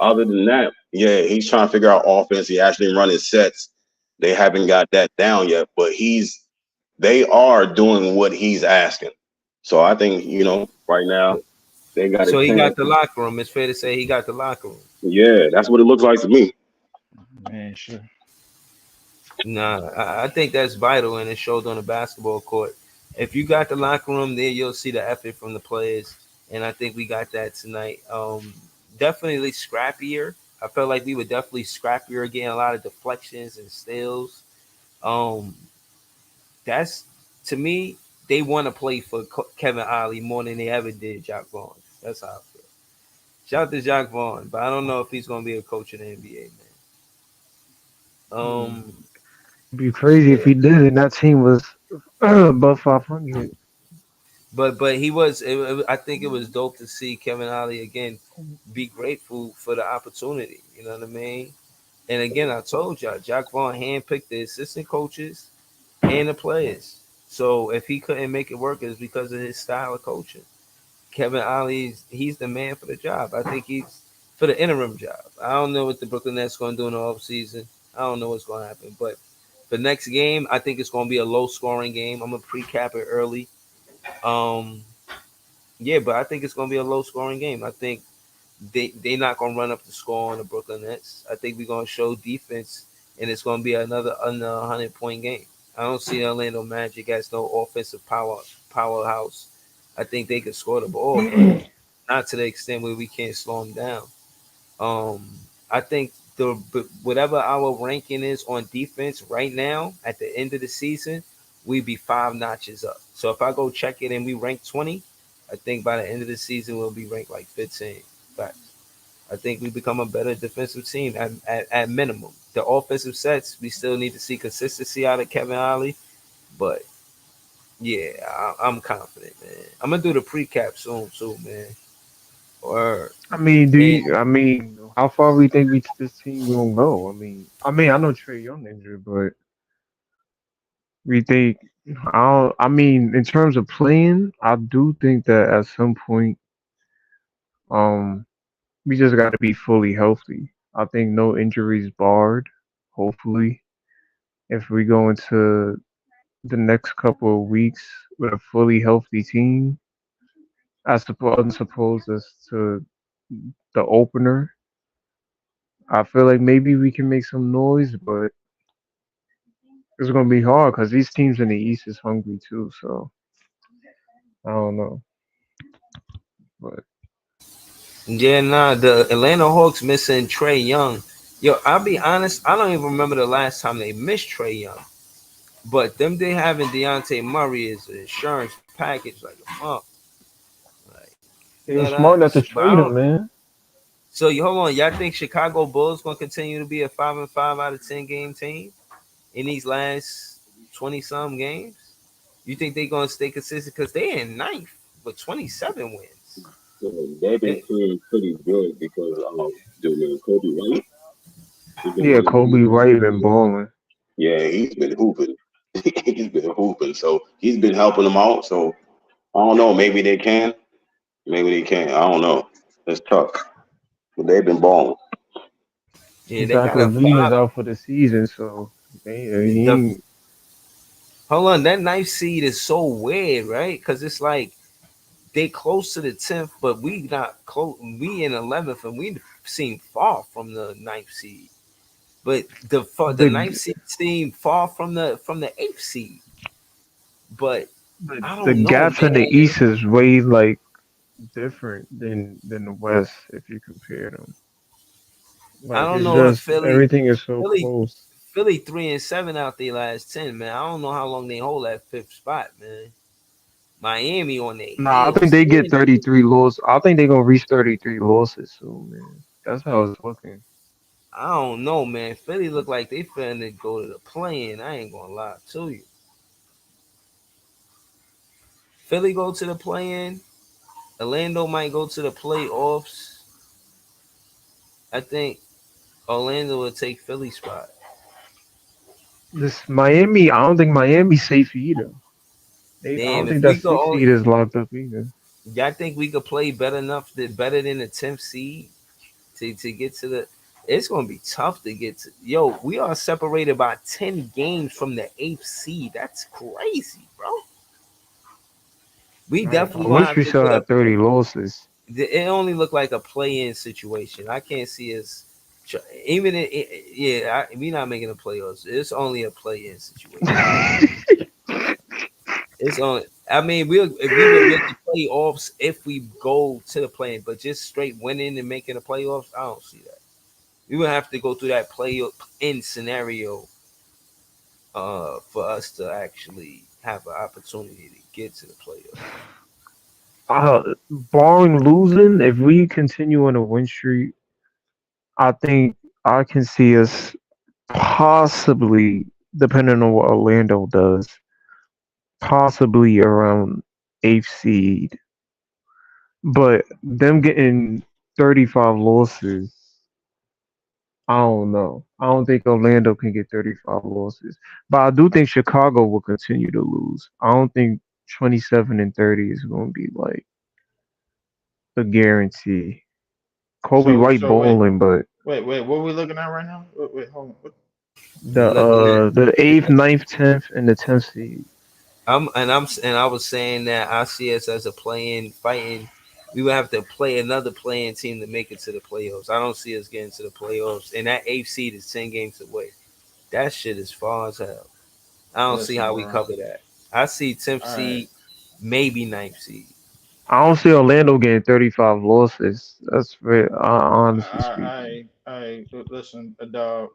Speaker 13: other than that, yeah, he's trying to figure out offense. He actually running sets. They haven't got that down yet, but they are doing what he's asking. So I think, right now they got a
Speaker 5: So he
Speaker 13: chance.
Speaker 5: got the locker room. It's fair to say he got the locker room.
Speaker 13: Yeah, that's what it looks like to me.
Speaker 2: Man, sure.
Speaker 5: Nah, I think that's vital and it shows on the basketball court. If you got the locker room there, you'll see the effort from the players, and I think we got that tonight. Definitely scrappier. I felt like we were definitely scrappier, getting a lot of deflections and steals. Um, that's to me, they want to play for Kevin Ollie more than they ever did Jacques Vaughn. That's how I feel. Shout out to Jacques Vaughn, but I don't know if he's going to be a coach in the NBA, man.
Speaker 14: It'd be crazy if
Speaker 5: Yeah.
Speaker 14: he did, and that team was above 500.
Speaker 5: But he was. I think it was dope to see Kevin Ollie again be grateful for the opportunity. You know what I mean? And again, I told y'all, Jack Vaughn handpicked the assistant coaches and the players. So if he couldn't make it work, it's because of his style of coaching. Kevin Ollie, he's the man for the job. I think he's for the interim job. I don't know what the Brooklyn Nets going to do in the offseason. I don't know what's going to happen. But the next game, I think it's going to be a low scoring game. I'm going to pre-cap it early. Um, yeah, but I think it's gonna be a low scoring game. I think they not gonna run up the score on the Brooklyn Nets. I think we're gonna show defense, and it's gonna be another under 100-point game. I don't see Orlando Magic as no offensive powerhouse. I think they could score the ball, but not to the extent where we can't slow them down. Um, I think whatever our ranking is on defense right now at the end of the season, we be 5 notches up. So if I go check it and we rank 20, I think by the end of the season we'll be ranked like 15. But I think we become a better defensive team at minimum. The offensive sets, we still need to see consistency out of Kevin Ollie, but yeah, I'm confident, man. I'm gonna do the pre-cap soon too, man. Or
Speaker 14: I mean, do
Speaker 5: and
Speaker 14: you? I mean, how far we think this team gonna go? I mean, I know Trey Young injured, but we think. I mean, in terms of playing, I do think that at some point, um, we just got to be fully healthy. I think no injuries barred. Hopefully, if we go into the next couple of weeks with a fully healthy team, as opposed as to the opener, I feel like maybe we can make some noise, but it's gonna be hard because these teams in the East is hungry too. So I don't know, but
Speaker 5: yeah, nah, the Atlanta Hawks missing Trey Young. Yo, I'll be honest, I don't even remember the last time they missed Trey Young. But them they having Deontay Murray is an insurance package like a month. Like you
Speaker 14: they
Speaker 5: know
Speaker 14: were
Speaker 5: that.
Speaker 14: smart not to
Speaker 5: But I
Speaker 14: trade
Speaker 5: don't.
Speaker 14: him, man.
Speaker 5: So you hold on. Y'all think Chicago Bulls gonna continue to be a 5-5 out of 10 game team in these last 20 some games? You think they gonna stay consistent because they in ninth with 27 wins?
Speaker 13: So they've been
Speaker 5: They,
Speaker 13: playing pretty good because the Kobe White, he's been
Speaker 14: Yeah,
Speaker 13: really
Speaker 14: Kobe
Speaker 13: hooping.
Speaker 14: White been balling.
Speaker 13: Yeah, he's been hooping. He's been hooping. So he's been helping them out. So I don't know. Maybe they can. Maybe they can't. I don't know. It's tough. But they've been balling.
Speaker 5: yeah, they
Speaker 14: Zach
Speaker 5: got a
Speaker 14: Levine is
Speaker 5: five.
Speaker 14: out for the season, so he
Speaker 5: The
Speaker 14: ain't.
Speaker 5: hold on, that ninth seed is so weird, right? Because it's like they close to the 10th, but we not close. We in 11th, and we seem far from the ninth seed. But the ninth
Speaker 14: the
Speaker 5: seed seem far from the eighth seed. But I
Speaker 14: the
Speaker 5: don't know,
Speaker 14: gaps in the
Speaker 5: man.
Speaker 14: East is way like different than the West if you compare them.
Speaker 5: I
Speaker 14: Like
Speaker 5: don't
Speaker 14: it's
Speaker 5: know if
Speaker 14: just everything is so
Speaker 5: Philly,
Speaker 14: close.
Speaker 5: Philly 3-7 out the last 10, man. I don't know how long they hold that fifth spot, man. Miami on their
Speaker 14: Nah, I think
Speaker 5: heels.
Speaker 14: they get 33 losses. I think they're gonna reach 33 losses soon, man. That's how it's looking.
Speaker 5: I don't know, man. Philly look like they finna go to the play-in. I ain't gonna lie to you. Philly go to the play-in. Orlando might go to the playoffs. I think Orlando will take Philly spot.
Speaker 14: This Miami, I don't think Miami's safe either. I
Speaker 5: Damn,
Speaker 14: don't think
Speaker 5: if
Speaker 14: that
Speaker 5: we go,
Speaker 14: six seed is locked up either.
Speaker 5: y'all think we could play better than the 10th seed to get to the? It's gonna be tough to get to. Yo, we are separated by 10 games from the eighth seed. That's crazy, bro. We
Speaker 14: I
Speaker 5: definitely gonna
Speaker 14: wish
Speaker 5: have
Speaker 14: we
Speaker 5: to
Speaker 14: still
Speaker 5: put a.
Speaker 14: had 30 losses.
Speaker 5: It only looked like a play-in situation. I can't see us. Even yeah, we not making the playoffs. It's only a play-in situation. It's only. I mean, we would make the playoffs if we go to the play, but just straight winning and making the playoffs, I don't see that. We would have to go through that play-in scenario for us to actually have an opportunity to get to the playoffs.
Speaker 14: Barring losing, if we continue on a win streak, I think I can see us possibly, depending on what Orlando does, possibly around eighth seed. But them getting 35 losses, I don't know. I don't think Orlando can get 35 losses. But I do think Chicago will continue to lose. I don't think 27 and 30 is going to be like a guarantee. Kobe
Speaker 2: So
Speaker 14: White
Speaker 2: so wait
Speaker 14: bowling, but
Speaker 2: wait. What are we looking at right now? Wait, hold on. What?
Speaker 5: We looking at
Speaker 14: the eighth, ninth, 10th, and the 10th seed.
Speaker 5: I was saying that I see us as a playing fighting. We would have to play another playing team to make it to the playoffs. I don't see us getting to the playoffs, and that eighth seed is 10 games away. That shit is far as hell. I don't see
Speaker 2: Listen,
Speaker 5: how we
Speaker 2: bro.
Speaker 5: cover that. I see 10th
Speaker 2: All right.
Speaker 5: seed, maybe ninth seed.
Speaker 14: I don't see Orlando getting 35 losses. That's very honestly
Speaker 2: I
Speaker 14: speaking.
Speaker 11: Hey, listen,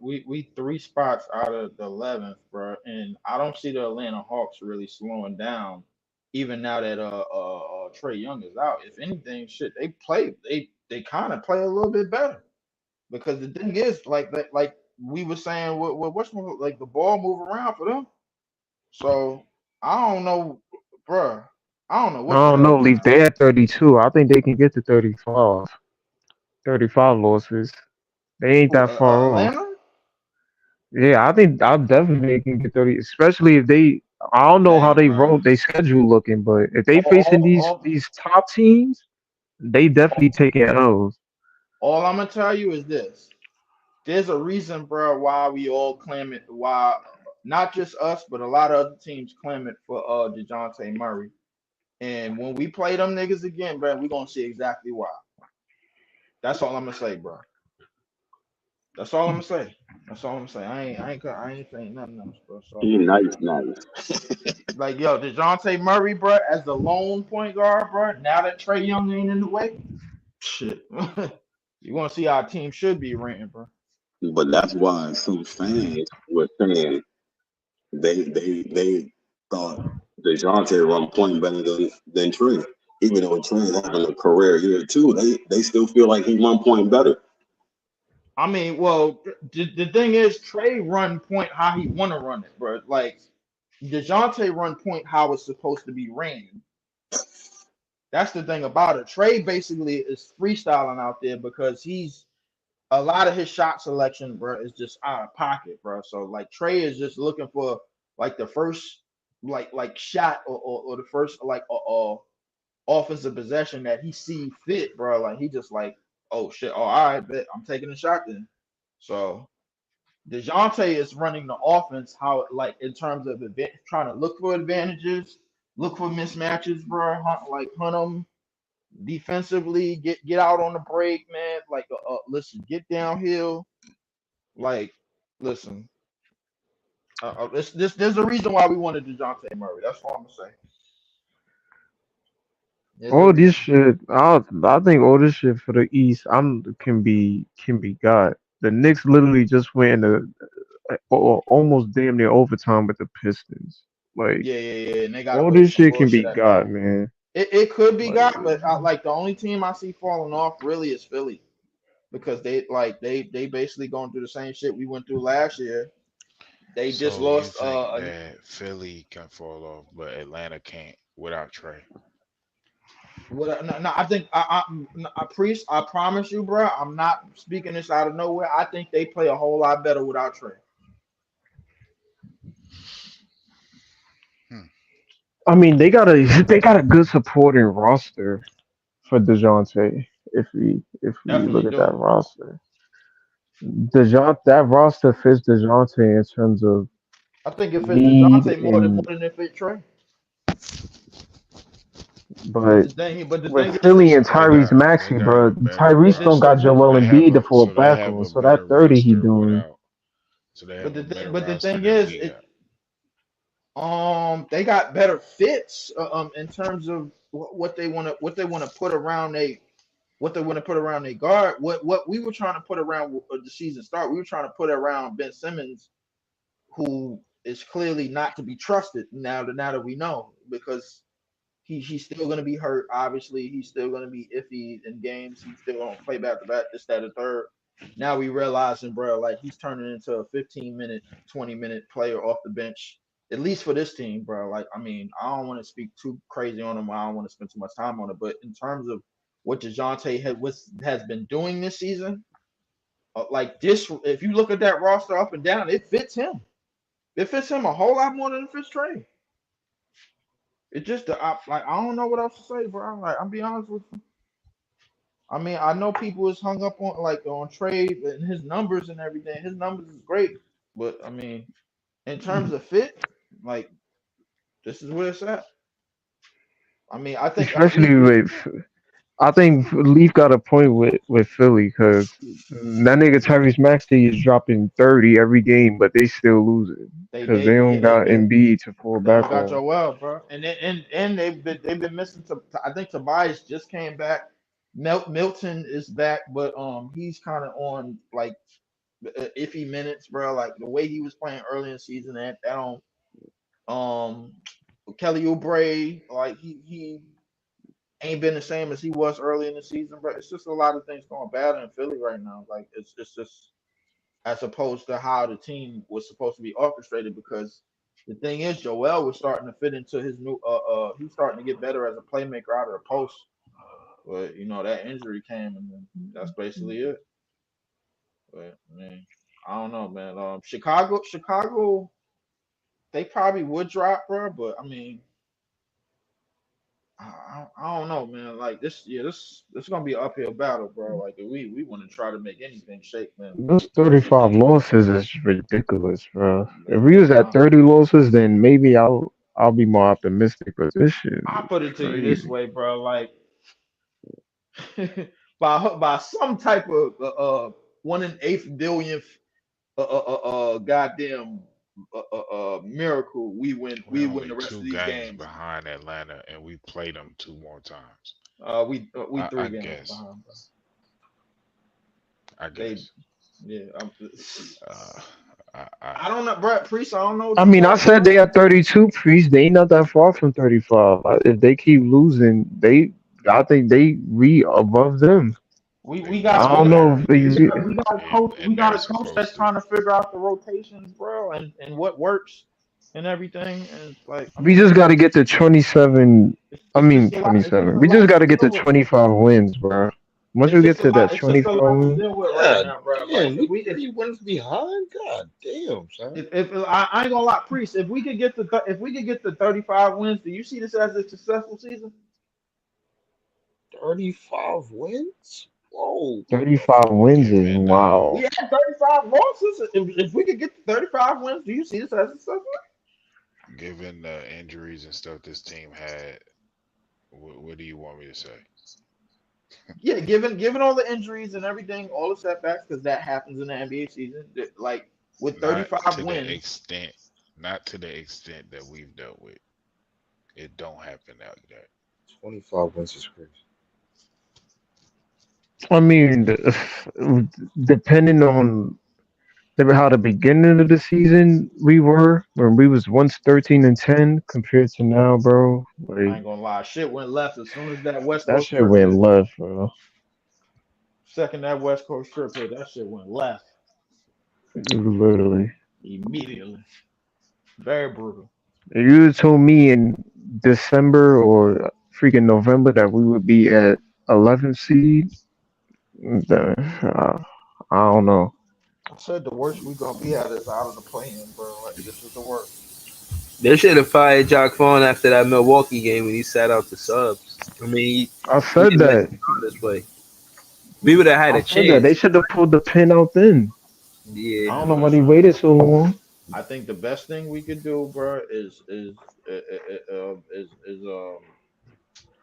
Speaker 11: we 3 spots out of the 11th, bro, and I don't see the Atlanta Hawks really slowing down, even now that Trey Young is out. If anything, shit, they kind of play a little bit better because the thing is, like we were saying, what's like the ball move around for them. So I don't know, bro. I don't know
Speaker 14: I
Speaker 11: what to
Speaker 14: don't
Speaker 11: tell
Speaker 14: know,
Speaker 11: you,
Speaker 14: Leaf.
Speaker 11: man.
Speaker 14: They at 32. I think they can get to 35. 35 losses. They ain't
Speaker 11: Who,
Speaker 14: that far off.
Speaker 11: Atlanta?
Speaker 14: Yeah, I think I definitely can get 30, especially if they. I don't know how
Speaker 11: Damn,
Speaker 14: they
Speaker 11: bro.
Speaker 14: wrote their schedule looking, but if they
Speaker 11: All,
Speaker 14: facing
Speaker 11: all,
Speaker 14: these
Speaker 11: all,
Speaker 14: these top teams, they definitely
Speaker 11: all,
Speaker 14: taking L's.
Speaker 11: all I'm gonna tell you is this: there's a reason, bro, why we all claim it. Why not just us, but a lot of other teams claim it for Dejounte Murray. And when we play them niggas again, bro, we gonna see exactly why. That's all I'm gonna say, bro. That's all I'm gonna say. That's all I'm gonna say. I ain't saying nothing else, bro. So
Speaker 13: He nice.
Speaker 11: like, yo, Dejounte Murray, bro, as the lone point guard, bro. Now that Trey Young ain't in the way, shit. You want to see how our team should be ranting, bro.
Speaker 13: But that's why some fans were saying they thought DeJounte run point better than Trey. Even though Trey's having a career year too, they still feel like he run point better.
Speaker 11: I mean, well, the thing is, Trey run point how he want to run it, bro. Like Dejounte run point how it's supposed to be ran. That's the thing about it. Trey basically is freestyling out there because he's a lot of his shot selection, bro, is just out of pocket, bro. So like Trey is just looking for like the first like shot or the first like offensive possession that he see fit, bro. Like he just like, oh shit, oh, all right, bet I'm taking a shot then. So DeJounte is running the offense how like in terms of trying to look for advantages, look for mismatches, bro. Hunt them defensively, get out on the break, man. Like, listen, get downhill. Like, listen, there's a reason why we wanted DeJounte Murray. That's all I'm gonna say. There's a
Speaker 14: All this
Speaker 11: reason.
Speaker 14: shit, I think all this shit for the East, can be got. The Knicks literally just went in almost damn near overtime with the Pistons. Like
Speaker 11: Yeah. And they gotta
Speaker 14: all
Speaker 11: wait for
Speaker 14: this
Speaker 11: some
Speaker 14: shit can
Speaker 11: bullshit
Speaker 14: be
Speaker 11: at the
Speaker 14: got,
Speaker 11: end.
Speaker 14: man.
Speaker 11: It could be
Speaker 14: Like
Speaker 11: got, but like the only team I see falling off really is Philly because they basically going through the same shit we went through last year. They just
Speaker 12: So you
Speaker 11: lost
Speaker 12: think that Philly can fall off, but Atlanta can't without Trey?
Speaker 11: what no, no, I think priest. I promise you, bro. I'm not speaking this out of nowhere. I think they play a whole lot better without Trey.
Speaker 12: Hmm.
Speaker 14: I mean, they got a good supporting roster for Dejounte. If we look
Speaker 11: Definitely
Speaker 14: at that
Speaker 11: do.
Speaker 14: roster, that roster fits Dejounte in terms of
Speaker 11: I think if it's
Speaker 14: need
Speaker 11: Dejounte more
Speaker 14: and
Speaker 11: than if it's Trey. But
Speaker 14: but
Speaker 11: the
Speaker 14: with
Speaker 11: thing is
Speaker 14: Philly
Speaker 11: this.
Speaker 14: and
Speaker 12: So
Speaker 14: Tyrese
Speaker 12: they
Speaker 14: Maxey,
Speaker 12: got a
Speaker 14: bro,
Speaker 12: better
Speaker 11: But
Speaker 14: Tyrese
Speaker 11: this
Speaker 14: don't
Speaker 12: roster.
Speaker 14: got Joel Embiid to fall
Speaker 12: So they
Speaker 14: back
Speaker 12: have
Speaker 14: on.
Speaker 12: a
Speaker 14: So that
Speaker 12: better
Speaker 14: 30 he
Speaker 12: roster
Speaker 14: doing.
Speaker 12: without. So they
Speaker 11: but
Speaker 12: have
Speaker 11: the
Speaker 12: a
Speaker 11: thing
Speaker 12: better
Speaker 11: but the
Speaker 12: roster
Speaker 11: thing
Speaker 12: than
Speaker 11: is
Speaker 12: we
Speaker 11: it
Speaker 12: have.
Speaker 11: they got better fits in terms of what they want to put around what they want to put around their guard. What we were trying to put around the season start, we were trying to put around Ben Simmons, who is clearly not to be trusted now that we know because he's still going to be hurt. Obviously, he's still going to be iffy in games. He's still going to play back to back, this, that, and third. Now we realizing, bro, like he's turning into a 15-minute, 20-minute player off the bench, at least for this team, bro. Like, I mean, I don't want to speak too crazy on him. I don't want to spend too much time on it. But in terms of what DeJounte has been doing this season, like this, if you look at that roster up and down, it fits him. It fits him a whole lot more than it fits Trey. It just like I don't know what else to say, bro. Like I'm be honest with you. I mean, I know people is hung up on like on trade and his numbers and everything. His numbers is great, but I mean, in terms of fit, like this is where it's at. I mean, I think
Speaker 14: Especially with, I think Leaf got a point with Philly because that nigga Tyrese Maxey is dropping 30 every game, but they still losing because they
Speaker 11: yeah
Speaker 14: don't got Embiid to fall
Speaker 11: they don't
Speaker 14: back
Speaker 11: got
Speaker 14: on.
Speaker 11: Joel, bro, and they've been missing. I think Tobias just came back. Milton is back, but he's kind of on like iffy minutes, bro. Like the way he was playing early in the season, that don't Kelly Oubre, like he ain't been the same as he was early in the season, but it's just a lot of things going bad in Philly right now. Like it's just as opposed to how the team was supposed to be orchestrated because the thing is Joel was starting to fit into his new he's starting to get better as a playmaker out of the post. But that injury came and then that's basically it. But man, I don't know, man. Chicago, they probably would drop, bro. But I mean, I don't know, man. Like this is gonna be an uphill battle, bro. Like if we want to try to make anything shake, man.
Speaker 14: Those 35 losses is ridiculous, bro. If we
Speaker 11: Listen,
Speaker 14: was at 30 losses, then maybe I'll be more optimistic. But this shit
Speaker 11: I
Speaker 14: is
Speaker 11: put it to you this
Speaker 14: crazy.
Speaker 11: way, bro. Like by some type of 1 in 8 billionth goddamn miracle,
Speaker 12: We're
Speaker 11: we win
Speaker 12: only
Speaker 11: the rest of
Speaker 12: two
Speaker 11: these
Speaker 12: games
Speaker 11: games.
Speaker 12: behind Atlanta, and we played them two more times.
Speaker 11: We
Speaker 12: I
Speaker 11: 3 games
Speaker 12: guess.
Speaker 11: behind, bro.
Speaker 12: I
Speaker 11: They
Speaker 12: guess.
Speaker 11: yeah.
Speaker 12: Uh, I
Speaker 11: I don't know, bro. Priest, I don't know what
Speaker 14: I
Speaker 11: to
Speaker 14: mean,
Speaker 11: tell
Speaker 14: I
Speaker 11: you,
Speaker 14: said
Speaker 11: bro.
Speaker 14: they at 32, Priest. They ain't not that far from 35. If they keep losing, I think they above them.
Speaker 12: they
Speaker 11: We
Speaker 14: I
Speaker 11: got
Speaker 12: must
Speaker 11: we
Speaker 14: don't
Speaker 11: got
Speaker 14: know
Speaker 12: have
Speaker 14: if they,
Speaker 11: we
Speaker 12: and
Speaker 11: got
Speaker 12: they're
Speaker 11: a coach that's
Speaker 12: supposed to.
Speaker 11: trying to figure out the rotations, bro, and what works and everything. And it's like, I
Speaker 14: we just
Speaker 11: mean,
Speaker 14: got to get to 27. I
Speaker 11: it's
Speaker 14: mean,
Speaker 11: a lot. It's just
Speaker 14: 27.
Speaker 11: a
Speaker 14: We just
Speaker 11: lot
Speaker 14: got to
Speaker 11: to
Speaker 14: get to
Speaker 11: deal with.
Speaker 14: 25 wins, bro. Once we get to that
Speaker 11: It's just a
Speaker 14: 25
Speaker 11: lot to
Speaker 14: wins,
Speaker 11: deal with right
Speaker 18: God
Speaker 11: now, bro. Like
Speaker 18: damn,
Speaker 11: if
Speaker 18: we
Speaker 11: we
Speaker 18: 3 wins behind. God damn, son.
Speaker 11: if I ain't gonna lie, Priest, if we could get if we could get to 35 wins, do you see this as a successful season?
Speaker 18: 35 wins? Whoa.
Speaker 14: 35 wins is
Speaker 12: Given
Speaker 11: We
Speaker 14: wow.
Speaker 11: had 35 losses. If we could get to 35 wins, do you see this as a successful?
Speaker 12: given the injuries and stuff this team had, what do you want me to say?
Speaker 11: Yeah, given all the injuries and everything, all the setbacks, because that happens in the NBA season. Like with
Speaker 12: Not
Speaker 11: 35
Speaker 12: to the
Speaker 11: wins,
Speaker 12: extent, not to the extent that we've dealt with. It don't happen like that.
Speaker 18: 25 wins is crazy.
Speaker 14: I mean, depending on how the beginning of the season we were when we was once 13-10 compared to now, bro.
Speaker 11: I
Speaker 14: Like
Speaker 11: ain't gonna lie, shit went left as soon as that West
Speaker 14: that
Speaker 11: Coast
Speaker 14: shit
Speaker 11: trip
Speaker 14: went
Speaker 11: hit.
Speaker 14: left, bro.
Speaker 11: Second that West Coast trip hit, that shit went left
Speaker 14: Literally.
Speaker 11: immediately. Very brutal.
Speaker 14: If you told me in December or freaking November that we would be at 11th seed, then, I don't know.
Speaker 11: I said the worst we gonna be at is out of the play-in, bro. Like this is the worst.
Speaker 5: They should have fired Jock Vaughn after that Milwaukee game when he sat out the subs. I mean,
Speaker 14: I
Speaker 5: he
Speaker 14: said
Speaker 5: didn't let
Speaker 14: that.
Speaker 5: the starters play. We would have had
Speaker 14: I
Speaker 5: a
Speaker 14: said that they
Speaker 5: chance.
Speaker 14: should have pulled the pin out then.
Speaker 5: Yeah.
Speaker 14: I don't know why they
Speaker 11: Listen,
Speaker 14: waited so long.
Speaker 11: I think the best thing we could do, bro,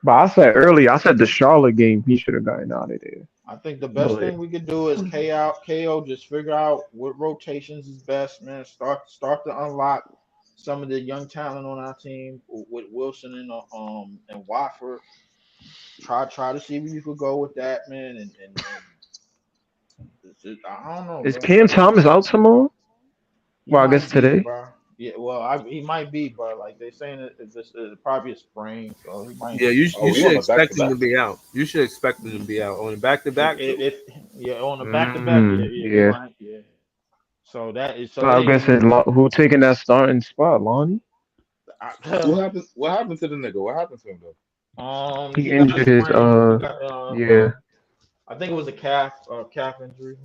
Speaker 14: But I said earlier, I said the Charlotte game, he should have gotten out of there.
Speaker 11: I think the best
Speaker 14: But
Speaker 11: thing we could do is KO just figure out what rotations is best, man. Start to unlock some of the young talent on our team with Wilson and Watford. Try to see where you could go with that, man. And I don't know,
Speaker 14: is
Speaker 11: bro.
Speaker 14: Cam Thomas out tomorrow?
Speaker 11: He
Speaker 14: Well, I guess
Speaker 11: might be,
Speaker 14: today.
Speaker 11: bro. Yeah, well, he might be, bro. Like they saying it's probably a sprain, so he might.
Speaker 5: Yeah,
Speaker 18: Oh,
Speaker 5: you
Speaker 18: we
Speaker 5: should
Speaker 18: on a back to
Speaker 5: expect him
Speaker 18: back?
Speaker 5: to be out. You should expect him to be out on a back to back too.
Speaker 11: If yeah, on the back to back, yeah, he
Speaker 14: Yeah.
Speaker 11: might, yeah. So
Speaker 14: So
Speaker 11: it
Speaker 14: I
Speaker 11: ain't
Speaker 14: guess
Speaker 11: even.
Speaker 14: who taking that starting spot, Lonnie?
Speaker 18: What happened? What happened to the nigga? What happened to him though?
Speaker 14: He
Speaker 11: He got a
Speaker 14: injured his
Speaker 11: sprain. He got
Speaker 14: yeah.
Speaker 11: I think it was a calf injury.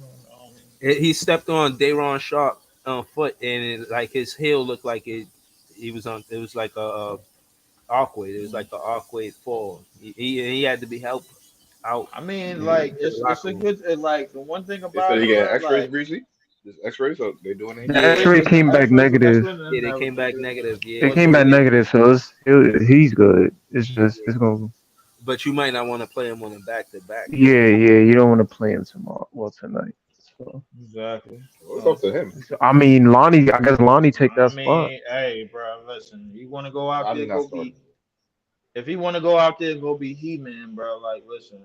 Speaker 5: He stepped on Dayron Sharp foot, and like his heel looked like he was on. It was like a awkward. It was like an awkward fall. He had to be helped out.
Speaker 11: I mean,
Speaker 5: To
Speaker 11: like
Speaker 5: the
Speaker 11: it's
Speaker 5: locker
Speaker 11: a
Speaker 5: room.
Speaker 11: good like the one thing
Speaker 18: They said
Speaker 11: about
Speaker 18: he
Speaker 11: it,
Speaker 18: got
Speaker 11: bro.
Speaker 18: X-rays,
Speaker 11: Like
Speaker 18: Breezy. Just X-rays, so they doing
Speaker 14: The
Speaker 18: anything?
Speaker 5: Yeah,
Speaker 14: X-ray came back negative.
Speaker 5: yeah,
Speaker 11: and
Speaker 5: they came
Speaker 11: everything.
Speaker 5: back negative. Yeah,
Speaker 14: It
Speaker 11: But
Speaker 14: came
Speaker 11: the
Speaker 14: back negative, so he's good. It's just
Speaker 5: yeah.
Speaker 14: it's gonna
Speaker 5: But you might not want to play him on a back to back though.
Speaker 14: yeah. You don't want to play him tomorrow. Well, tonight. So,
Speaker 11: exactly.
Speaker 18: Well, it's up to him.
Speaker 14: I mean, Lonnie. I guess Lonnie take
Speaker 11: I
Speaker 14: that spot.
Speaker 11: mean, hey, bro, listen. You want to go out
Speaker 18: I
Speaker 11: there,
Speaker 18: mean, not
Speaker 11: go be.
Speaker 18: starting.
Speaker 11: if he want to go out there and go be He-Man, bro, like listen,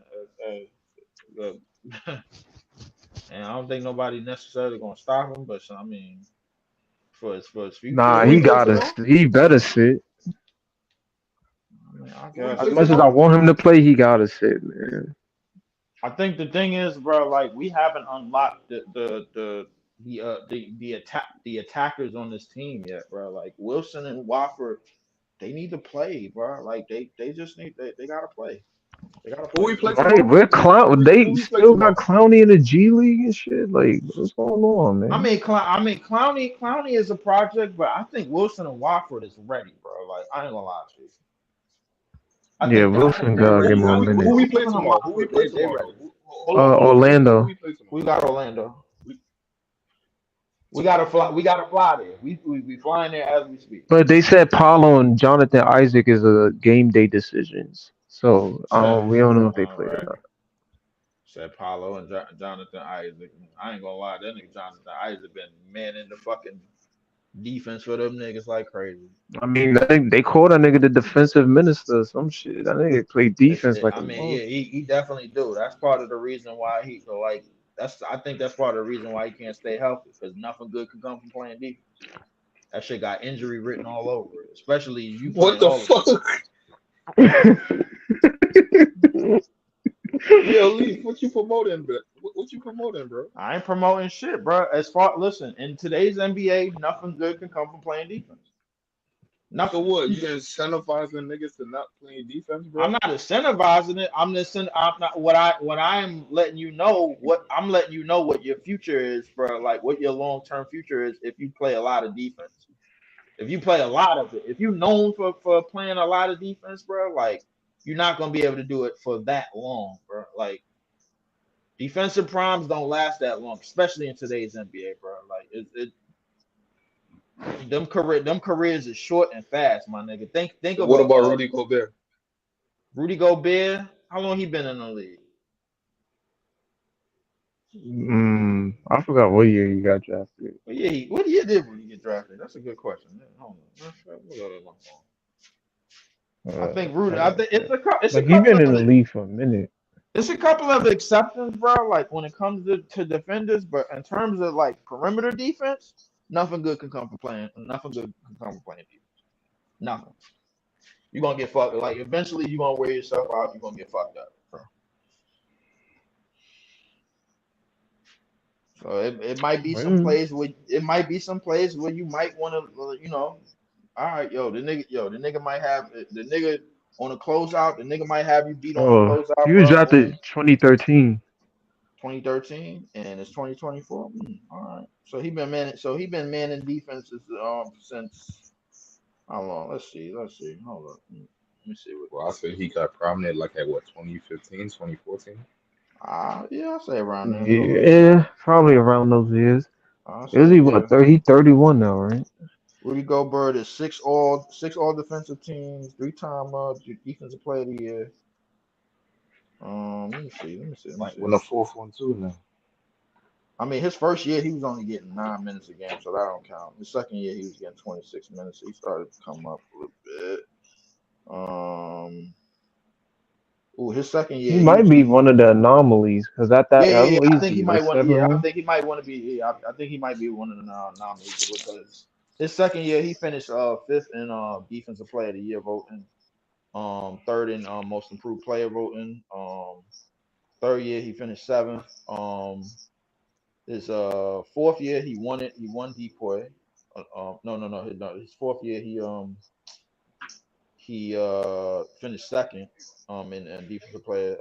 Speaker 11: and I don't think nobody necessarily gonna stop him. But I mean, for his future,
Speaker 14: Nah,
Speaker 18: Who he
Speaker 14: he
Speaker 18: play for
Speaker 14: gotta.
Speaker 18: now?
Speaker 14: He better sit.
Speaker 11: I mean, I
Speaker 18: Who he
Speaker 11: guess.
Speaker 14: As
Speaker 18: play for
Speaker 14: much as I
Speaker 18: now?
Speaker 14: want him to play, he gotta sit, man.
Speaker 11: I think the thing is, bro, like we haven't unlocked the attackers on this team yet, bro. Like Wilson and Wofford, they need to play, bro. Like they just need they gotta play. They gotta
Speaker 18: Who
Speaker 11: play,
Speaker 18: he
Speaker 11: man.
Speaker 18: play
Speaker 14: Right,
Speaker 18: tomorrow?
Speaker 14: we're clown. They
Speaker 18: Who he play
Speaker 14: still got
Speaker 18: tomorrow?
Speaker 14: Clowney in the G League and shit. Like, what's going on, man?
Speaker 11: Clowney is a project, but I think Wilson and Wofford is ready, bro. Like I ain't gonna lie to you.
Speaker 14: Yeah,
Speaker 11: I think
Speaker 14: Wilson
Speaker 11: they're
Speaker 14: gotta
Speaker 18: Who
Speaker 14: get
Speaker 11: ready.
Speaker 14: more
Speaker 11: I
Speaker 18: who
Speaker 11: think
Speaker 18: who
Speaker 14: minutes.
Speaker 18: he play
Speaker 11: Wilson and
Speaker 18: tomorrow? Who he
Speaker 11: Wofford,
Speaker 18: play
Speaker 11: they
Speaker 18: tomorrow
Speaker 11: ready.
Speaker 18: though? Hold on, real quick. Who
Speaker 14: Orlando.
Speaker 18: he play tomorrow?
Speaker 11: We got Orlando.
Speaker 18: We,
Speaker 11: We gotta fly. We gotta fly there. We flying there as we speak.
Speaker 14: But they said Paulo and Jonathan Isaac is a game day decisions. So
Speaker 11: Said,
Speaker 14: we don't know if they
Speaker 11: all
Speaker 14: play or
Speaker 11: right.
Speaker 14: not.
Speaker 11: Said Paulo and Jonathan Isaac. I ain't gonna lie, that nigga Jonathan Isaac been manning the fucking defense for them niggas like crazy.
Speaker 14: I mean, I think they called that nigga the defensive minister or some shit. That nigga play defense like
Speaker 11: I
Speaker 14: a
Speaker 11: mean,
Speaker 14: motherfucker.
Speaker 11: yeah, he definitely do. That's part of the reason why he like. I think that's part of the reason why he can't stay healthy because nothing good can come from playing defense. That shit got injury written all over it, especially you
Speaker 18: what
Speaker 11: playing
Speaker 18: the
Speaker 11: all the positions.
Speaker 18: fuck? Yo, Leaf, what you promoting, bro? What you promoting, bro?
Speaker 11: I ain't promoting shit, bro. As far listen, in today's NBA, nothing good can come from playing defense.
Speaker 18: So
Speaker 11: Nothing.
Speaker 18: what? You incentivizing niggas to not play defense,
Speaker 11: I'm
Speaker 18: bro?
Speaker 11: not incentivizing it. I'm not what I'm letting you know what I'm letting you know what your future is, bro. Like what your long term future is if you play a lot of defense. If you play a lot of it, if you're known for playing a lot of defense, bro, like you're not gonna be able to do it for that long, bro. Like defensive primes don't last that long, especially in today's NBA, bro. Like them careers is short and fast, my nigga. Think
Speaker 18: So
Speaker 11: of
Speaker 18: what about
Speaker 11: a
Speaker 18: Rudy Gobert?
Speaker 11: Rudy Gobert. How long he been in the league?
Speaker 14: I forgot what year he got drafted.
Speaker 11: What year did Rudy get drafted? That's a good question. Hold on. Let me go to my phone. I
Speaker 14: Uh,
Speaker 11: think Rudy.
Speaker 14: I
Speaker 11: I
Speaker 14: gotta
Speaker 11: think
Speaker 14: check.
Speaker 11: it's a
Speaker 14: Like he
Speaker 11: couple
Speaker 14: been
Speaker 11: of
Speaker 14: in the league for a minute.
Speaker 11: it's a couple of exceptions, bro. Like when it comes to defenders, but in terms of like perimeter defense, nothing good can come from playing. Nothing good can come from playing defense. Nothing. You're gonna get fucked. Like eventually, you're gonna wear yourself out. You're gonna get fucked up, bro. So it might be some
Speaker 14: Well,
Speaker 11: plays where it might be some plays where you might want to, all right, the nigga might have the nigga on a closeout. The nigga might have you beat on a
Speaker 14: oh, he
Speaker 11: closeout,
Speaker 14: was
Speaker 11: bro. On
Speaker 14: drafted 2013.
Speaker 11: 2013 and it's 2024. All right, so he been manning. So he been manning defenses since how long? Let's see. Hold up. Let me see what.
Speaker 18: Well, I say he got prominent like at what 2015, 2014.
Speaker 11: Yeah, I'll say around there. Hold up.
Speaker 14: Yeah, probably around those years.
Speaker 11: I'll
Speaker 14: Is
Speaker 11: say
Speaker 14: he
Speaker 11: yeah.
Speaker 14: what 30? He 31 now, right?
Speaker 11: Rudy Gobert is six all defensive teams, 3-time defensive player of the year. Let me see.
Speaker 18: Might win the fourth one too now.
Speaker 11: I mean, his first year he was only getting 9 minutes a game, so that don't count. His second year he was getting 26 minutes. So he started to come up a little bit. His second
Speaker 14: He
Speaker 11: year he
Speaker 14: might
Speaker 11: was
Speaker 14: be one of the anomalies because at
Speaker 11: yeah. I
Speaker 14: least
Speaker 11: think he
Speaker 14: he
Speaker 11: might
Speaker 14: like
Speaker 11: want.
Speaker 14: seven
Speaker 11: Yeah, I
Speaker 14: one.
Speaker 11: think he might want to be. Yeah, I think he might be one of the nominees because his second year he finished fifth in defensive player of the year voting. Third in most improved player voting. Third year he finished seventh. His fourth year he won it. He won decoy. No. His fourth year he finished second in defensive player.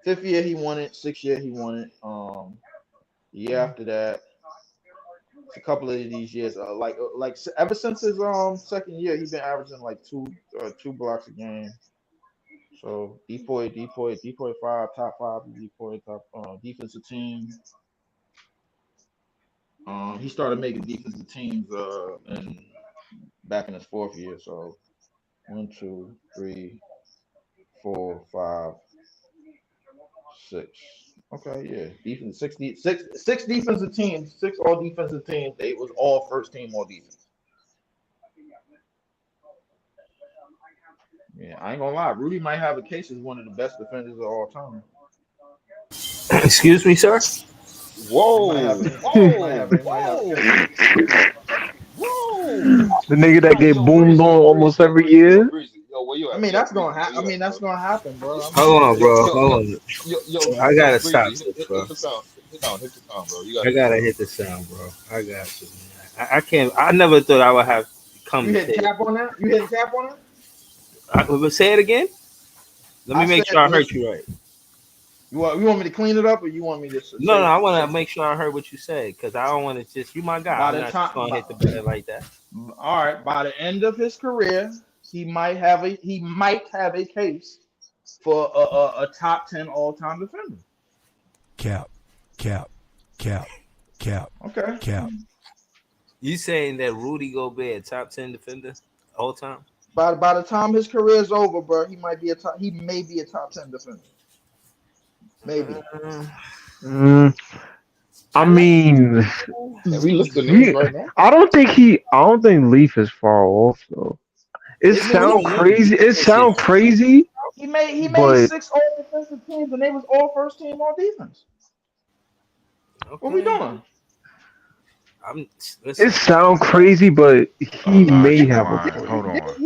Speaker 11: Fifth year he won it. Sixth year he won it. The year after that, it's a couple of these years. Ever since his second year, he's been averaging like two blocks a game. So Depoy five, top five Depoy top defensive team. He started making defensive teams back in his fourth year. So 1, 2, 3, 4, 5, 6. Okay, yeah. Defense six defensive teams, six all defensive teams. They was all first team all defense. Yeah, I ain't gonna lie. Rudy might have a case as one of the best defenders of all time.
Speaker 5: Excuse me, sir.
Speaker 11: He might have.
Speaker 18: Whoa,
Speaker 11: He might have.
Speaker 18: whoa,
Speaker 11: He might have a case.
Speaker 18: whoa, whoa.
Speaker 14: The nigga that get
Speaker 18: Yo,
Speaker 14: boomed on
Speaker 18: Breezy,
Speaker 14: almost
Speaker 18: Breezy,
Speaker 14: every
Speaker 18: Breezy, yo,
Speaker 14: year.
Speaker 18: Breezy. Yo, where you
Speaker 11: I
Speaker 18: at?
Speaker 11: mean,
Speaker 18: Yo,
Speaker 11: that's gonna
Speaker 18: Breezy,
Speaker 11: happen.
Speaker 18: where
Speaker 11: I
Speaker 18: you
Speaker 11: mean,
Speaker 18: at,
Speaker 11: that's
Speaker 18: bro?
Speaker 11: gonna happen, bro. I
Speaker 5: Hold
Speaker 11: mean,
Speaker 5: on,
Speaker 18: Yo,
Speaker 5: bro.
Speaker 18: yo, yo,
Speaker 5: Hold on. I
Speaker 18: yo,
Speaker 5: gotta stop
Speaker 18: Breezy,
Speaker 5: this, bro.
Speaker 18: hit the sound. Hit the sound, bro. You
Speaker 5: I
Speaker 18: gotta hit the
Speaker 5: gotta
Speaker 18: sound.
Speaker 5: hit the sound, bro. I got you, man. I can't. I never thought I would have come
Speaker 11: you
Speaker 5: to
Speaker 11: hitting
Speaker 5: say
Speaker 11: cap on that? You hitting cap on that?
Speaker 5: it. Say it again. Let me
Speaker 11: I
Speaker 5: make
Speaker 11: said,
Speaker 5: sure I heard
Speaker 11: listen.
Speaker 5: you right.
Speaker 11: You want me to clean it up, or you want me to
Speaker 5: No, no,
Speaker 11: say
Speaker 5: I want
Speaker 11: say
Speaker 5: to make sure I heard what you said because I don't want to just. You my guy.
Speaker 11: by
Speaker 5: I'm
Speaker 11: the
Speaker 5: not just
Speaker 11: time?
Speaker 5: gonna hit the bed like that.
Speaker 11: All right, by the end of his career, he might have a case for a top 10 all time defender.
Speaker 19: Cap, cap, cap, cap,
Speaker 11: Okay.
Speaker 19: cap.
Speaker 5: You saying that Rudy Gobert, top 10 defender all time?
Speaker 11: By the time his career is over, bro, he may be a top 10 defender. Maybe.
Speaker 14: Mm, I
Speaker 11: I think
Speaker 14: mean,
Speaker 18: Can we list the names
Speaker 14: we,
Speaker 18: right now?
Speaker 14: I don't think Leaf is far off though. It
Speaker 11: it
Speaker 5: We
Speaker 11: may
Speaker 14: sound
Speaker 5: don't know the
Speaker 14: crazy. It
Speaker 5: defense yet.
Speaker 14: sound crazy,
Speaker 11: he made
Speaker 14: but
Speaker 11: 6 all defensive teams and they was all first team all defense. What we
Speaker 5: Okay.
Speaker 11: doing?
Speaker 5: I'm
Speaker 14: it
Speaker 5: listen.
Speaker 14: sound crazy. But he may have a
Speaker 12: Olajuwon.
Speaker 14: point.
Speaker 12: Hold on.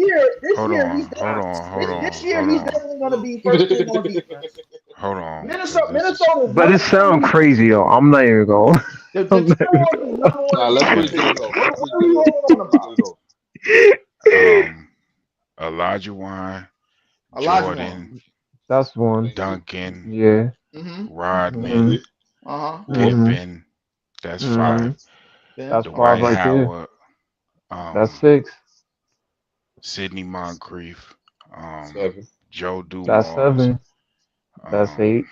Speaker 11: This
Speaker 12: Hold
Speaker 11: year he's
Speaker 12: on. Hold on. Hold
Speaker 11: this
Speaker 12: on.
Speaker 11: year
Speaker 12: Hold
Speaker 11: he's
Speaker 12: on.
Speaker 11: definitely gonna be first team on defense.
Speaker 12: Hold on. Cause
Speaker 11: Minnesota
Speaker 12: this is
Speaker 11: Minnesota's
Speaker 14: But
Speaker 11: number
Speaker 14: it sound
Speaker 11: one.
Speaker 14: crazy though. I'm not even going.
Speaker 11: The
Speaker 14: I'm not even
Speaker 11: Timberwolves is number one
Speaker 18: Nah,
Speaker 11: in
Speaker 18: let
Speaker 11: defense
Speaker 18: Breeze
Speaker 11: this
Speaker 18: get it
Speaker 11: year.
Speaker 18: off.
Speaker 11: What,
Speaker 18: Let Breeze
Speaker 11: what are
Speaker 18: get it
Speaker 11: we
Speaker 18: off.
Speaker 11: holding on
Speaker 18: Let Breeze get
Speaker 11: about?
Speaker 18: it off.
Speaker 12: Olajuwon,
Speaker 11: Olajuwon.
Speaker 12: Jordan,
Speaker 14: That's one.
Speaker 18: Thank you.
Speaker 12: Duncan,
Speaker 14: Yeah.
Speaker 11: Mm-hmm.
Speaker 18: Thank
Speaker 14: hmm
Speaker 12: Rodman,
Speaker 18: you.
Speaker 11: Uh-huh.
Speaker 14: hmm
Speaker 12: Pippen. That's
Speaker 14: hmm
Speaker 12: five.
Speaker 11: Yeah.
Speaker 14: That's five
Speaker 12: Dwight
Speaker 14: right there.
Speaker 12: Howard,
Speaker 14: That's
Speaker 12: um,
Speaker 14: six.
Speaker 12: Sidney Moncrief, um,
Speaker 18: 7.
Speaker 12: Joe
Speaker 14: That's
Speaker 12: Dumars,
Speaker 14: seven. That's
Speaker 12: um,
Speaker 14: eight.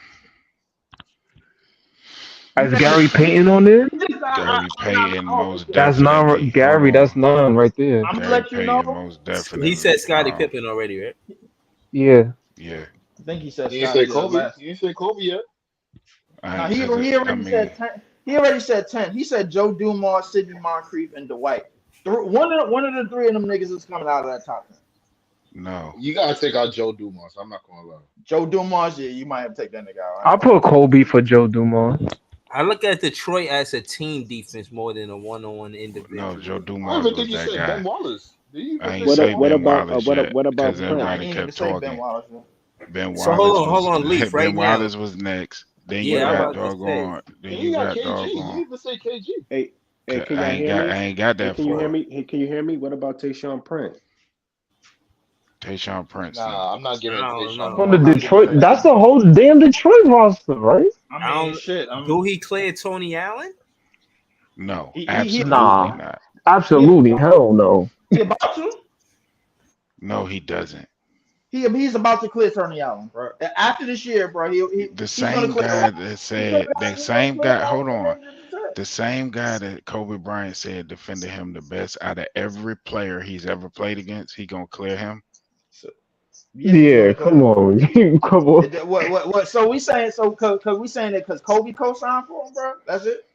Speaker 11: You
Speaker 14: Is
Speaker 11: think
Speaker 14: Gary Payton on there?
Speaker 12: Gary Payton, most
Speaker 14: That's nine.
Speaker 12: definitely. Hold
Speaker 14: Gary, that's
Speaker 12: on.
Speaker 14: nine right there.
Speaker 11: I'm gonna
Speaker 12: Gary
Speaker 11: let you
Speaker 12: Payton,
Speaker 11: know.
Speaker 12: most
Speaker 5: He said
Speaker 12: definitely.
Speaker 5: Scottie Pippen already, right?
Speaker 14: Yeah.
Speaker 12: Yeah.
Speaker 11: I think he said
Speaker 18: He didn't say
Speaker 11: Scotty
Speaker 18: Kobe.
Speaker 11: last.
Speaker 18: He didn't say Kobe yet.
Speaker 11: Now he
Speaker 12: Cause
Speaker 11: he
Speaker 12: I
Speaker 11: already
Speaker 12: mean,
Speaker 11: said 10. He already said 10. He said Joe Dumars, Sidney Moncrief, and Dwight. One of the three of them niggas is coming out of that top 10.
Speaker 12: no.
Speaker 18: You gotta take out Joe Dumars. I'm not gonna lie.
Speaker 11: Joe Dumars, yeah, you might have to take that nigga out. I
Speaker 14: I
Speaker 11: ain't gonna
Speaker 14: put
Speaker 11: lie.
Speaker 14: Kobe for Joe Dumars.
Speaker 5: I look at Detroit as a team defense more than a one-on-one
Speaker 12: No, Joe
Speaker 5: individual.
Speaker 18: I don't
Speaker 12: Dumars
Speaker 18: even
Speaker 12: was
Speaker 18: think you
Speaker 12: that
Speaker 18: said Ben
Speaker 12: guy.
Speaker 18: Wallace. Did you even
Speaker 12: I ain't
Speaker 18: say
Speaker 9: What
Speaker 18: Ben
Speaker 9: a-
Speaker 12: say
Speaker 9: what
Speaker 18: Wallace?
Speaker 12: Ben
Speaker 9: about
Speaker 12: Wallace
Speaker 9: what a-
Speaker 12: yet
Speaker 9: what
Speaker 12: because
Speaker 9: about
Speaker 11: Nah,
Speaker 9: Prince?
Speaker 11: he
Speaker 12: everybody
Speaker 11: ain't even
Speaker 12: kept
Speaker 11: say Ben
Speaker 12: talking.
Speaker 11: Wallace. Man.
Speaker 12: Ben
Speaker 5: So
Speaker 12: Wallace
Speaker 5: hold
Speaker 12: was
Speaker 5: on, Leaf,
Speaker 12: Ben
Speaker 5: right now.
Speaker 12: Wallace was next. Then you
Speaker 5: Yeah,
Speaker 11: What
Speaker 5: I'm
Speaker 12: got
Speaker 5: about
Speaker 11: happened?
Speaker 5: to say.
Speaker 12: doggone. Then
Speaker 18: And you
Speaker 12: you
Speaker 18: got
Speaker 12: got
Speaker 18: KG. You
Speaker 12: doggone.
Speaker 18: didn't even say KG.
Speaker 9: Hey, can
Speaker 12: I
Speaker 9: y'all
Speaker 12: ain't
Speaker 9: hear
Speaker 12: got
Speaker 9: me?
Speaker 12: I ain't got
Speaker 9: Hey,
Speaker 12: that
Speaker 9: can you hear
Speaker 12: far.
Speaker 9: me? Hey, can you hear me? What about Tayshaun Prince?
Speaker 12: Tayshaun Prince, no.
Speaker 18: Nah, I'm not
Speaker 5: I
Speaker 18: giving
Speaker 5: don't
Speaker 18: Tayshaun
Speaker 5: know.
Speaker 14: On
Speaker 18: no
Speaker 14: the
Speaker 11: I'm
Speaker 18: love.
Speaker 11: not giving
Speaker 14: Detroit, that's
Speaker 11: Tayshaun.
Speaker 14: the whole damn Detroit roster, right?
Speaker 11: I
Speaker 5: I
Speaker 11: mean,
Speaker 5: don't.
Speaker 11: shit.
Speaker 5: Do he clear Tony Allen?
Speaker 12: No,
Speaker 11: He
Speaker 12: absolutely
Speaker 14: Nah.
Speaker 12: not.
Speaker 11: he
Speaker 14: Absolutely. Hell no.
Speaker 11: he about to.
Speaker 12: No, he doesn't.
Speaker 11: He's about to clear Tony Allen, bro. After this year, bro,
Speaker 12: The
Speaker 11: he's gonna
Speaker 12: same
Speaker 11: clear.
Speaker 12: guy that
Speaker 11: He's gonna,
Speaker 12: said the
Speaker 11: he's gonna
Speaker 12: same
Speaker 11: clear
Speaker 12: guy.
Speaker 11: all
Speaker 12: Hold
Speaker 11: the
Speaker 12: on.
Speaker 11: names in the
Speaker 12: The same guy that Kobe Bryant said defended him the best out of every player he's ever played against. He gonna clear him.
Speaker 11: So, yeah, he's
Speaker 14: Yeah,
Speaker 11: gonna clear
Speaker 14: come
Speaker 11: him.
Speaker 14: on. Come on.
Speaker 11: What? So we saying cause we saying that because Kobe co-signed for him, bro. That's it.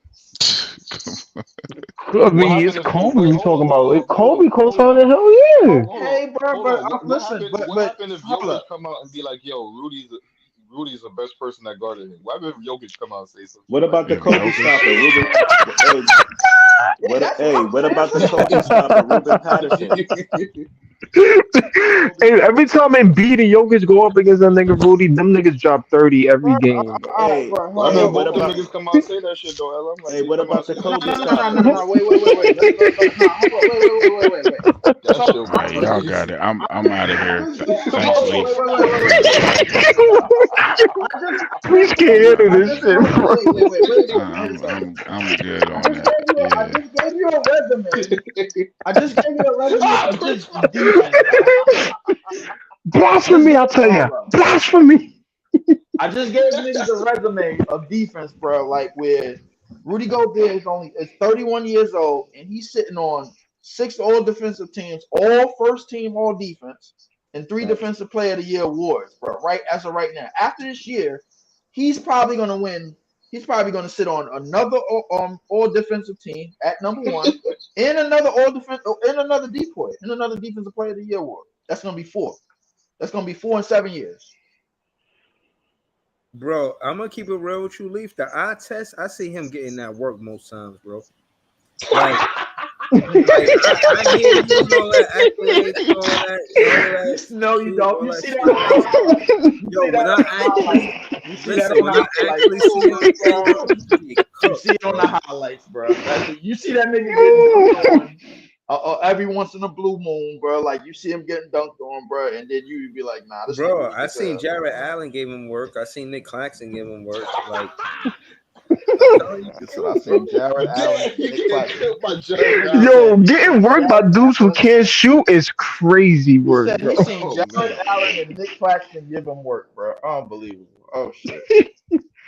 Speaker 14: I
Speaker 18: What
Speaker 14: mean, it's
Speaker 18: happened if?
Speaker 14: Kobe
Speaker 18: Wait,
Speaker 14: we
Speaker 18: hold
Speaker 14: talking
Speaker 18: on,
Speaker 14: about.
Speaker 18: hold
Speaker 14: If
Speaker 18: on, hold on,
Speaker 14: Kobe
Speaker 18: hold on,
Speaker 14: co-signing, hell yeah.
Speaker 18: hold on,
Speaker 11: Okay, bro,
Speaker 18: hold on. What
Speaker 11: listen,
Speaker 18: happened? What
Speaker 11: but
Speaker 18: happened if
Speaker 11: hold
Speaker 18: Jokic
Speaker 11: up.
Speaker 18: come out and be like, "Yo, Rudy's the best person that guarded him"? What happened if Jokic come out and say some
Speaker 9: What
Speaker 18: shit like
Speaker 9: about the
Speaker 12: If
Speaker 18: that?
Speaker 9: Kobe
Speaker 12: Jokic,
Speaker 9: stopper, Ruben? Hey,
Speaker 11: Yeah, that's what I'm
Speaker 9: what
Speaker 11: saying
Speaker 9: about the
Speaker 11: too.
Speaker 9: Kobe stopper, Ruben Patterson?
Speaker 18: Kobe
Speaker 14: Hey,
Speaker 18: stop
Speaker 14: every
Speaker 18: it.
Speaker 14: time Embiid and Jokic go up against that nigga Rudy, them niggas drop 30 every
Speaker 11: Bro,
Speaker 14: game, bro.
Speaker 9: Hey,
Speaker 11: bro,
Speaker 18: What
Speaker 11: hold
Speaker 9: hey,
Speaker 11: on,
Speaker 18: happened if
Speaker 9: what
Speaker 18: both them
Speaker 9: about
Speaker 18: niggas come out and say that shit though? Ella? I'm like,
Speaker 9: hey,
Speaker 18: they
Speaker 9: what
Speaker 18: come out
Speaker 9: about
Speaker 18: and
Speaker 9: the
Speaker 18: say that
Speaker 9: Kobe
Speaker 18: shit.
Speaker 9: stopper?
Speaker 11: Wait. Nah, hold on, wait.
Speaker 18: That
Speaker 11: So
Speaker 18: shit
Speaker 12: all
Speaker 18: was
Speaker 12: right, y'all
Speaker 18: crazy.
Speaker 12: got it. I'm out of here. Thanks,
Speaker 11: hold on,
Speaker 12: Leaf.
Speaker 14: We scared of
Speaker 11: I
Speaker 14: this
Speaker 11: just
Speaker 14: shit,
Speaker 11: hold on,
Speaker 14: bro.
Speaker 12: I'm good on that.
Speaker 11: I
Speaker 12: Yeah.
Speaker 11: just gave you a resume. I just gave you a resume
Speaker 18: Ah,
Speaker 11: of
Speaker 18: Chris
Speaker 11: just defense, bro. I just
Speaker 14: Blasphemy,
Speaker 11: gave
Speaker 14: I
Speaker 11: it
Speaker 14: tell
Speaker 11: all,
Speaker 14: ya.
Speaker 11: bro.
Speaker 14: Blasphemy.
Speaker 11: I just gave niggas a resume of defense, bro. Like where Rudy Gobert is 31 years old and he's sitting on 6 all defensive teams, all first team all defense, and 3
Speaker 9: Facts.
Speaker 11: defensive player of the year awards, bro. Right as of right now. After this year, he's probably gonna win. He's probably gonna sit on another all defensive team at number one, and another all defense, and another decoy, and another defensive player of the year award. That's gonna be 4. That's gonna be 4 and 7 years.
Speaker 5: Bro, I'm gonna keep it real with you, Leaf. The eye test, I see him getting that work most times, bro. Like, I hear you and all that accolades, all that
Speaker 11: No, you
Speaker 5: shoot,
Speaker 11: don't.
Speaker 5: all
Speaker 11: You
Speaker 5: that
Speaker 11: see
Speaker 5: shit.
Speaker 11: that? You
Speaker 5: Yo,
Speaker 11: see
Speaker 5: when
Speaker 11: that
Speaker 5: I
Speaker 11: on the highlights.
Speaker 5: actually
Speaker 11: You see that
Speaker 5: listen,
Speaker 11: on
Speaker 5: when
Speaker 11: the
Speaker 5: I
Speaker 11: highlights.
Speaker 5: actually see him play, he get
Speaker 11: You
Speaker 5: cooked,
Speaker 11: see it on the
Speaker 5: bro.
Speaker 11: highlights, bro. You see that nigga getting dunked on every once in a blue moon, bro. Like you see him getting dunked on, bro, and then you be like, nah, this nigga
Speaker 5: Bro,
Speaker 11: weak
Speaker 5: I
Speaker 11: as
Speaker 5: seen
Speaker 11: hell.
Speaker 5: Jared Allen gave him work. I seen Nick Claxton give him work. Like, I'm telling you the
Speaker 11: So I
Speaker 5: truth,
Speaker 11: seen
Speaker 5: bro.
Speaker 11: Jared Allen
Speaker 18: Damn,
Speaker 11: and
Speaker 18: you
Speaker 11: Nick
Speaker 18: getting
Speaker 11: Claxton.
Speaker 18: killed by Jared
Speaker 11: He
Speaker 18: Allen.
Speaker 11: said
Speaker 14: Yo,
Speaker 11: he
Speaker 14: getting
Speaker 11: seen
Speaker 14: work by
Speaker 11: Jared
Speaker 14: dudes who
Speaker 11: Allen.
Speaker 14: can't shoot is crazy
Speaker 11: He
Speaker 14: work,
Speaker 11: said
Speaker 14: bro.
Speaker 11: he seen
Speaker 18: Oh
Speaker 11: Jared
Speaker 18: man.
Speaker 11: Allen and Nick Claxton give him work, bro. Unbelievable. Oh shit.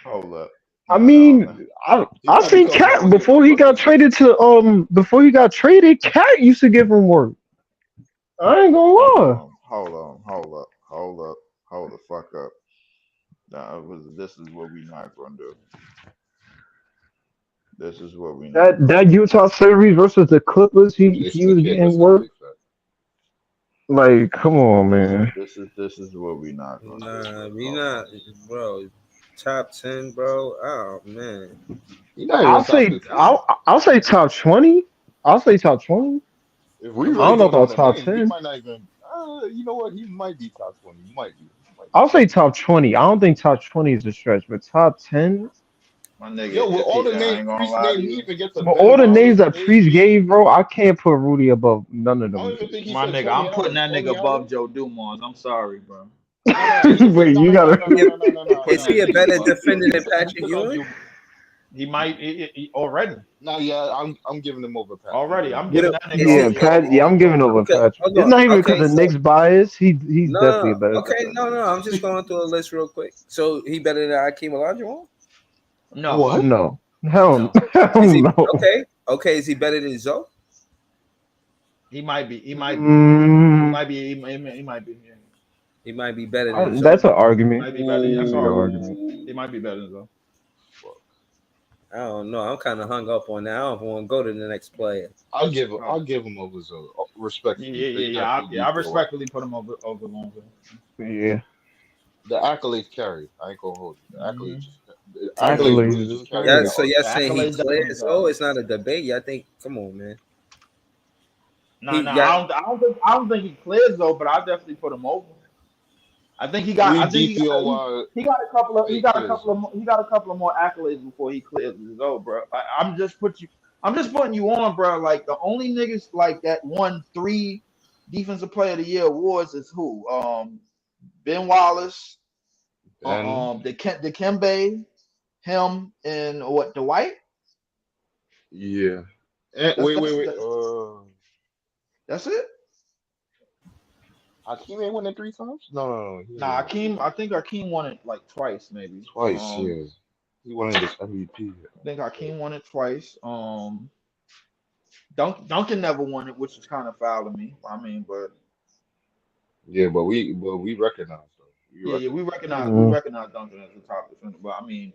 Speaker 11: Hold up.
Speaker 14: I
Speaker 11: Oh man.
Speaker 14: mean,
Speaker 18: He
Speaker 14: I
Speaker 18: probably
Speaker 14: seen
Speaker 18: talking about
Speaker 14: Cat
Speaker 18: when he was
Speaker 14: before
Speaker 18: a
Speaker 14: he got
Speaker 18: rookie.
Speaker 14: traded to before he got traded. Cat used to give him work. I ain't gonna lie.
Speaker 11: Hold the fuck up. This is what we not gonna do. This is what we not gonna
Speaker 14: That
Speaker 11: do.
Speaker 14: Utah series versus the Clippers, he
Speaker 18: Jason the
Speaker 14: was
Speaker 18: Kid,
Speaker 14: getting
Speaker 18: that's a
Speaker 14: work.
Speaker 18: big fact.
Speaker 14: Like, come on, man.
Speaker 11: This is what we not gonna do,
Speaker 5: Nah,
Speaker 11: bro.
Speaker 5: we
Speaker 11: Hold on.
Speaker 5: not, bro. Top 10, bro. Oh man.
Speaker 18: He not even
Speaker 14: I'll
Speaker 18: top
Speaker 14: say
Speaker 18: 15.
Speaker 14: I'll say top 20. I'll say top 20.
Speaker 18: If
Speaker 11: I
Speaker 18: we
Speaker 14: I
Speaker 18: really
Speaker 14: don't
Speaker 11: mean,
Speaker 14: know
Speaker 18: go down
Speaker 14: about
Speaker 18: the
Speaker 14: top
Speaker 18: names, he
Speaker 14: 10.
Speaker 18: might not even. You know what? He might be top 20. He might be. He might be.
Speaker 14: I'll say top 20. I don't think top 20 is a stretch, but top 10.
Speaker 11: my nigga,
Speaker 18: Yo, with
Speaker 11: if
Speaker 18: all
Speaker 11: he,
Speaker 18: the
Speaker 11: I
Speaker 18: names
Speaker 11: ain't gonna
Speaker 18: Priest
Speaker 11: lie to
Speaker 18: named, he
Speaker 11: you,
Speaker 18: even get to
Speaker 14: But
Speaker 18: Ben
Speaker 14: all the names
Speaker 18: Wallace,
Speaker 14: that Priest
Speaker 18: AD.
Speaker 14: gave, bro, I can't put Rudy above none of
Speaker 18: I
Speaker 14: them
Speaker 18: don't even
Speaker 14: niggas.
Speaker 18: think he
Speaker 11: my
Speaker 18: said
Speaker 11: nigga,
Speaker 18: Tony
Speaker 11: I'm putting
Speaker 18: Allen.
Speaker 11: that nigga
Speaker 18: Tony
Speaker 11: above
Speaker 18: Allen?
Speaker 11: Joe Dumars. I'm sorry, bro.
Speaker 18: No, no, he didn't say
Speaker 14: Wait,
Speaker 18: no,
Speaker 14: you
Speaker 18: no, no,
Speaker 14: gotta.
Speaker 18: no, no, no, no, no,
Speaker 11: I'm
Speaker 18: no.
Speaker 11: putting
Speaker 5: Is
Speaker 11: that
Speaker 5: he a
Speaker 11: nigga
Speaker 5: better
Speaker 11: above Joe
Speaker 5: defender than
Speaker 11: Dumars.
Speaker 5: Patrick
Speaker 18: He said
Speaker 5: Ewing?
Speaker 11: He might already.
Speaker 18: no, yeah, I'm giving him over Pat. I'm
Speaker 11: Already,
Speaker 18: giving him
Speaker 11: I'm
Speaker 5: You
Speaker 18: over
Speaker 11: giving
Speaker 5: know,
Speaker 11: that
Speaker 18: Pat.
Speaker 11: nigga
Speaker 5: is he?
Speaker 14: Yeah,
Speaker 11: over
Speaker 14: Pat. Yeah, I'm
Speaker 11: Joe
Speaker 14: giving over
Speaker 5: Okay,
Speaker 11: Dumars.
Speaker 14: Patrick.
Speaker 5: hold
Speaker 14: It's
Speaker 5: on.
Speaker 14: not even because
Speaker 5: Okay,
Speaker 14: of
Speaker 5: so
Speaker 14: Nick's bias. He's definitely a
Speaker 5: no,
Speaker 14: better
Speaker 5: okay,
Speaker 14: defender.
Speaker 5: no. I'm just going through a list real quick. So he better than Akeem Olajuwon?
Speaker 11: No,
Speaker 18: What?
Speaker 14: No, hell,
Speaker 11: no,
Speaker 14: hell
Speaker 5: Is he
Speaker 14: no.
Speaker 5: okay? Okay, is he better than Zoe?
Speaker 11: he might be. He might be. He
Speaker 14: Mm,
Speaker 11: might be. He might be. Yeah.
Speaker 5: He might be better than Zoe.
Speaker 14: that's an argument.
Speaker 11: Might be better.
Speaker 14: That's
Speaker 11: That's
Speaker 14: a
Speaker 11: an
Speaker 14: good
Speaker 11: argument.
Speaker 14: argument.
Speaker 11: He might be better though.
Speaker 18: Fuck.
Speaker 5: I don't know. I'm kind of hung up on that. I don't want to go to the next player.
Speaker 11: Oh.
Speaker 18: I'll give him over Zoe,
Speaker 11: Yeah,
Speaker 18: respectfully,
Speaker 11: yeah,
Speaker 18: because
Speaker 11: yeah,
Speaker 18: he
Speaker 11: yeah.
Speaker 18: got
Speaker 11: I
Speaker 18: KD for a while.
Speaker 11: respectfully put him over Lonzo.
Speaker 14: Yeah,
Speaker 18: The accolades carry. I ain't gonna hold you.
Speaker 11: Mm-hmm.
Speaker 18: The
Speaker 11: They do.
Speaker 18: accolades really
Speaker 14: accolades
Speaker 18: just
Speaker 14: is
Speaker 18: carry
Speaker 5: Yeah,
Speaker 18: that
Speaker 14: crazy.
Speaker 5: so y'all
Speaker 11: The
Speaker 5: saying he
Speaker 11: accolades definitely
Speaker 5: clears?
Speaker 11: carry.
Speaker 5: Oh, it's not a debate. I think. Come on, man.
Speaker 11: No,
Speaker 5: He
Speaker 11: no,
Speaker 5: got.
Speaker 11: I don't think he clears though, but I definitely put him over.
Speaker 18: three
Speaker 11: I think
Speaker 18: DPOY.
Speaker 11: he got a couple of
Speaker 18: He clears him.
Speaker 11: he got a couple of more accolades before he clears his own, bro. I'm just putting you on, bro. Like the only niggas like that won 3 Defensive Player of the Year awards is who? Ben Wallace,
Speaker 18: Ben,
Speaker 11: Dikembe, him, and what? Dwight.
Speaker 18: yeah. And,
Speaker 11: That's
Speaker 18: wait,
Speaker 11: that's
Speaker 18: wait.
Speaker 11: that, that's it.
Speaker 18: Hakeem ain't won it 3 times? No, no, no. He ain't
Speaker 11: Nah,
Speaker 18: won it three
Speaker 11: I
Speaker 18: times.
Speaker 11: think Akeem won it like twice, maybe.
Speaker 18: Twice, yeah. He won it as MVP.
Speaker 11: I think Hakeem won it twice. Duncan never won it, which is kind of foul to me. I mean, but
Speaker 18: Yeah, but we recognize though. We
Speaker 11: yeah,
Speaker 18: recognize.
Speaker 11: we
Speaker 14: Mm.
Speaker 11: recognize Duncan as the top defender. But I mean,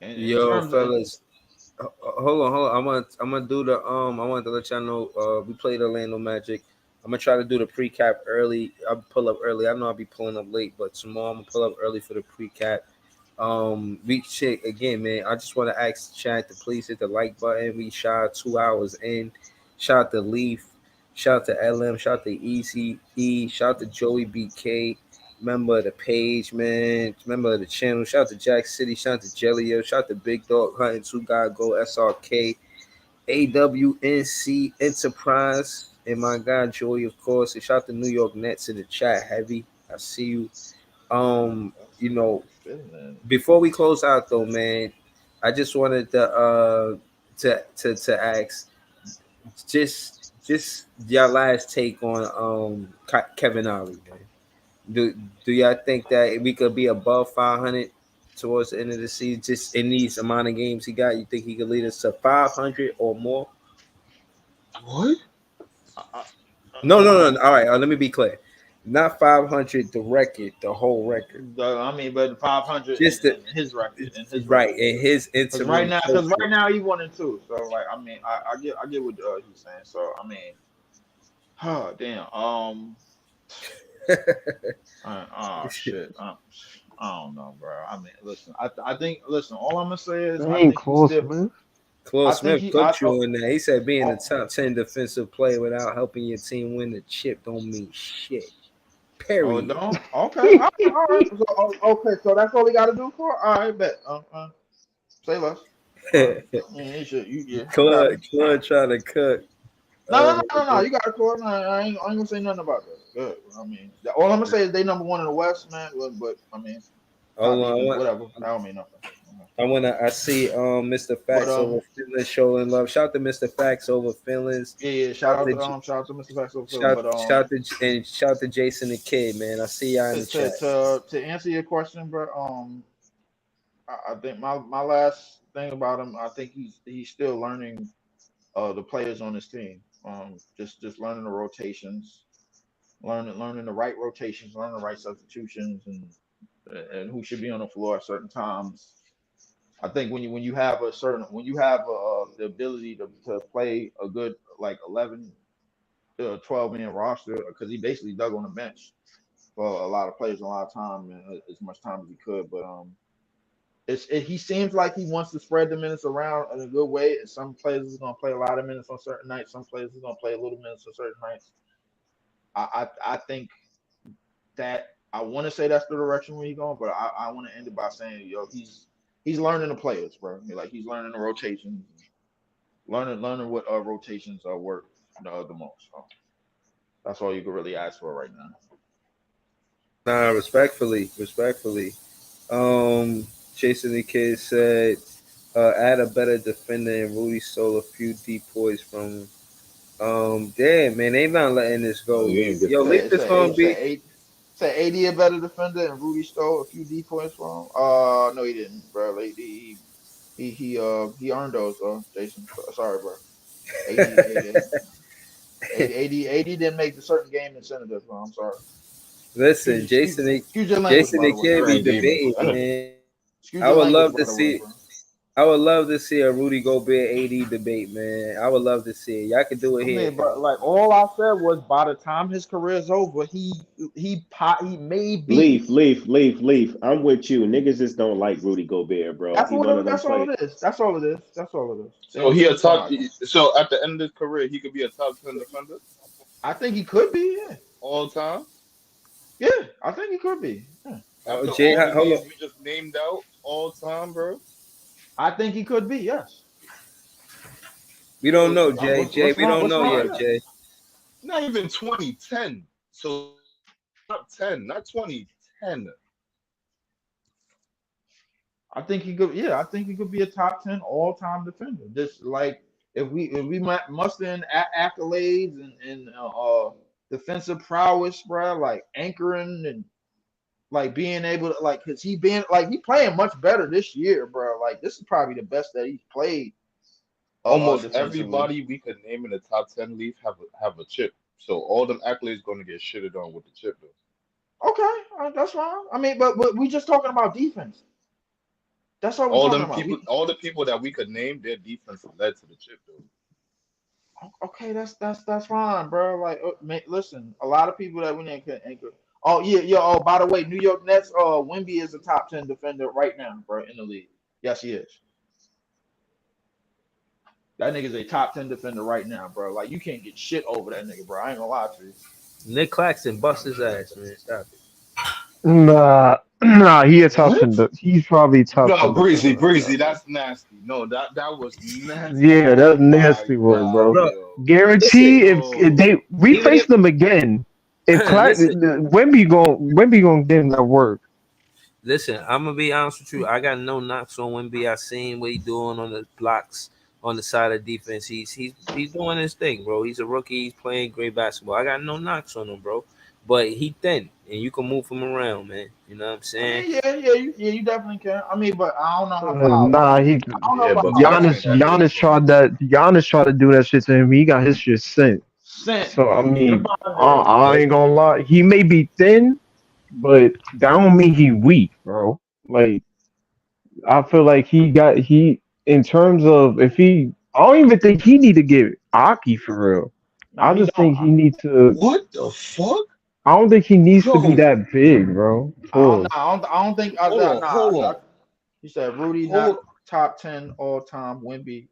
Speaker 11: in
Speaker 5: Yo,
Speaker 11: terms of
Speaker 5: fellas. Hold on. I'm gonna do the I wanted to let y'all know we played Orlando Magic. I'm gonna try to do the pre-cap early. I'll pull up early. I know I'll be pulling up late, but tomorrow I'm gonna pull up early for the pre-cap. We check again, man. I just want to ask chat to please hit the like button. We shot 2 hours in. Shout out to Leaf. Shout out to LM. Shout out to ECE. Shout out to Joey BK. Member of the page, man. Member of the channel. Shout out to Jack City. Shout out to Jellio. Shout out to Big Dog Hunting. Two God Go SRK. AWNC Enterprise. And my guy Joey, of course. And shout out to New York Nets in the chat. Heavy. I see you. You know, before we close out though, man, I just wanted to ask just your last take on Kevin Ollie, man. Do y'all think that we could be above 500 towards the end of the season, just in these amount of games he got? You think he could lead us to 500 or more?
Speaker 18: What?
Speaker 5: No. All right, let me be clear. Not 500, the record, the whole record.
Speaker 11: I mean, but 500
Speaker 5: Just the
Speaker 11: in his record,
Speaker 5: right in his
Speaker 11: Because
Speaker 5: interim coach.
Speaker 11: right now he 1-2. So like, I mean, I get what he's saying. So I mean, oh damn. Oh shit. I don't know, bro. I mean, listen. I think. Listen. All I'm gonna say is,
Speaker 14: That
Speaker 11: I
Speaker 14: ain't
Speaker 11: think he
Speaker 14: Cole
Speaker 11: still.
Speaker 14: Smith.
Speaker 5: Claude
Speaker 11: I think
Speaker 5: Smith
Speaker 11: he.
Speaker 5: cooked you in there. He said being a
Speaker 11: Oh,
Speaker 5: top 10 defensive player without helping your team win the chip don't mean shit. Period.
Speaker 11: don't. Okay. All right. So, okay. So that's all we got to do for. All right. Bet. Say less. All right. Yeah. You should. You got it.
Speaker 5: Claude trying to cook.
Speaker 11: No,
Speaker 5: Oh
Speaker 11: no,
Speaker 5: my
Speaker 11: no, no, no.
Speaker 5: god.
Speaker 11: You got to call. No, I ain't gonna say nothing about that. Good. I mean, all I'm gonna say is they number one in the West, man. But I mean, top
Speaker 5: Hold on.
Speaker 11: defense, whatever. That don't mean nothing.
Speaker 5: I see Mr.
Speaker 11: But
Speaker 5: Facts over feelings showing love. Shout out to Mr. Facts over feelings.
Speaker 11: yeah.
Speaker 5: Shout out to
Speaker 11: Shout out to Mr. Facto Phil.
Speaker 5: shout
Speaker 11: But
Speaker 5: shout to Jason the Kid, man. I see y'all in the chat.
Speaker 11: to answer your question, bro, I think my last thing about him, I think he's still learning the players on his team. Just learning the rotations, learning the right rotations, learning the right substitutions, and who should be on the floor at certain times. I think when you have the ability to play a good like 11 to 12 man roster, because he basically dug on the bench for a lot of players a lot of time and as much time as he could. But he seems like he wants to spread the minutes around in a good way. And some players is gonna play a lot of minutes on certain nights. Some players is gonna play a little minutes on certain nights. I think that I want to say that's the direction where he's going, but I want to end it by saying, yo, he's learning the players, bro. Like he's learning the rotations, learning what rotations work the most. So that's all you can really ask for right now.
Speaker 5: Nah, respectfully. Jason the Kid said, add a better defender and Rudy stole a few depoys from damn man, they not letting this go.
Speaker 8: Oh, you ain't get
Speaker 5: Yo,
Speaker 8: that.
Speaker 5: leave this gonna be
Speaker 11: Say AD a better defender and Rudy stole a few D points from him. No, he didn't, bro. Like, he earned those, Jason. Sorry, bro. AD didn't make the certain game incentive, bro. I'm sorry.
Speaker 5: listen,
Speaker 11: Excuse your language,
Speaker 5: Jason
Speaker 11: by
Speaker 5: the
Speaker 11: the way,
Speaker 5: Kid
Speaker 11: bro.
Speaker 5: be
Speaker 8: Certain game
Speaker 5: debating,
Speaker 8: incentive.
Speaker 5: man.
Speaker 11: Excuse
Speaker 5: I
Speaker 11: your
Speaker 5: would
Speaker 11: language,
Speaker 5: love
Speaker 11: by
Speaker 5: to
Speaker 11: the way,
Speaker 5: see
Speaker 11: bro.
Speaker 5: I would love to see a Rudy Gobert AD debate, man. I would love to see it. Y'all can do it
Speaker 11: I
Speaker 5: here.
Speaker 11: mean, but like all I said was, by the time his career's over, he may be.
Speaker 9: Leaf. I'm with you. Niggas just don't like Rudy Gobert, bro. He one of them
Speaker 11: That's all
Speaker 9: play.
Speaker 11: it is. That's all it is. That's all it is.
Speaker 18: So
Speaker 11: Ain't
Speaker 18: he a
Speaker 11: nothing
Speaker 18: top.
Speaker 11: about it.
Speaker 18: So at the end of his career, he could be a top 10 defender
Speaker 11: I think he could be. Yeah,
Speaker 18: all time.
Speaker 11: yeah. I think he could be. Yeah.
Speaker 5: Oh,
Speaker 18: After
Speaker 5: Jay,
Speaker 18: all the
Speaker 5: hold
Speaker 18: names
Speaker 5: on.
Speaker 18: we just named out, all time, bro.
Speaker 11: I think he could be. Yes.
Speaker 5: We don't know, Jay.
Speaker 11: What's
Speaker 5: Jay, we don't
Speaker 11: what's
Speaker 5: know
Speaker 11: wrong with
Speaker 5: yet,
Speaker 11: that?
Speaker 5: Jay.
Speaker 18: Not even 2010. So top 10, not 2010.
Speaker 11: I think he could. Yeah, I think he could be a top 10 all time defender. Just like if we muster in accolades and defensive prowess, bro, like anchoring and like being able to like, cause he playing much better this year, bro. Like this is probably the best that he's played
Speaker 18: Almost
Speaker 11: defensively.
Speaker 18: everybody we could name in the top 10 league have a chip. So all them accolades going to get shitted on with the chip, though.
Speaker 11: Okay, that's fine. I mean, but we just talking about defense. That's all we're
Speaker 18: All
Speaker 11: talking
Speaker 18: them
Speaker 11: about.
Speaker 18: people, all the people that we could name, their defense led to the chip, though.
Speaker 11: Okay, that's fine, bro. Like, listen, a lot of people that we ain't could. Oh yeah, yeah. Oh, by the way, New York Nets. Wemby is a top 10 defender right now, bro, in the league. Yes, he is. That nigga's a top 10 defender right now, bro. Like, you can't get shit over that nigga, bro. I ain't gonna lie to you.
Speaker 5: Nick Claxton bust his ass, man. Stop it.
Speaker 14: Nah, he a top
Speaker 18: What?
Speaker 14: 10. He's probably top
Speaker 18: No,
Speaker 14: 10 defender right now,
Speaker 18: breezy,
Speaker 14: bro.
Speaker 18: that's nasty. No, that was nasty.
Speaker 14: Yeah,
Speaker 18: Oh
Speaker 14: that's
Speaker 18: my
Speaker 14: nasty work,
Speaker 18: god,
Speaker 14: bro.
Speaker 5: Bro,
Speaker 18: yo.
Speaker 5: listen,
Speaker 14: Guarantee if
Speaker 18: Oh,
Speaker 14: they we
Speaker 5: even
Speaker 14: face
Speaker 5: if
Speaker 14: them again, if
Speaker 5: listen,
Speaker 14: Wemby gonna get him that work.
Speaker 5: listen, I'm gonna be honest with you. I got no knocks on Wemby. I seen what he doing on the blocks on the side of defense. He's doing his thing, bro. He's a rookie. He's playing great basketball. I got no knocks on him, bro. But he thin, and you can move him around, man. You know what I'm
Speaker 11: I
Speaker 5: saying?
Speaker 11: mean, you definitely can. I mean, but I don't know how
Speaker 14: Nah,
Speaker 11: powerful.
Speaker 14: he
Speaker 11: I don't know
Speaker 18: yeah,
Speaker 11: about
Speaker 18: but
Speaker 11: how
Speaker 18: Claxton
Speaker 14: Giannis
Speaker 18: got
Speaker 11: powerful.
Speaker 18: his
Speaker 14: Giannis
Speaker 18: from
Speaker 14: tried that Giannis tried to do that shit to him. He got his shit sent.
Speaker 11: Sent.
Speaker 14: So I
Speaker 11: What
Speaker 14: mean,
Speaker 11: about
Speaker 14: I ain't gonna lie. He may be thin, but that don't mean he weak, bro. Like I feel like he in terms of if he I don't even think he need to get Aki for real. I
Speaker 11: Nah, he
Speaker 14: just
Speaker 11: don't.
Speaker 14: think he need to
Speaker 18: what the fuck?
Speaker 14: I don't think he needs to be
Speaker 11: Yo,
Speaker 14: that big, bro. Pause.
Speaker 11: I don't think
Speaker 18: hold on, hold on,
Speaker 11: you said Rudy not
Speaker 18: hold.
Speaker 11: top 10 all time. Wemby.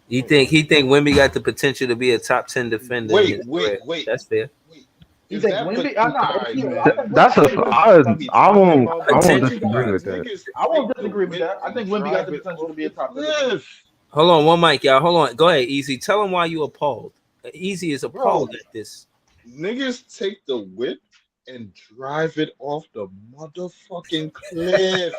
Speaker 5: He think Wemby got the potential to be a top 10 defender in
Speaker 18: Wait,
Speaker 5: his
Speaker 18: wait,
Speaker 5: career.
Speaker 18: wait,
Speaker 5: That's fair.
Speaker 18: wait.
Speaker 11: You
Speaker 18: Is
Speaker 11: think
Speaker 18: that
Speaker 11: Wemby?
Speaker 18: all right,
Speaker 11: I
Speaker 14: Th-
Speaker 11: think
Speaker 18: man?
Speaker 14: that's a.
Speaker 11: Wemby
Speaker 18: Wemby
Speaker 11: can be
Speaker 14: I
Speaker 11: top 10
Speaker 14: won't.
Speaker 11: all
Speaker 14: I
Speaker 11: time.
Speaker 14: won't
Speaker 5: Potential.
Speaker 14: disagree with that.
Speaker 18: Niggas
Speaker 11: I
Speaker 18: take
Speaker 11: won't
Speaker 18: the
Speaker 11: disagree with
Speaker 18: whip
Speaker 11: that. I
Speaker 18: and
Speaker 11: think Wemby got
Speaker 18: drive
Speaker 11: the
Speaker 18: it
Speaker 11: potential to
Speaker 18: off
Speaker 11: be a
Speaker 18: the
Speaker 11: top 10 defender.
Speaker 18: cliff,
Speaker 5: Hold on, one mic, y'all. Hold on. Go ahead, Easy. Tell him why you appalled. Easy is
Speaker 18: bro.
Speaker 5: appalled at this.
Speaker 18: Niggas take the whip and drive it off the motherfucking cliff.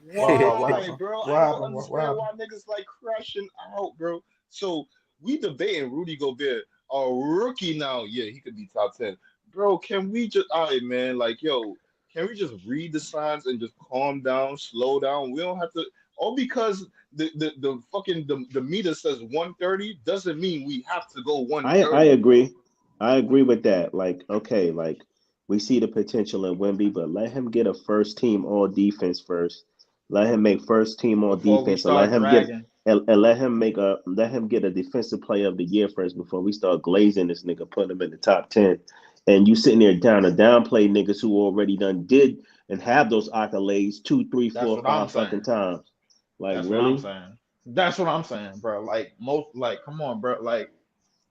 Speaker 11: Why? What
Speaker 18: Why,
Speaker 11: happened?
Speaker 18: bro?
Speaker 11: What
Speaker 18: I don't
Speaker 11: happened? What
Speaker 18: understand
Speaker 11: happened?
Speaker 18: why niggas like crashing out, bro. So we debating Rudy Gobert, a rookie now. Yeah, he could be top 10. Bro, can we just all right, man? Like, yo, can we just read the signs and just calm down, slow down? We don't have to all because the fucking the meter says 130 doesn't mean we have to go
Speaker 9: I
Speaker 18: 130, bro.
Speaker 9: agree. I agree with that. Like, okay, like we see the potential in Wemby, but let him get a first team all defense first. Let him make first team all
Speaker 11: Before we
Speaker 9: defense, and let
Speaker 11: start
Speaker 9: him get
Speaker 11: dragging.
Speaker 9: and let him get a defensive player of the year first before we start glazing this nigga, putting him in the top 10. And you sitting there down to downplay niggas who already done did and have those accolades two, three,
Speaker 11: That's
Speaker 9: four,
Speaker 11: what I'm
Speaker 9: five fucking
Speaker 11: saying.
Speaker 9: times. Like
Speaker 11: That's what I'm
Speaker 9: really?
Speaker 11: saying. That's what I'm saying, bro. Like most, like, come on, bro. Like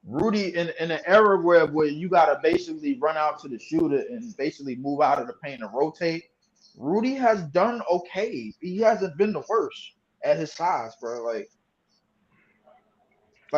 Speaker 11: Rudy in an era where you gotta basically run out to the shooter and basically move out of the paint and rotate. Rudy has done okay. He hasn't been the worst at his size, bro. Like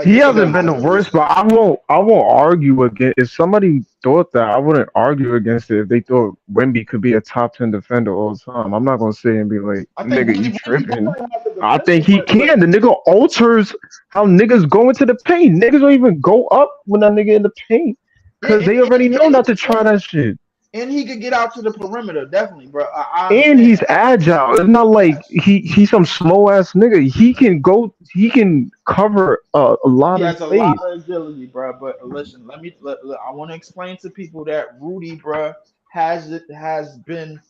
Speaker 14: He
Speaker 11: this
Speaker 14: hasn't
Speaker 11: nigga
Speaker 14: been the
Speaker 11: has
Speaker 14: worst, but I won't argue against. If somebody thought that, I wouldn't argue against it if they thought Wemby could be a top 10 defender all the time. I'm not gonna sit and be like,
Speaker 11: I think
Speaker 14: nigga, you
Speaker 11: Wemby
Speaker 14: tripping.
Speaker 11: definitely has the
Speaker 14: I think
Speaker 11: potential,
Speaker 14: he
Speaker 11: but
Speaker 14: can. The nigga alters how niggas go into the paint. Niggas don't even go up when that nigga in the paint.
Speaker 11: yeah,
Speaker 14: Cause they already know not to
Speaker 11: and
Speaker 14: try that shit.
Speaker 11: and he could get out to the perimeter, definitely, bro. I
Speaker 14: And
Speaker 11: understand
Speaker 14: he's
Speaker 11: that.
Speaker 14: agile. It's not like
Speaker 11: Yes.
Speaker 14: he's some slow ass nigga. He can cover a
Speaker 11: He
Speaker 14: lot of
Speaker 11: has a lot
Speaker 14: space.
Speaker 11: of agility, bro. But listen, I want to explain to people that Rudy, bro, has been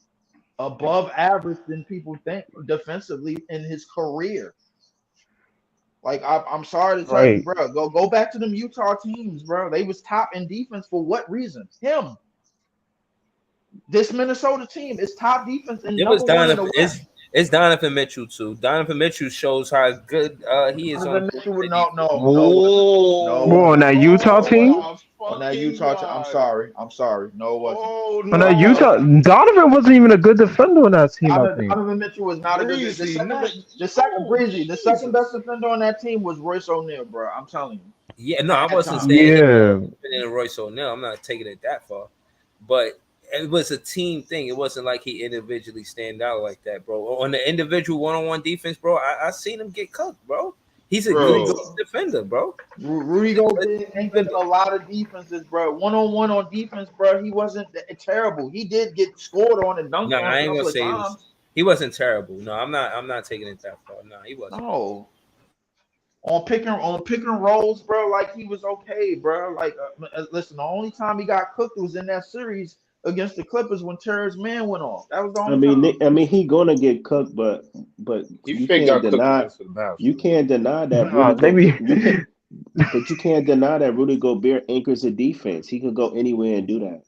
Speaker 11: above average than people think defensively in his career. Like I'm sorry to tell you,
Speaker 14: Right.
Speaker 11: bro. Go back to them Utah teams, bro. They was top in defense for what reason? Him. This Minnesota team is top defense and
Speaker 5: It was
Speaker 11: number one in
Speaker 5: Donovan.
Speaker 11: the West.
Speaker 5: It's Donovan Mitchell too. Donovan Mitchell shows how good he is on
Speaker 11: Donovan Mitchell would
Speaker 5: perimeter
Speaker 11: no,
Speaker 5: defense.
Speaker 11: no, no, it wasn't. No, it
Speaker 14: Well, on
Speaker 18: Oh,
Speaker 11: wasn't.
Speaker 14: that Utah
Speaker 11: No, it
Speaker 18: oh
Speaker 11: wasn't.
Speaker 14: team,
Speaker 18: my
Speaker 11: On that
Speaker 18: fucking
Speaker 11: Utah team, I'm
Speaker 18: God.
Speaker 11: sorry. I'm sorry. No, it wasn't.
Speaker 18: Oh
Speaker 14: on that
Speaker 11: No,
Speaker 14: Utah,
Speaker 18: no.
Speaker 14: Donovan wasn't even a good defender on that team. I think.
Speaker 11: Donovan Mitchell was not a good.
Speaker 18: Breezy, not
Speaker 11: The second
Speaker 18: yo,
Speaker 11: Breezy, the second best
Speaker 18: Jesus.
Speaker 11: defender on that team was Royce O'Neal, bro. I'm telling you,
Speaker 5: Yeah, no, I
Speaker 11: at that
Speaker 5: wasn't
Speaker 11: time.
Speaker 5: saying it
Speaker 14: Yeah,
Speaker 5: in Royce O'Neal. I'm not taking it that far, but it was a team thing. It wasn't like he individually stand out like that, bro. On the individual one-on-one defense, bro, I seen him get cooked, bro. He's a good
Speaker 11: Rudy
Speaker 18: Bro,
Speaker 11: Go,
Speaker 5: defender, bro.
Speaker 11: Rudy
Speaker 5: He's a good
Speaker 11: Gobert anchored
Speaker 5: defender.
Speaker 11: a lot of defenses, bro. One on one on defense, bro. He wasn't terrible. He did get scored on and
Speaker 5: No,
Speaker 11: dunked on
Speaker 5: I
Speaker 11: a
Speaker 5: ain't gonna
Speaker 11: couple of
Speaker 5: say
Speaker 11: times.
Speaker 5: he wasn't terrible. No, I'm not. I'm not taking it that far. No, he wasn't.
Speaker 11: No, on pick and rolls, bro. Like he was okay, bro. Like listen, the only time he got cooked was in that series against the Clippers when Terrence Mann went off. That was the only time.
Speaker 9: I mean, he gonna get cooked, but
Speaker 18: he fake got cooked against the Mavs
Speaker 9: you
Speaker 18: too.
Speaker 9: can't deny that
Speaker 14: nah,
Speaker 9: Rudy
Speaker 14: they be.
Speaker 9: Gobert. But you can't deny that Rudy Gobert anchors the defense. He could go anywhere and do that. Like,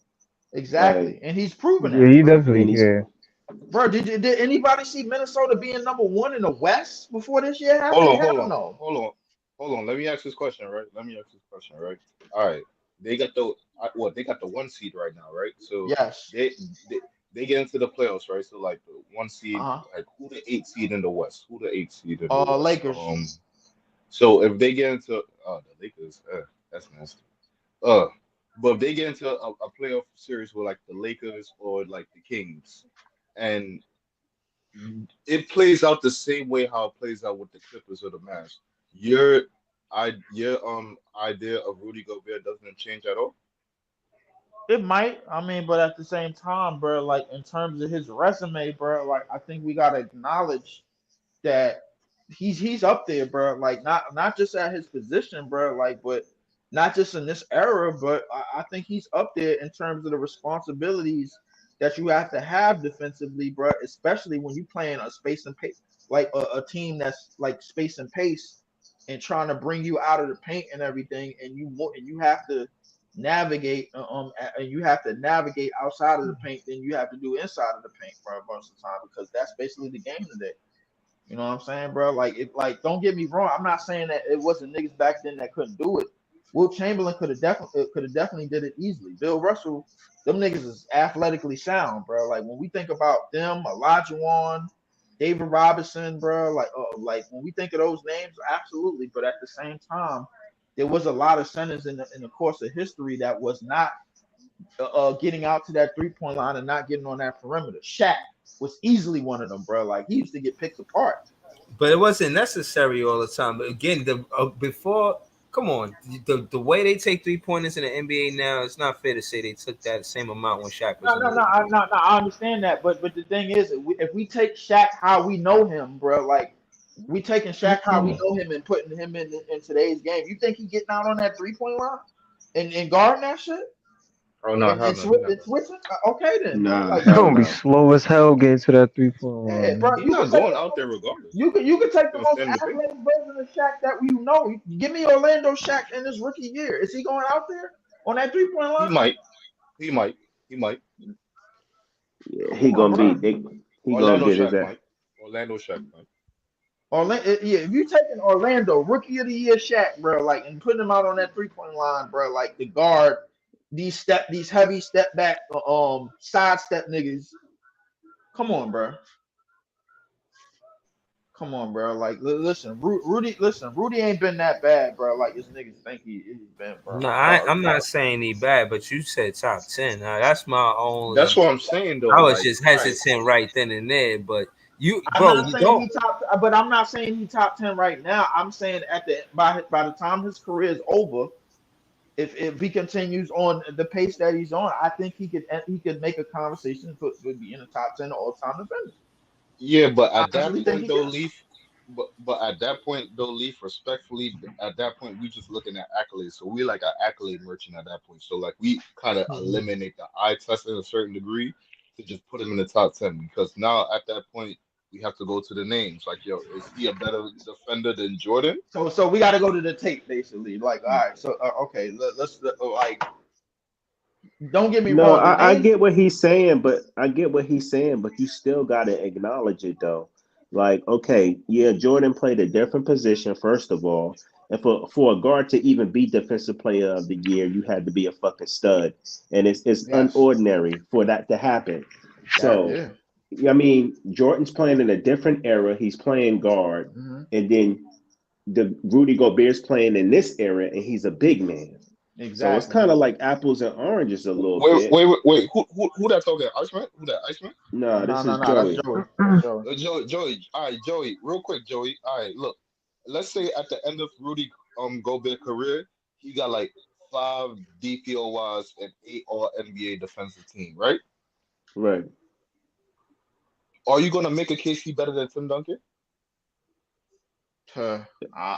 Speaker 11: Exactly, and he's proven
Speaker 14: Yeah,
Speaker 11: that,
Speaker 14: he
Speaker 11: bro.
Speaker 14: definitely.
Speaker 9: and he's
Speaker 14: Yeah.
Speaker 11: Bro, did anybody see Minnesota being number one in the West before this year
Speaker 18: Hold
Speaker 11: happened?
Speaker 18: on, hold
Speaker 11: Hell
Speaker 18: on,
Speaker 11: no.
Speaker 18: hold on, hold on. Let me ask this question, right? Let me ask this question, right? All right. They got the what? They got the one seed right now, right? So
Speaker 11: Yes.
Speaker 18: they they, they get into the playoffs, right? So like the one seed,
Speaker 11: Uh
Speaker 18: like who the eight seed in the West? Who the eight seed in the West?
Speaker 11: Lakers.
Speaker 18: So if they get into the Lakers, that's nasty. Uh, but if they get into a playoff series with like the Lakers or like the Kings, and it plays out the same way how it plays out with the Clippers or the Mavs. Your your idea of Rudy Gobert doesn't change at all.
Speaker 11: It might. I mean, but at the same time, bro, like in terms of his resume, bro, like I think we gotta acknowledge that he's up there, bro. Like not just at his position, bro. Like, but not just in this era, but I think he's up there in terms of the responsibilities that you have to have defensively, bro. Especially when you playing a space and pace, like a team that's like space and pace, and trying to bring you out of the paint and everything, and you have to navigate and you have to navigate outside of the paint than you have to do inside of the paint for a bunch of time because that's basically the game today. You know what I'm saying, bro? Like don't get me wrong. I'm not saying that it wasn't niggas back then that couldn't do it. Will Chamberlain could have definitely did it easily. Bill Russell, them niggas is athletically sound, bro. Like when we think about them, Elijah Wan, David Robinson, bro. Like when we think of those names, absolutely. But at the same time, there was a lot of centers in the course of history that was not getting out to that 3-point line and not getting on that perimeter. Shaq was easily one of them, bro. Like he used to get picked apart.
Speaker 5: But it wasn't necessary all the time. But again, before, come on, the way they take 3-pointers in the NBA now, it's not fair to say they took that same amount when Shaq was
Speaker 11: No,
Speaker 5: in
Speaker 11: no,
Speaker 5: the
Speaker 11: no,
Speaker 5: league.
Speaker 11: I understand that, but the thing is, if we take Shaq how we know him, bro, like we taking Shaq how we know him and putting him in today's game, you think he getting out on that 3-point line and guarding that shit
Speaker 18: Oh no,
Speaker 11: and
Speaker 18: hell no, he's not going.
Speaker 11: switching? Okay then, bro.
Speaker 9: Nah,
Speaker 11: Like
Speaker 14: It's
Speaker 9: hell
Speaker 14: gonna be
Speaker 9: no.
Speaker 14: slow as hell getting to that 3-point
Speaker 11: yeah,
Speaker 14: line.
Speaker 11: bro,
Speaker 18: He's
Speaker 11: you could
Speaker 18: not
Speaker 11: take
Speaker 18: going out there regardless.
Speaker 11: you could take the
Speaker 18: He's gonna
Speaker 11: most
Speaker 18: stand in the paint.
Speaker 11: athletic version of Shaq that you know. Give me Orlando Shaq in his rookie year. Is he going out there on that 3-point
Speaker 18: He
Speaker 11: line?
Speaker 18: might, he might, he might.
Speaker 9: Yeah,
Speaker 11: Come on, bro.
Speaker 9: he gonna
Speaker 18: Orlando
Speaker 9: get his
Speaker 18: Shaq
Speaker 9: ass.
Speaker 18: might. Orlando Shaq might.
Speaker 11: Orlando, yeah, if you taking Orlando rookie of the year Shaq, bro, like and putting him out on that 3-point line, bro, like the guard, these heavy step back, side step niggas. Come on, bro. Come on, bro. Like, listen, Rudy ain't been that bad, bro. Like his niggas think he's been, bro.
Speaker 5: No,
Speaker 11: I'm sorry.
Speaker 5: I'm not saying he bad, but you said top 10. Now, that's my
Speaker 18: That's
Speaker 5: only.
Speaker 18: what I'm saying though.
Speaker 5: I was
Speaker 18: Like,
Speaker 5: just
Speaker 18: all right,
Speaker 5: hesitant right then and there, but you,
Speaker 11: I'm
Speaker 5: bro,
Speaker 11: not
Speaker 5: you
Speaker 11: saying
Speaker 5: don't.
Speaker 11: he top, but I'm not saying he top 10 right now. I'm saying by the time his career is over, if he continues on the pace that he's on, I think he could make a conversation would be in the top 10 of all time defenders.
Speaker 18: yeah, but
Speaker 11: I
Speaker 18: at that
Speaker 11: honestly think
Speaker 18: point
Speaker 11: he
Speaker 18: though,
Speaker 11: can.
Speaker 18: Leaf. But at that point though, Leaf, respectfully, at that point we just looking at accolades. So we like an accolade merchant at that point. So like we kind of
Speaker 11: Mhm.
Speaker 18: eliminate the eye test in a certain degree to just put him in the top 10 because now at that point we have to go to the names. Like, yo, is he a better defender than Jordan?
Speaker 11: So we got to go to the tape basically. Like, all right, so okay, let's like. Don't get me
Speaker 9: No,
Speaker 11: wrong. The
Speaker 9: I
Speaker 11: names.
Speaker 9: get what he's saying, but you still gotta acknowledge it though. Like, okay, yeah, Jordan played a different position, first of all. And for a guard to even be defensive player of the year, you had to be a fucking stud. And it's
Speaker 11: Yes.
Speaker 9: unordinary for that to happen.
Speaker 11: That
Speaker 9: So
Speaker 11: yeah.
Speaker 9: I mean, Jordan's playing in a different era. He's playing guard,
Speaker 11: hmm
Speaker 9: and then the Rudy Gobert's playing in this era, and he's a big man. So it's
Speaker 11: Exactly.
Speaker 9: kind of like apples and oranges a little
Speaker 18: Wait,
Speaker 9: bit.
Speaker 18: wait, wait, wait. Who that talking? Iceman? Who that? Iceman?
Speaker 9: No,
Speaker 11: No,
Speaker 9: this
Speaker 11: no,
Speaker 9: is
Speaker 11: no. That's
Speaker 9: Joey.
Speaker 11: Joey. That's Joey.
Speaker 18: Joey. All right, Joey. Real quick, Joey. All right, look. Let's say at the end of Rudy Gobert career, he got like 5 DPOYs and 8 All NBA defensive team, right?
Speaker 9: Right.
Speaker 18: Are you gonna make a case he better than Tim Duncan?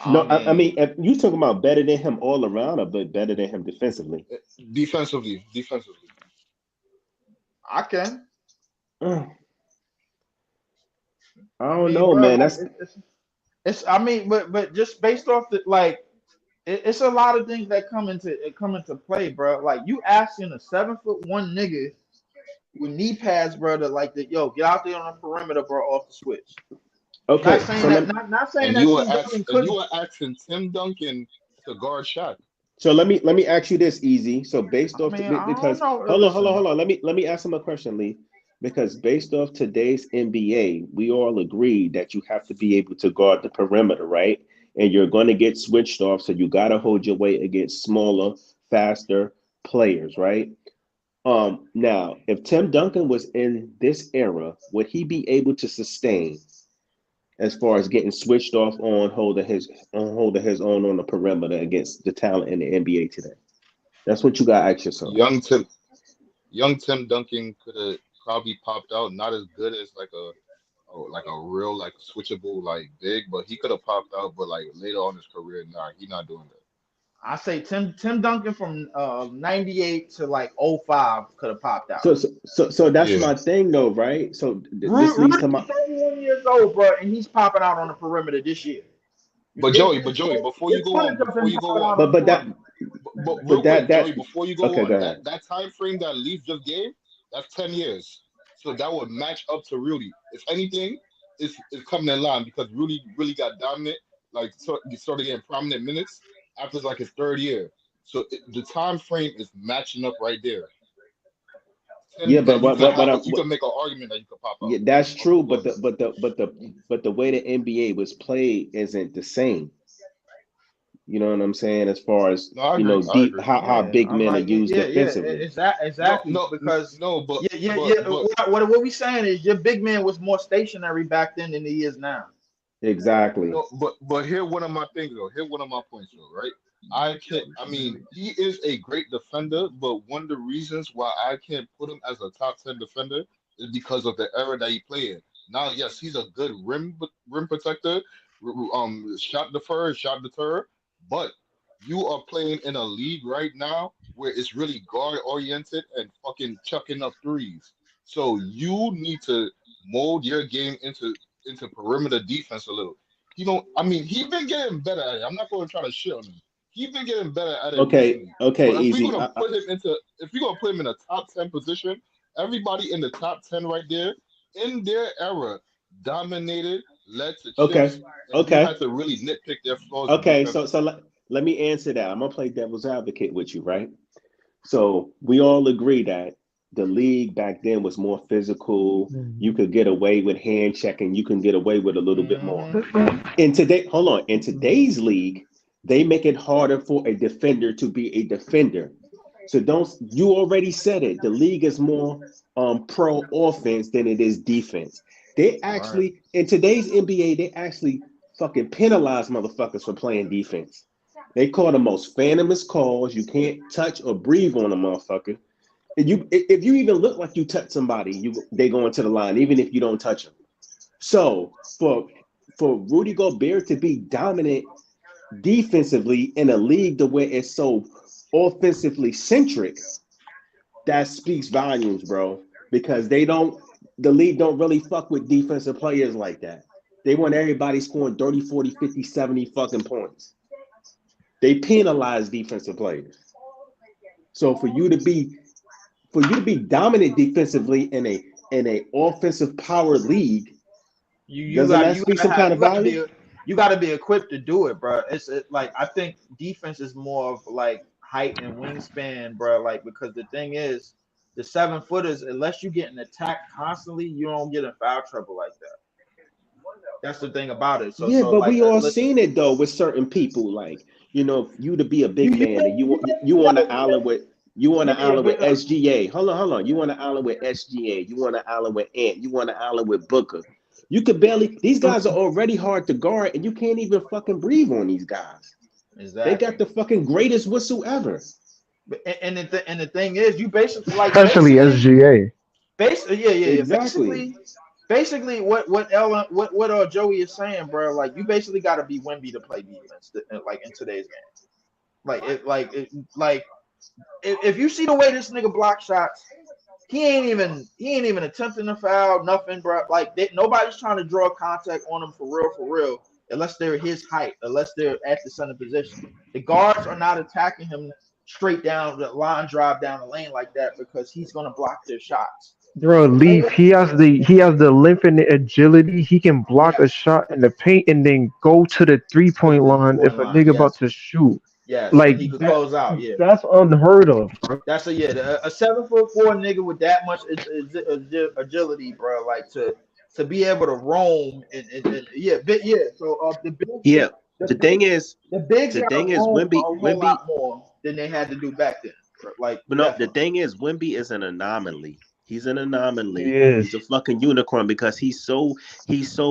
Speaker 9: No,
Speaker 11: I
Speaker 9: I
Speaker 11: mean,
Speaker 9: mean, if you talking about better than him all around, or but better than him defensively.
Speaker 18: Defensively.
Speaker 11: I can.
Speaker 9: I
Speaker 11: I
Speaker 9: don't
Speaker 11: mean,
Speaker 9: know,
Speaker 11: bro,
Speaker 9: man.
Speaker 11: like
Speaker 9: That's
Speaker 11: it's. I mean, but just based off the like, it's a lot of things that come into play, bro. Like you asking a 7'1" nigga with knee pads, bro, to like the yo get out there on the perimeter, bro, off the switch.
Speaker 9: okay.
Speaker 11: Not saying
Speaker 9: So
Speaker 11: that.
Speaker 9: let
Speaker 11: Not saying
Speaker 18: And
Speaker 11: that
Speaker 18: you were
Speaker 11: Tim Duncan
Speaker 18: you
Speaker 11: couldn't.
Speaker 18: were asking Tim Duncan to guard Shaq.
Speaker 9: let me ask you this, easy. So based
Speaker 11: I
Speaker 9: off
Speaker 11: mean, I don't
Speaker 9: because
Speaker 11: know. Listen,
Speaker 9: hold on. Let me ask him a question, Lee. Because based off today's NBA, we all agree that you have to be able to guard the perimeter, right? And you're going to get switched off, so you got to hold your weight against smaller, faster players, right? Now, if Tim Duncan was in this era, would he be able to sustain as far as getting switched off holding his own on the perimeter against the talent in the NBA today? That's what you got to ask yourself.
Speaker 18: Young Tim Duncan could have probably popped out, not as good as like a real like switchable like big, but he could have popped out. But like later on in his career, nah, he not doing that.
Speaker 11: I say Tim Duncan from '98 to like '05 could have popped out.
Speaker 9: So that's
Speaker 18: Yeah,
Speaker 9: my thing, though, right? So this leads to
Speaker 11: Rudy's
Speaker 9: my
Speaker 11: 31 years old, bro, and he's popping out on the perimeter this year.
Speaker 18: but
Speaker 11: It's,
Speaker 18: Joey,
Speaker 11: it's,
Speaker 18: Before you
Speaker 11: it's
Speaker 18: go on,
Speaker 11: footage of him popping out on
Speaker 9: but
Speaker 11: the
Speaker 9: but that
Speaker 11: perimeter.
Speaker 18: but
Speaker 9: But
Speaker 18: real quick,
Speaker 9: that
Speaker 18: Joey, before you go
Speaker 9: okay,
Speaker 18: on,
Speaker 9: go
Speaker 18: that
Speaker 9: ahead.
Speaker 18: that time frame that Leaf just gave, that's 10 years. So that would match up to Rudy. If anything, it's coming in line because Rudy really got dominant, like he started getting prominent minutes after like his third year. So the time frame is matching up right there.
Speaker 9: Yeah,
Speaker 18: And
Speaker 9: but
Speaker 18: that you
Speaker 9: what
Speaker 18: could make an argument that you could pop out.
Speaker 9: yeah, that's
Speaker 18: Okay,
Speaker 9: true,
Speaker 18: go
Speaker 9: but
Speaker 18: ahead.
Speaker 9: the way the NBA was played isn't the same. You know what I'm saying? As far as
Speaker 18: No, I
Speaker 9: you
Speaker 18: agree.
Speaker 9: know,
Speaker 18: I
Speaker 9: deep
Speaker 18: agree.
Speaker 9: how
Speaker 11: Yeah,
Speaker 9: big
Speaker 11: I'm
Speaker 9: men are
Speaker 11: like,
Speaker 9: used
Speaker 11: yeah,
Speaker 9: defensively.
Speaker 18: No,
Speaker 11: exactly.
Speaker 18: no,
Speaker 11: Because
Speaker 18: no,
Speaker 11: yeah.
Speaker 18: but
Speaker 11: What we saying is your big man was more stationary back then than he is now.
Speaker 9: Exactly.
Speaker 18: no, but here one of my things though. Here one of my points though, right? I can't. I mean, he is a great defender, but one of the reasons why I can't put him as a top 10 defender is because of the era that he played in. Now, yes, he's a good rim protector, shot deferrer, shot deterrer, but you are playing in a league right now where it's really guard oriented and fucking chucking up threes. So you need to mold your game into perimeter defense a little. He don't. I mean, he's been getting better at it. I'm not going to try to shit on him. He's been getting better at it
Speaker 9: Okay,
Speaker 18: recently.
Speaker 9: okay,
Speaker 18: But if we're
Speaker 9: easy.
Speaker 18: gonna put him into, if we're gonna put him in a top 10 position, everybody in the top 10 right there in their era dominated, led to
Speaker 9: Okay,
Speaker 18: chips, and you
Speaker 9: okay,
Speaker 18: had to really nitpick their flaws
Speaker 9: okay. So
Speaker 18: defensively.
Speaker 9: so let me answer that. I'm gonna play devil's advocate with you, right? So we all agree that the league back then was more physical. You could get away with hand checking. You can get away with a little bit more. In today, hold on. In today's league, they make it harder for a defender to be a defender. So don't you already said it. The league is more pro offense than it is defense. They
Speaker 11: Right.
Speaker 9: actually in today's NBA, they actually fucking penalize motherfuckers for playing defense. They call the most phantomous calls. You can't touch or breathe on a motherfucker. And you if you even look like you touch somebody, they go into the line, even if you don't touch them. So for Rudy Gobert to be dominant defensively in a league the way it's so offensively centric, that speaks volumes, bro. Because the league don't really fuck with defensive players like that. They want everybody scoring 30, 40, 50, 70 fucking points. They penalize defensive players. So for you to be dominant defensively in a offensive power league,
Speaker 11: You
Speaker 9: doesn't
Speaker 11: got
Speaker 9: that speak some kind of value?
Speaker 11: you got to be equipped to do it, bro. Like I think defense is more of like height and wingspan, bro. Like because the thing is, the 7 footers, unless you getting attacked constantly, you don't get in foul trouble like that. That's the thing about it.
Speaker 9: Yeah, but
Speaker 11: Like
Speaker 9: we all
Speaker 11: listen,
Speaker 9: seen it though with certain people. Like, you know, you to be a
Speaker 11: you
Speaker 9: big
Speaker 11: you
Speaker 9: man and
Speaker 11: think
Speaker 9: you on the island with
Speaker 11: yeah, but
Speaker 9: SGA. Hold on. You on the island with SGA. You on the island with Ant. You on the island with Booker. You could barely. These guys are already hard to guard, and you can't even fucking breathe on these guys. They got
Speaker 11: exactly.
Speaker 9: the fucking greatest whistle ever.
Speaker 11: And the thing is, you basically like
Speaker 14: Especially SGA.
Speaker 11: basically yeah.
Speaker 9: Exactly.
Speaker 11: Basically, what Ellen, what Joey is saying, bro. Like you basically got to be Wemby to play defense, like in today's game. Like if you see the way this nigga block shots, he ain't even attempting to foul, nothing, bro. Like nobody's trying to draw contact on him for real, unless they're his height, unless they're at the center position. The guards are not attacking him straight down the line, drive down the lane like that because he's gonna block their shots.
Speaker 14: Bro,
Speaker 11: The only
Speaker 14: Leaf, he has the length and the agility. He can block a
Speaker 11: yes,
Speaker 14: shot in the paint and then go to the three
Speaker 11: the
Speaker 14: point line if
Speaker 11: 3 point
Speaker 14: a
Speaker 11: line,
Speaker 14: nigga about
Speaker 11: yes,
Speaker 14: to shoot.
Speaker 11: yes, and
Speaker 14: Like
Speaker 11: he could
Speaker 14: that
Speaker 11: close out, yeah.
Speaker 14: that's unheard of, bro.
Speaker 11: That's a 7'4" nigga with that much agility, bro. Like to be able to roam and yeah, yeah. So
Speaker 9: Yeah.
Speaker 11: the
Speaker 9: The thing
Speaker 11: big
Speaker 9: is,
Speaker 11: the bigs
Speaker 9: the
Speaker 11: got to
Speaker 9: thing is,
Speaker 11: roam a whole
Speaker 9: Wimby.
Speaker 11: lot more than they had to do back then. Bro. Like
Speaker 9: But no, the
Speaker 11: definitely.
Speaker 9: thing is, Wimby is an anomaly. He's an
Speaker 14: He
Speaker 9: anomaly.
Speaker 14: is.
Speaker 9: He's a fucking unicorn because he's so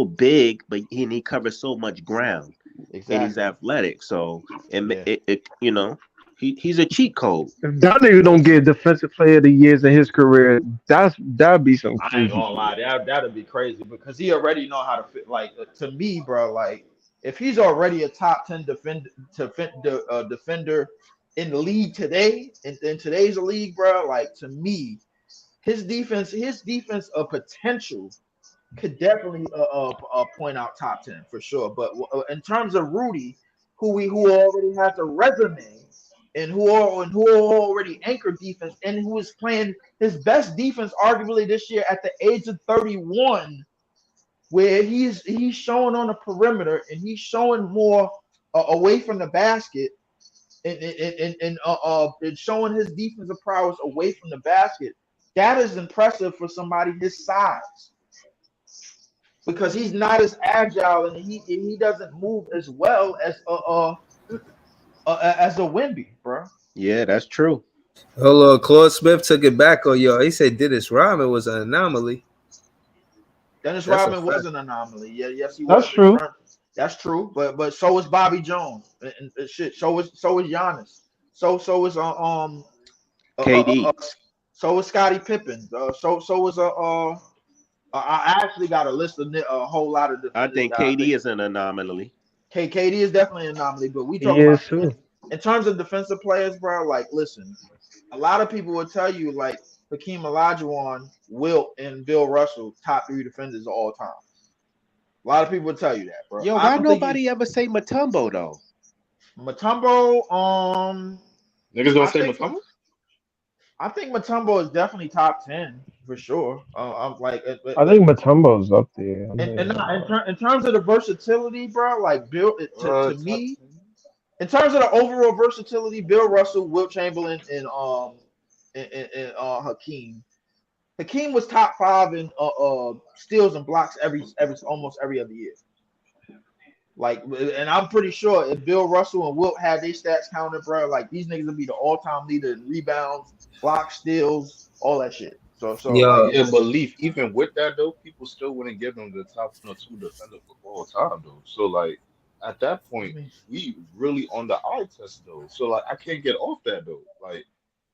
Speaker 9: big, but he covers so much ground, and he's
Speaker 11: Exactly.
Speaker 9: athletic. So
Speaker 11: Yeah.
Speaker 9: it you know he's a cheat code.
Speaker 14: If that nigga don't get defensive player of the years in his career, that'd be some
Speaker 11: I ain't
Speaker 14: crazy
Speaker 11: gonna
Speaker 14: shit.
Speaker 11: lie, that'd be crazy because he already know how to fit. Like to me, bro, like if he's already a top 10 defender in the league today, in today's league, bro, like to me, his defense of potential could definitely point out top 10 for sure. But in terms of Rudy, who already has a resume, and who are already anchored defense, and who is playing his best defense arguably this year at the age of 31, where he's showing on the perimeter and he's showing more away from the basket and showing his defensive prowess away from the basket. That is impressive for somebody his size, because he's not as agile and he doesn't move as well as a Wemby, bro.
Speaker 9: Yeah, that's true.
Speaker 5: Hold on, Claude Smith took it back on y'all. He said Dennis Rodman was an anomaly.
Speaker 11: Dennis Rodman was an anomaly. Yeah, yes, he
Speaker 14: That's
Speaker 11: was.
Speaker 14: true.
Speaker 11: That's true. But so is Bobby Jones and shit. So is Giannis. So is
Speaker 9: KD.
Speaker 11: So is Scottie Pippen. So is I actually got a list of a whole lot of
Speaker 9: I think KD is an anomaly.
Speaker 11: KD is definitely an anomaly, but we talk
Speaker 14: He is
Speaker 11: about
Speaker 14: too.
Speaker 11: in terms of defensive players, bro. Like, listen, a lot of people will tell you like Hakeem Olajuwon, Wilt, and Bill Russell, top 3 defenders of all time. A lot of people will tell you that, bro.
Speaker 9: Yo, why nobody ever say Mutombo though?
Speaker 11: Mutombo,
Speaker 18: Niggas gonna say Mutombo?
Speaker 11: I think Mutombo is definitely top 10 for sure. I'm like,
Speaker 14: I think Mutombo's up there.
Speaker 11: in terms of the versatility, bro, like Bill, to me, in terms of the overall versatility, Bill Russell, Wilt Chamberlain, and Hakeem. Hakeem was top 5 in steals and blocks almost every other year. Like, and I'm pretty sure if Bill Russell and Wilt had their stats counted, bro, like these niggas would be the all-time leader in rebounds, blocks, steals, all that shit. So like,
Speaker 18: yeah, but Leaf, even with that though, people still wouldn't give them the top 2 defender of all time though. So like at that point, we really on the eye test though. So like I can't get off that though. Like,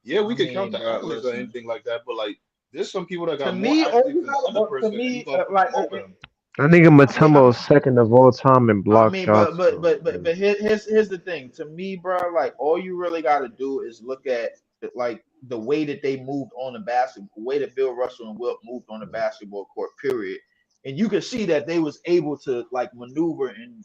Speaker 18: yeah, we could count the accolades or anything like that, but like there's some people that got more accolades than the other person.
Speaker 14: I think Mutombo is second of all time in block shots.
Speaker 11: But here's the thing. To me, bro, like all you really got to do is look at like the way that they moved on the basketball, the way that Bill Russell and Wilt moved on the basketball court, period. And you can see that they was able to like maneuver and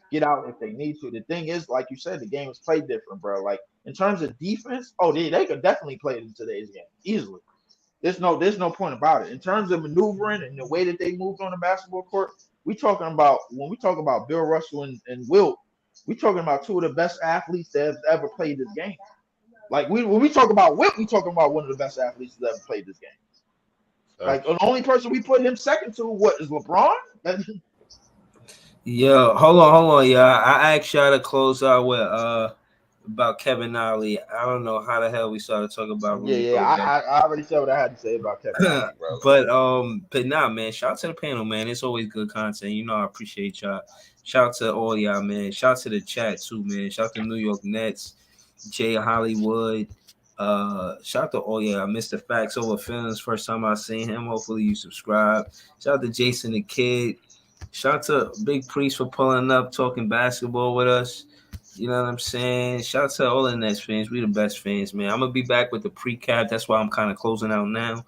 Speaker 11: get out if they need to. The thing is, like you said, the game is played different, bro. Like in terms of defense, they could definitely play it in today's game easily. There's no point about it. In terms of maneuvering and the way that they moved on the basketball court, when we talk about Bill Russell and Wilt, we talking about 2 of the best athletes that have ever played this game. Like when we talk about Wilt, we talking about one of the best athletes that ever played this game. Like the only person we put him second to, what is LeBron?
Speaker 5: Yeah, hold on, yeah. I asked y'all to close out with about Kevin Ollie. I don't know how the hell we started talking about Rudy
Speaker 11: I already said what I had to say about Kevin Ollie, bro.
Speaker 5: but nah, man. Shout out to the panel, man. It's always good content. You know, I appreciate y'all. Shout out to all y'all, man. Shout out to the chat too, man. Shout out to New York Nets, Jay Hollywood. Shout out to all y'all. Mr. Facts Over Feelings. First time I seen him. Hopefully you subscribe. Shout out to Jason the Kid. Shout out to Big Priest for pulling up, talking basketball with us. You know what I'm saying? Shout out to all the Nets fans. We the best fans, man. I'm gonna be back with the pre-cap. That's why I'm kind of closing out now.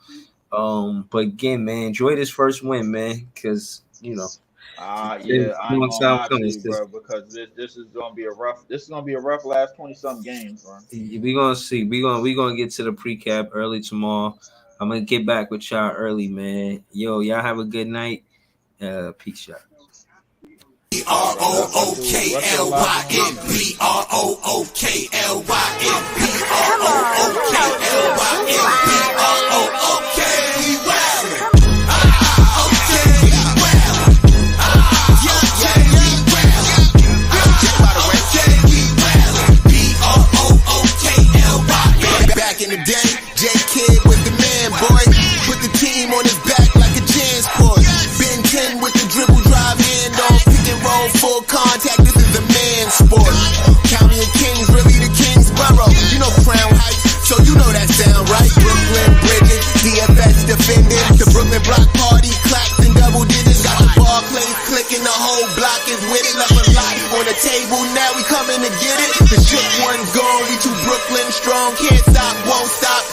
Speaker 5: But again, man, enjoy this first win, man, because you know.
Speaker 11: I ain't gonna lie to you, bro, because this is gonna be a rough last 20-something games, bro.
Speaker 5: We're gonna see. We're gonna get to the pre-cap early tomorrow. I'm gonna get back with y'all early, man. Yo, y'all have a good night. Peace out.
Speaker 1: BROOKLYN Back in the day, J Kid was the man, boy. Put the team on his back like a JanSport. Ben 10 with the dribble drive handoff, pick and roll, full contact. This is a man sport. County of Kings, really the Kingsborough. You know Crown Heights, so you know that sound right. Brooklyn Bridges, DFS defending. The Brooklyn Block Party claps and double digits. Got the ball plays clicking, the whole block is with it. Left a lot on the table, now we coming to get it. The shit one's gone, we too Brooklyn strong. Can't stop, won't stop.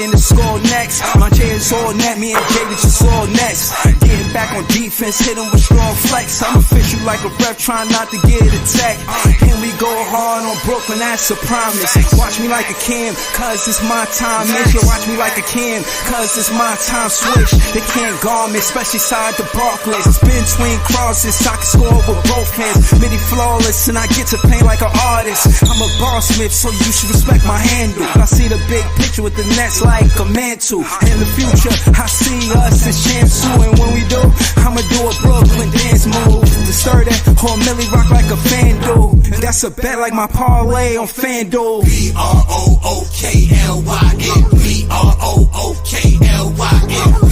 Speaker 3: fitting to score next. My J is all net, me and Jay just all next. Getting back on defense, hitting with strong flex. I'm official like a ref, trying not to get attacked. And we go hard on Brooklyn, that's a promise. Watch me like a Cam, cause it's my time. Make you watch me like a Cam, cause it's my time. Switch, they can't guard me, especially side the Barclays. Spin between crosses, I can score with both hands. Midi flawless, and I get to paint like an artist. I'm a boss smith, so you should respect my handle. I see the big picture with the Nets like a mantle. In the future, I see us as champs too. And when we do, I'ma do a Brooklyn dance move. The sturdy or Millie rock like a FanDuel. And that's a bet like my parlay on FanDuel.
Speaker 1: BROOKLYN, BROOKLYN.